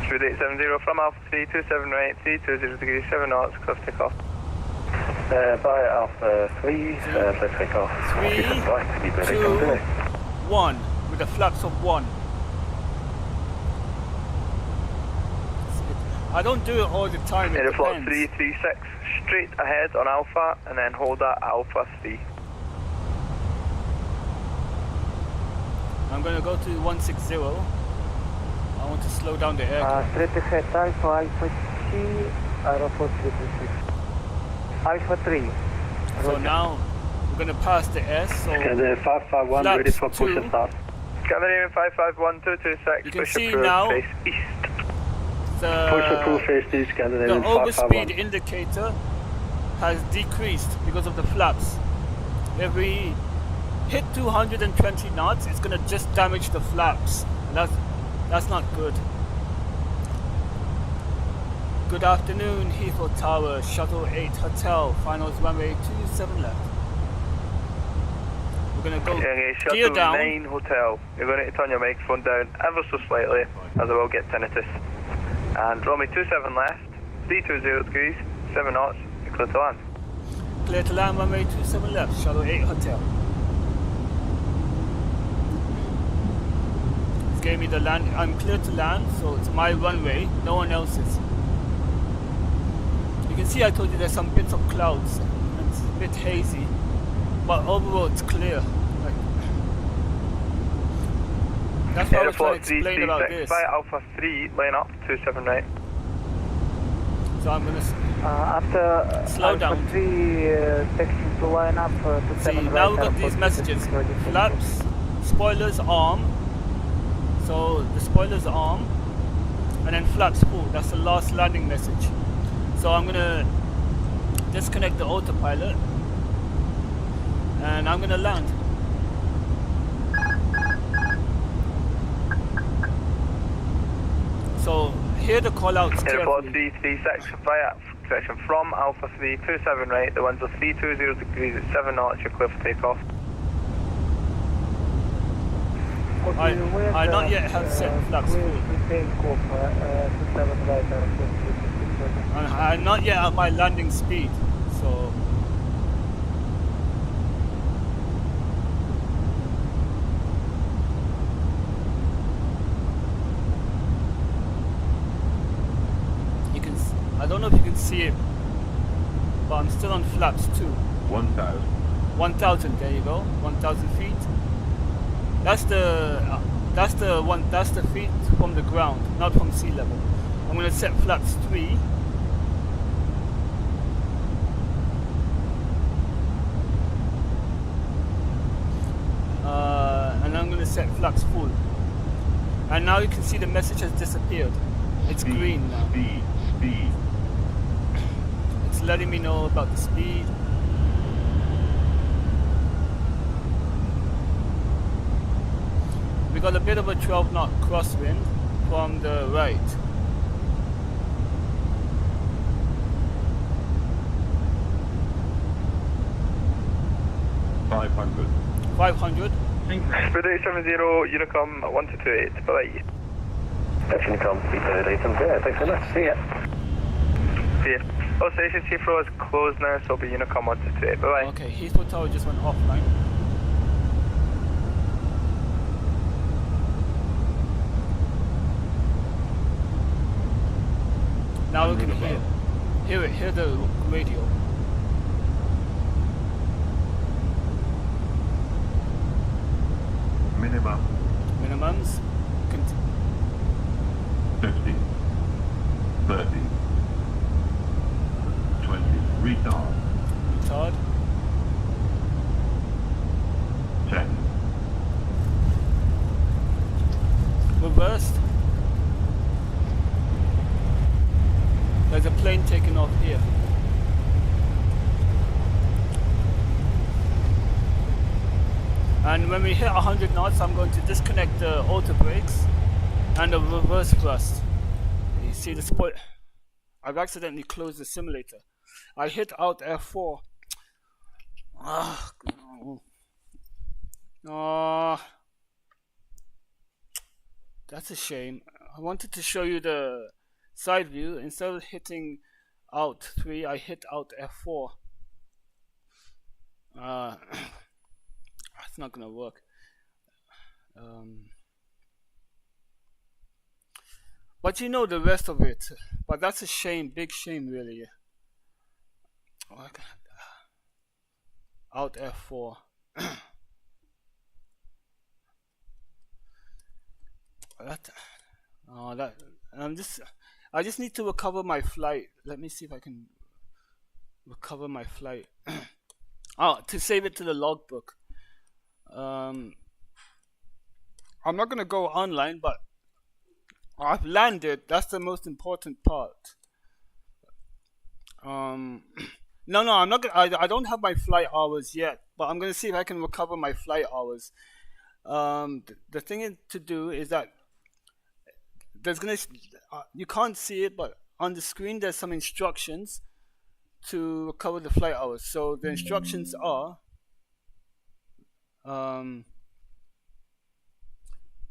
Speaker 7: 3870 from Alpha 3278, 320 degrees, 7 knots, close takeoff. By Alpha 3, let's take off.
Speaker 2: 3, 2, 1, with the flaps of 1. I don't do it all the time.
Speaker 7: Aeroflot 336, straight ahead on Alpha, and then hold at Alpha 3.
Speaker 2: I'm going to go to 160. I want to slow down the aircraft.
Speaker 12: Straight ahead, Alpha 3, Aeroflot 336. Alpha 3.
Speaker 2: So now we're going to pass the S. So
Speaker 7: the 551 ready for push and start. Scanner 551 226.
Speaker 2: You can see now
Speaker 7: east.
Speaker 2: The overspeed indicator has decreased because of the flaps. If we hit 220 knots, it's going to just damage the flaps. And that's not good. Good afternoon, Heathrow Tower, Shuttle 8 Hotel, finals runway 27 left. We're going to go gear down.
Speaker 7: 9 Hotel, you're going to turn your microphone down ever so slightly, as I will get tinnitus. And runway 27 left, 320 degrees, 7 knots, you're clear to land.
Speaker 2: Clear to land, runway 27 left, Shuttle 8 Hotel. It's gave me the land, I'm clear to land, so it's my runway, no one else's. You can see I told you there's some bits of clouds, it's a bit hazy, but overall it's clear. That's what I was trying to explain about this.
Speaker 7: By Alpha 3, line up, 27 right.
Speaker 2: So I'm going to
Speaker 12: after
Speaker 2: slow
Speaker 12: Alpha
Speaker 2: down.
Speaker 12: 3 section to line up to 7 right.
Speaker 2: Now we've got these messages. Flaps, spoilers arm. So the spoilers arm, and then flaps full. That's the last landing message. So I'm going to disconnect the autopilot, and I'm going to land. So hear the call outs carefully.
Speaker 7: 336 via section from Alpha 3, 27 right, the winds are 320 degrees at 7 knots, you're clear for takeoff.
Speaker 2: I not yet have set flaps full. And I'm not yet at my landing speed, so I don't know if you can see it, but I'm still on flaps too.
Speaker 13: 1,000.
Speaker 2: 1,000. There you go. 1,000 feet. That's the feet from the ground, not from sea level. I'm going to set flaps 3. And I'm going to set flaps full. And now you can see the message has disappeared. It's green now.
Speaker 13: Speed.
Speaker 2: It's letting me know about the speed. We got a bit of a 12 knot crosswind from the right.
Speaker 13: $500.
Speaker 2: 500.
Speaker 7: Speed 870, Unicom 1228, bye-bye.
Speaker 11: That's Unicom, speed 870, yeah, thanks so much, see ya.
Speaker 7: See ya. Oh, station Heathrow is closed now, so be Unicom 128. Bye-bye.
Speaker 2: Okay, Heathrow Tower just went offline. Now we can hear the radio. Minimums.
Speaker 13: 50, 30, 20, retard. 10.
Speaker 2: Reversed. There's a plane taking off here. And when we hit 100 knots, I'm going to disconnect the auto brakes and the reverse thrust. You see the spoil. I've accidentally closed the simulator. I hit out F4. That's a shame. I wanted to show you the side view. Instead of hitting out 3, I hit out F4. It's not gonna work. But you know the rest of it. But that's a shame, big shame really. Out F4. I just need to recover my flight. Let me see if I can recover my flight. To save it to the logbook. I'm not gonna go online, but I've landed. That's the most important part. No, I'm not gonna. I don't have my flight hours yet, but I'm gonna see if I can recover my flight hours. The thing to do is that there's gonna. You can't see it, but on the screen there's some instructions to recover the flight hours. So the instructions are.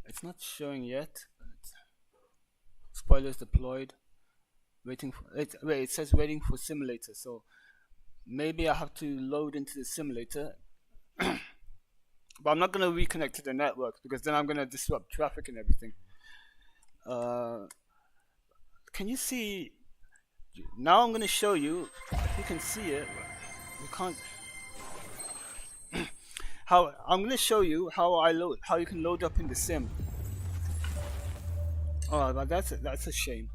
Speaker 2: It's not showing yet. Spoilers deployed. Waiting for it. Wait, it says waiting for simulator. So maybe I have to load into the simulator. But I'm not gonna reconnect to the network because then I'm gonna disrupt traffic and everything. Can you see? Now I'm gonna show you. If you can see it, you can't. How I'm gonna show you how you can load up in the sim. Oh, but that's a shame.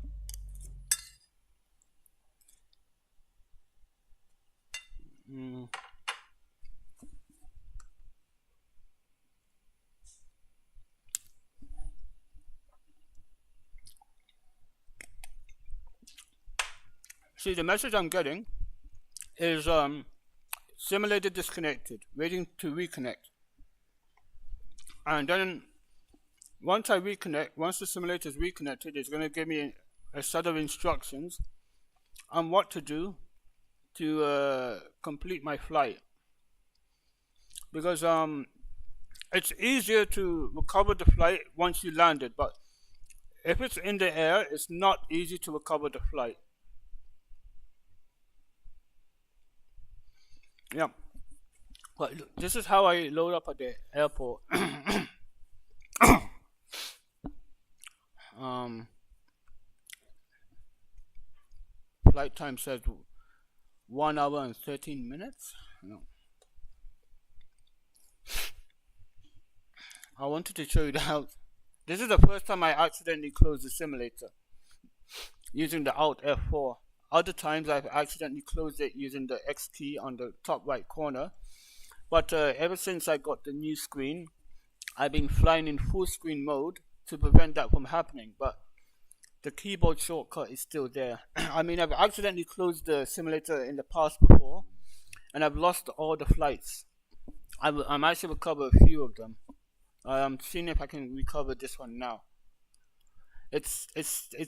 Speaker 2: See, the message I'm getting is simulator disconnected, waiting to reconnect. And then once I reconnect, once the simulator is reconnected, it's going to give me a set of instructions on what to do to complete my flight. Because it's easier to recover the flight once you landed, but if it's in the air, it's not easy to recover the flight. Yeah, but this is how I load up at the airport. Flight time says 1 hour and 13 minutes. No. I wanted to show you how. This is the first time I accidentally closed the simulator using the Alt F4. Other times I've accidentally closed it using the X key on the top right corner. But ever since I got the new screen, I've been flying in full screen mode to prevent that from happening. But the keyboard shortcut is still there. I mean, I've accidentally closed the simulator in the past before, and I've lost all the flights. I'm actually recover a few of them. I'm seeing if I can recover this one now. It's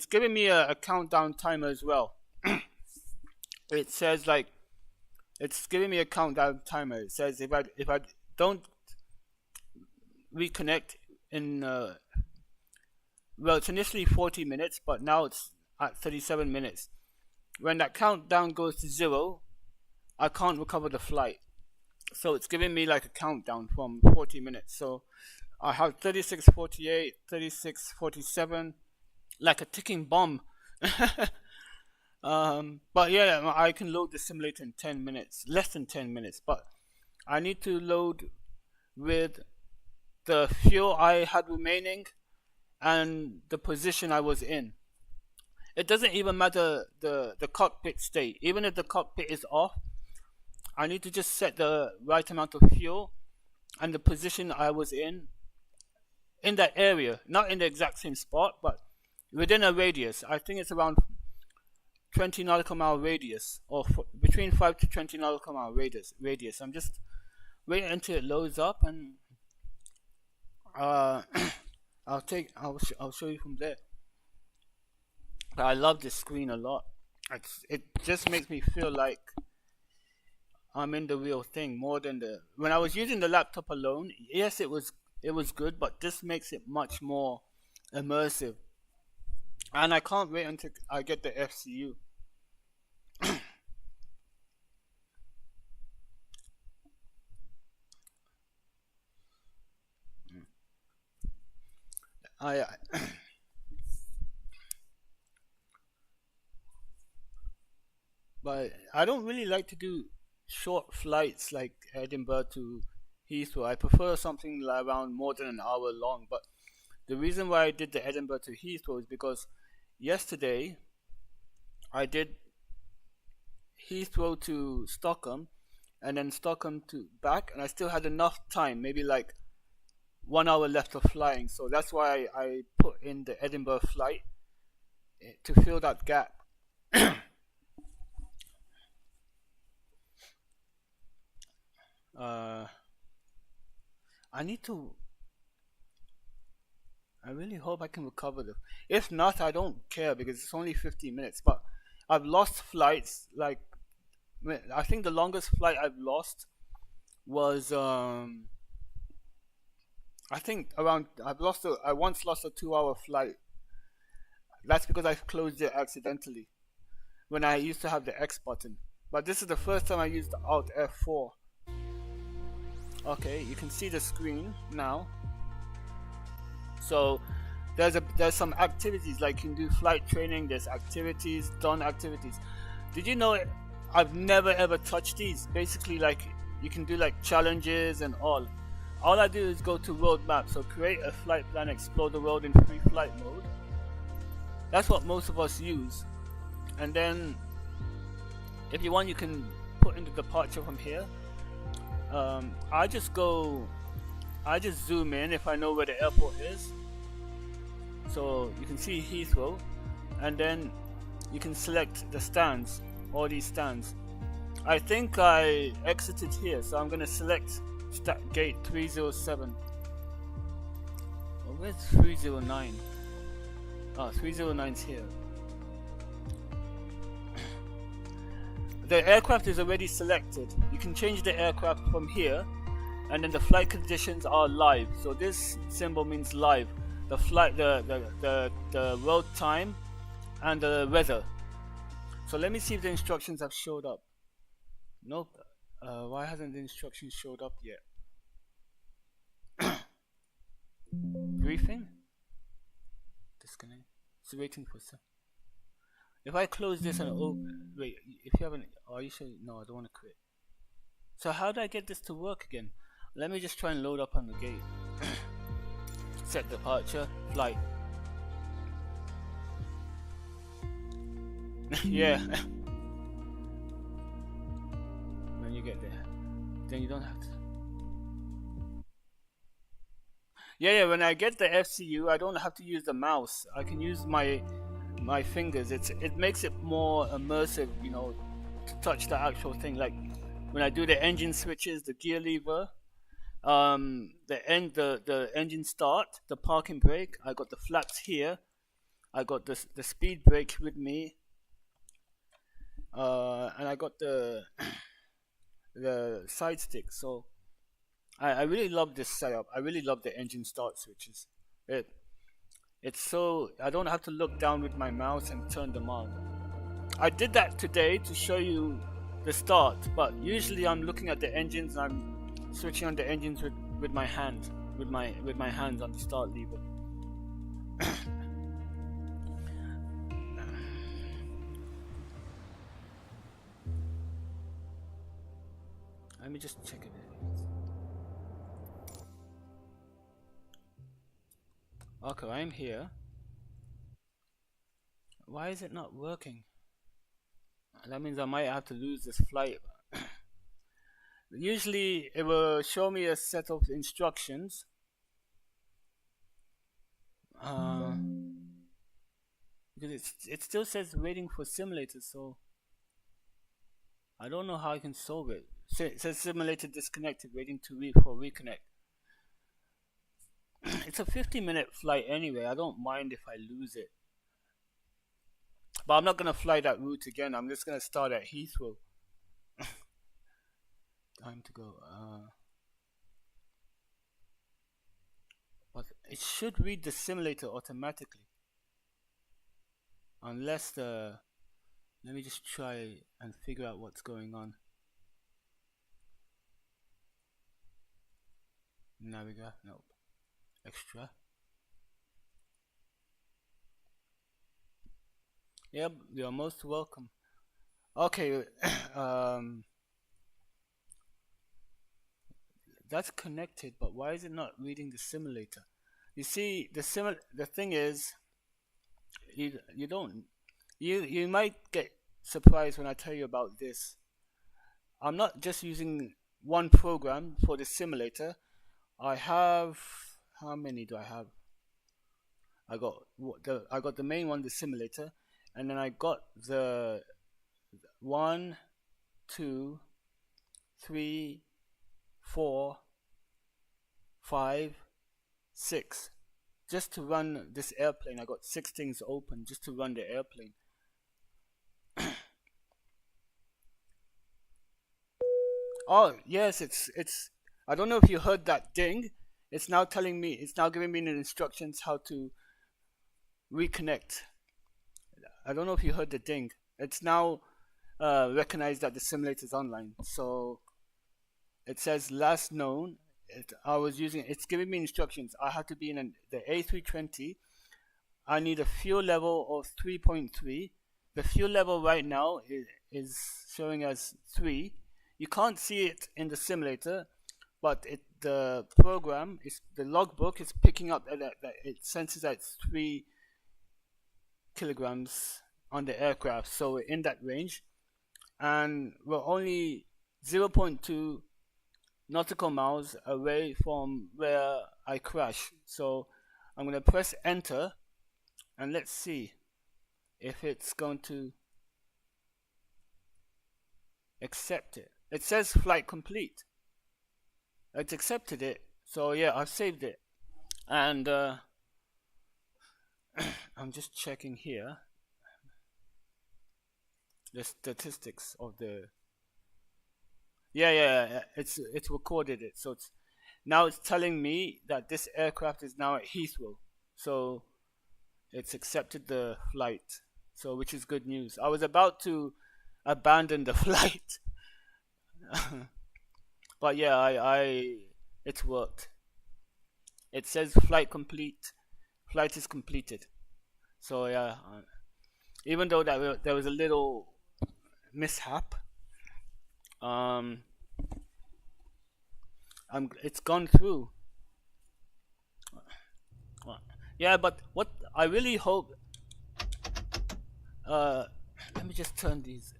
Speaker 2: giving me a countdown timer as well. It says like it's giving me a countdown timer. It says if I don't reconnect in well, it's initially 40 minutes, but now it's at 37 minutes. when that countdown goes to 0, I can't recover the flight. So it's giving me like a countdown from 40 minutes. So I have 36:48, 36:47, like a ticking bomb. But yeah, I can load the simulator in 10 minutes, less than 10 minutes. But I need to load with the fuel I had remaining and the position I was in. It doesn't even matter the cockpit state. Even if the cockpit is off, I need to just set the right amount of fuel and the position I was in that area. Not in the exact same spot, but within a radius. I think it's around 20 nautical mile radius, or between 5 to 20 nautical mile radius. I'm just waiting until it loads up, and I'll show you from there. But I love this screen a lot. It just makes me feel like I'm in the real thing more than when I was using the laptop alone. Yes, it was good, but this makes it much more immersive. And I can't wait until I get the FCU. But I don't really like to do short flights like Edinburgh to Heathrow. I prefer something like around more than an hour long. But the reason why I did the Edinburgh to Heathrow is because yesterday I did Heathrow to Stockholm and then Stockholm to back, and I still had enough time, maybe like 1 hour left of flying. So that's why I put in the Edinburgh flight to fill that gap. I really hope I can recover them. If not, I don't care because it's only 15 minutes. But I've lost flights. Like, I think the longest flight I've lost was I once lost a 2-hour flight. That's because I closed it accidentally when I used to have the X button. But this is the first time I used the Alt F4. Okay, you can see the screen now. So there's some activities, like you can do flight training. There's activities, done activities. Did you know I've never ever touched these? Basically, like you can do like challenges and all. All I do is go to road map. So create a flight plan, explore the road in free flight mode. That's what most of us use. And then if you want, you can put in the departure from here. I just zoom in if I know where the airport is. So you can see Heathrow, and then you can select the stands, all these stands. I think I exited here, so I'm gonna select gate 307. Well, where's 309? Oh, 309's here. The aircraft is already selected. You can change the aircraft from here, and then the flight conditions are live. So this symbol means live. The flight, the road time, and the weather. So let me see if the instructions have showed up. Nope. Why hasn't the instructions showed up yet? Briefing. Disconnect. It's waiting for some. If I close this and open, wait, if you haven't, are you sure? No, I don't want to quit. So how do I get this to work again? Let me just try and load up on the gate. Set departure, flight. Yeah. When you get there, then you don't have to. Yeah, when I get the FCU, I don't have to use the mouse. I can use my fingers. It makes it more immersive, you know, to touch the actual thing. Like when I do the engine switches, the gear lever, the engine start, the parking brake. I got the flaps here. I got the speed brake with me, and I got the side stick. So I really love this setup. I really love the engine start switches. It's so I don't have to look down with my mouse and turn them on. I did that today to show you the start, but usually I'm looking at the engines and I'm switching on the engines with my hand, with my hands on the start lever. Let me just check it. Okay, I'm here. Why is it not working? That means I might have to lose this flight. Usually it will show me a set of instructions. Because it still says waiting for simulator, so I don't know how I can solve it. It says simulator disconnected, waiting for reconnect. It's a 50-minute flight anyway. I don't mind if I lose it. But I'm not going to fly that route again. I'm just going to start at Heathrow. Time to go. But it should read the simulator automatically. Unless the... Let me just try and figure out what's going on. Navigator, nope. Extra. Yep, you're most welcome. Okay, that's connected, but why is it not reading the simulator? You see, the thing is, you might get surprised when I tell you about this. I'm not just using one program for the simulator. I have, how many do I have? I got the main one, the simulator, and then I got the 1, 2, 3, 4, 5, 6. Just to run this airplane, I got 6 things open just to run the airplane. Oh yes, it's. I don't know if you heard that ding. It's now telling me. It's now giving me the instructions how to reconnect. I don't know if you heard the ding. It's now recognized that the simulator is online. So it says last known. It's giving me instructions. I have to be in the A320. I need a fuel level of 3.3. The fuel level right now is showing as 3. You can't see it in the simulator, but the program the logbook is picking up that it senses that it's 3 kilograms on the aircraft, so we're in that range, and we're only 0.2 nautical miles away from where I crash. So I'm going to press enter, and let's see if it's going to accept it. It says flight complete. It's accepted it, so yeah, I've saved it, and I'm just checking here the statistics of the. Yeah, it's recorded it, so it's telling me that this aircraft is now at Heathrow, so it's accepted the flight, so which is good news. I was about to abandon the flight. But yeah, it's worked. It says flight complete. Flight is completed. So yeah, even though there was a little mishap, it's gone through. Yeah, but what I really hope. Let me just turn these.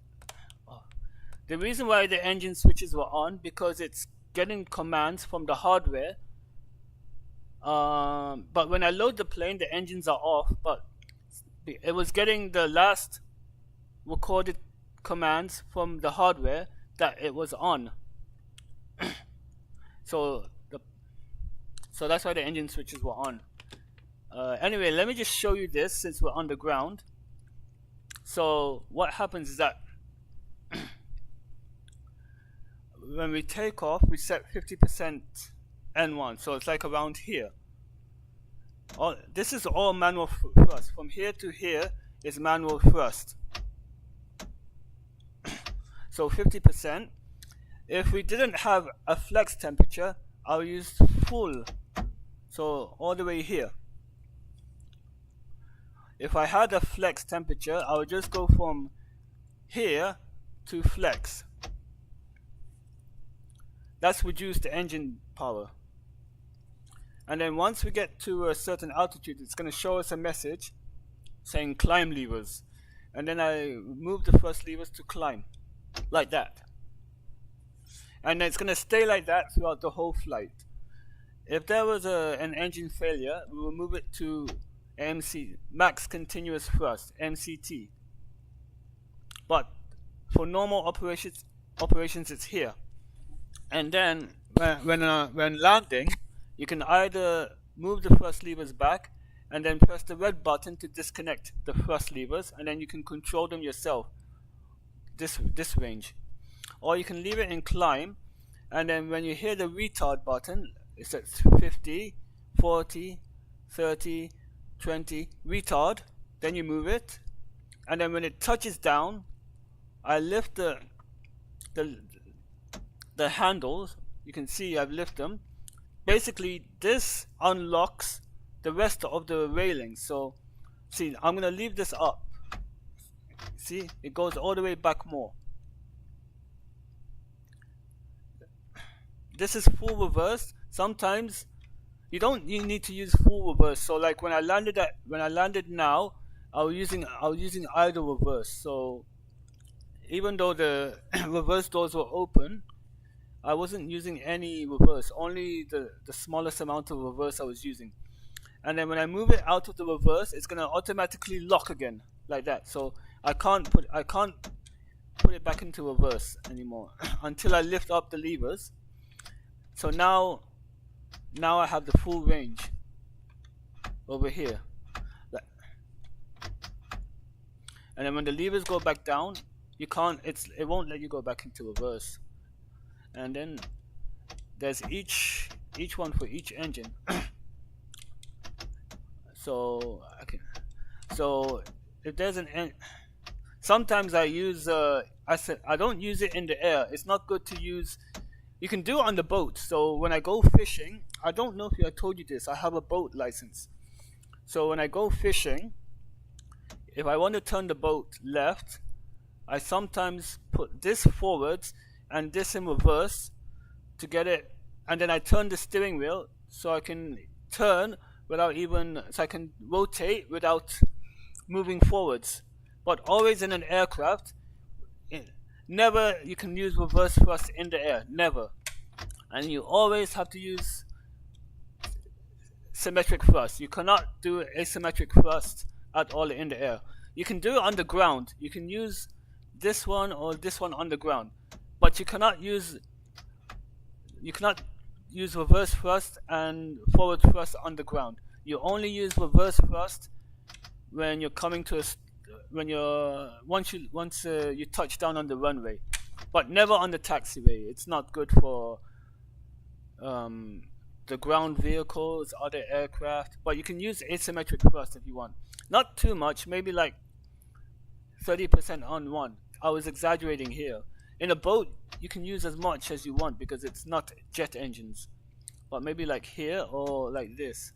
Speaker 2: The reason why the engine switches were on, because it's getting commands from the hardware. But when I load the plane, the engines are off, but it was getting the last recorded commands from the hardware that it was on. So that's why the engine switches were on. Anyway, let me just show you this since we're on the ground. So what happens is that when we take off, we set 50% N1, so it's like around here. This is all manual thrust. From here to here is manual thrust. So 50%. If we didn't have a flex temperature, I'll use full. So all the way here. If I had a flex temperature, I would just go from here to flex. That's reduced the engine power. And then once we get to a certain altitude, it's going to show us a message saying climb levers. And then I move the first levers to climb, like that. And it's going to stay like that throughout the whole flight. If there was an engine failure, we will move it to MC, max continuous thrust, MCT. But for normal operations it's here. And then when landing, you can either move the thrust levers back and then press the red button to disconnect the thrust levers, and then you can control them yourself, this range. Or you can leave it in climb, and then when you hear the retard button, it's at 50, 40, 30, 20, retard, then you move it, and then when it touches down, I lift the handles. You can see I've lifted them. Basically, this unlocks the rest of the railings. So, see, I'm going to leave this up. See, it goes all the way back more. This is full reverse. Sometimes you need to use full reverse. So, like when I landed now, I was using idle reverse. So, even though the reverse doors were open, I wasn't using any reverse, only the smallest amount of reverse I was using. And then when I move it out of the reverse, it's gonna automatically lock again, like that. So I can't put it back into reverse anymore until I lift up the levers. So now I have the full range over here. And then when the levers go back down, it won't let you go back into reverse. And then there's each one for each engine. So if there's sometimes I use I don't use it in the air. It's not good to use. You can do it on the boat. So when I go fishing, I don't know if I told you this, I have a boat license. So when I go fishing, if I want to turn the boat left, I sometimes put this forwards and this in reverse to get it, and then I turn the steering wheel so I can turn so I can rotate without moving forwards. But always in an aircraft, never you can use reverse thrust in the air, never. And you always have to use symmetric thrust. You cannot do asymmetric thrust at all in the air. You can do it on the ground. You can use this one or this one on the ground, but you cannot use reverse thrust and forward thrust on the ground. You only use reverse thrust when you're coming to once you touch down on the runway, but never on the taxiway. It's not good for the ground vehicles, other aircraft. But you can use asymmetric thrust if you want. Not too much, maybe like 30% on one. I was exaggerating here. In a boat, you can use as much as you want because it's not jet engines. But maybe like here or like this.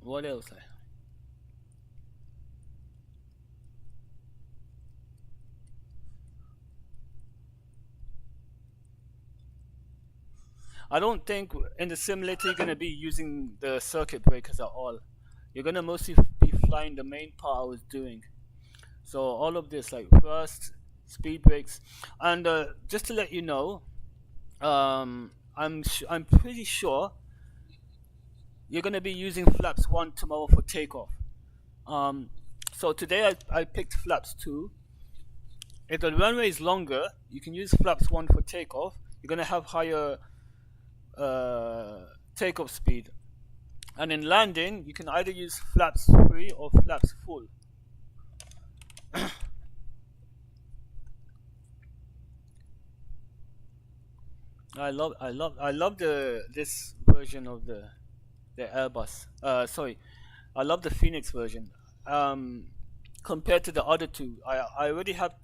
Speaker 2: What else? I don't think in the simulator you're going to be using the circuit breakers at all. You're going to mostly be flying the main part I was doing. So all of this, like thrust, speed brakes, and just to let you know, I'm pretty sure you're going to be using flaps 1 tomorrow for takeoff. So today I picked flaps 2. If the runway is longer, you can use flaps 1 for takeoff. You're going to have higher takeoff speed. And in landing, you can either use flaps 3 or flaps full. I love this version of the Airbus. I love the Phoenix version. compared to the other two. I already have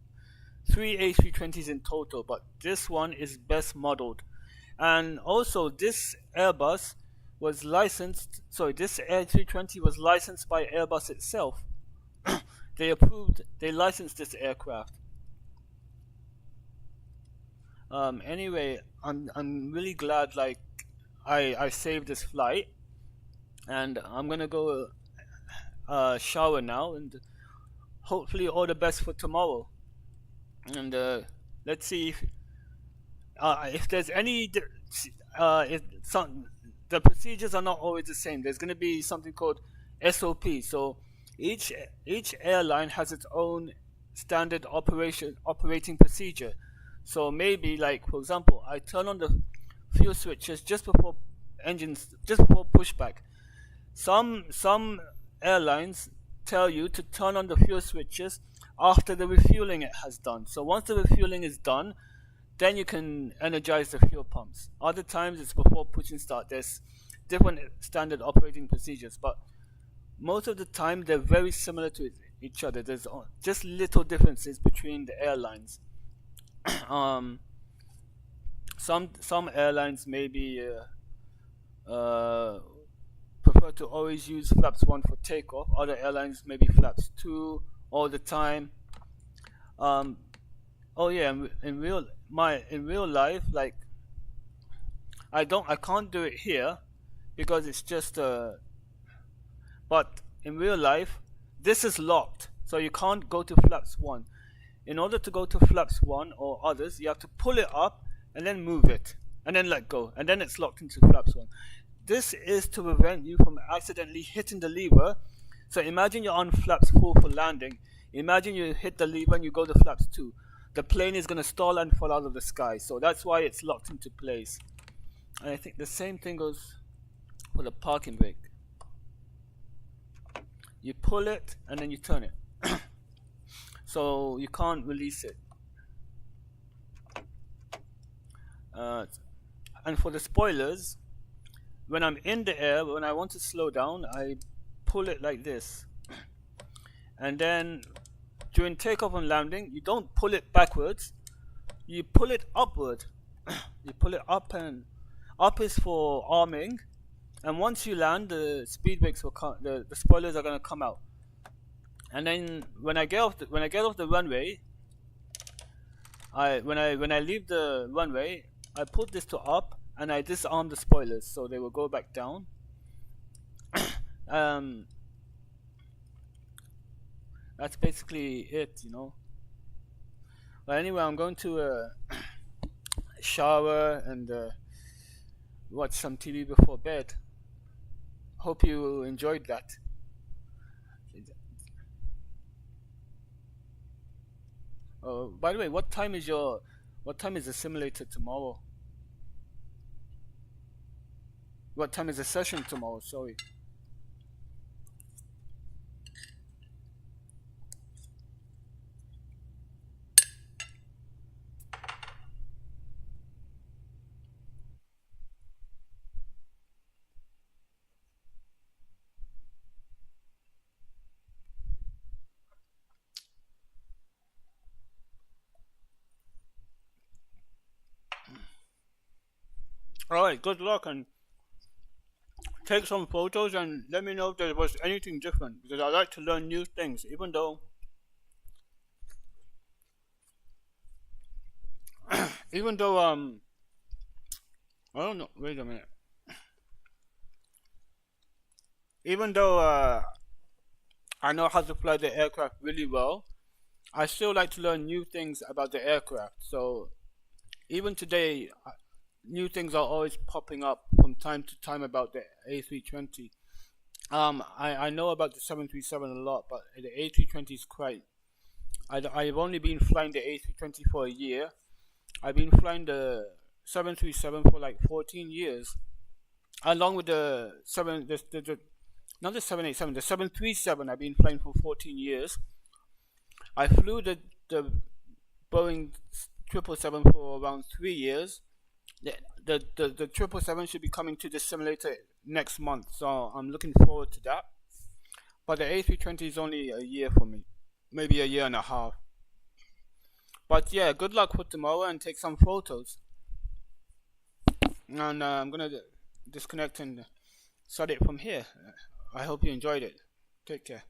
Speaker 2: 3 A320s in total, but this one is best modeled. And also this Airbus was licensed, sorry, this A320 was licensed by Airbus itself. They licensed this aircraft. Anyway, I'm really glad, like, I saved this flight, and I'm gonna go shower now, and hopefully all the best for tomorrow. And let's see if there's any the procedures are not always the same. There's going to be something called SOP. So each airline has its own standard operating procedure. So maybe, like, for example, I turn on the fuel switches just before pushback. Some airlines tell you to turn on the fuel switches after the refueling it has done. So once the refueling is done, then you can energize the fuel pumps. Other times it's before pushing start. There's different standard operating procedures, but most of the time they're very similar to each other. There's just little differences between the airlines. Some airlines maybe prefer to always use flaps 1 for takeoff. Other airlines maybe flaps 2 all the time. Oh yeah, in real life, like, I can't do it here because it's just but in real life this is locked, so you can't go to flaps 1. In order to go to flaps 1 or others, you have to pull it up and then move it and then let go, and then it's locked into flaps 1. This is to prevent you from accidentally hitting the lever. So imagine you're on flaps 4 for landing. Imagine you hit the lever and you go to flaps 2. The plane is going to stall and fall out of the sky. So that's why it's locked into place. And I think the same thing goes for the parking brake. You pull it and then you turn it. So you can't release it. And for the spoilers, when I'm in the air, when I want to slow down, I pull it like this. And then during takeoff and landing, you don't pull it backwards, you pull it upward. You pull it up, and up is for arming. And once you land, the speed brakes will come, the spoilers are going to come out. And then when I get off the runway, when I leave the runway, I put this to up and I disarm the spoilers, so they will go back down. That's basically it, you know. But anyway, I'm going to shower and watch some TV before bed. Hope you enjoyed that. By the way, what time is the simulator tomorrow? What time is the session tomorrow? Sorry. Alright, good luck, and take some photos and let me know if there was anything different, because I like to learn new things, even though I don't know, wait a minute. Even though I know how to fly the aircraft really well, I still like to learn new things about the aircraft. So even today, new things are always popping up from time to time about the A320. I know about the 737 a lot, but the A320 is quite... I've only been flying the A320 for a year. I've been flying the 737 for like 14 years, along with the 737. I've been flying for 14 years. I flew the Boeing 777 for around 3 years. The 777 should be coming to the simulator next month, so I'm looking forward to that. But the A320 is only a year for me. maybe a year and a half. But yeah, good luck for tomorrow and take some photos. And I'm gonna disconnect and start it from here. I hope you enjoyed it. Take care.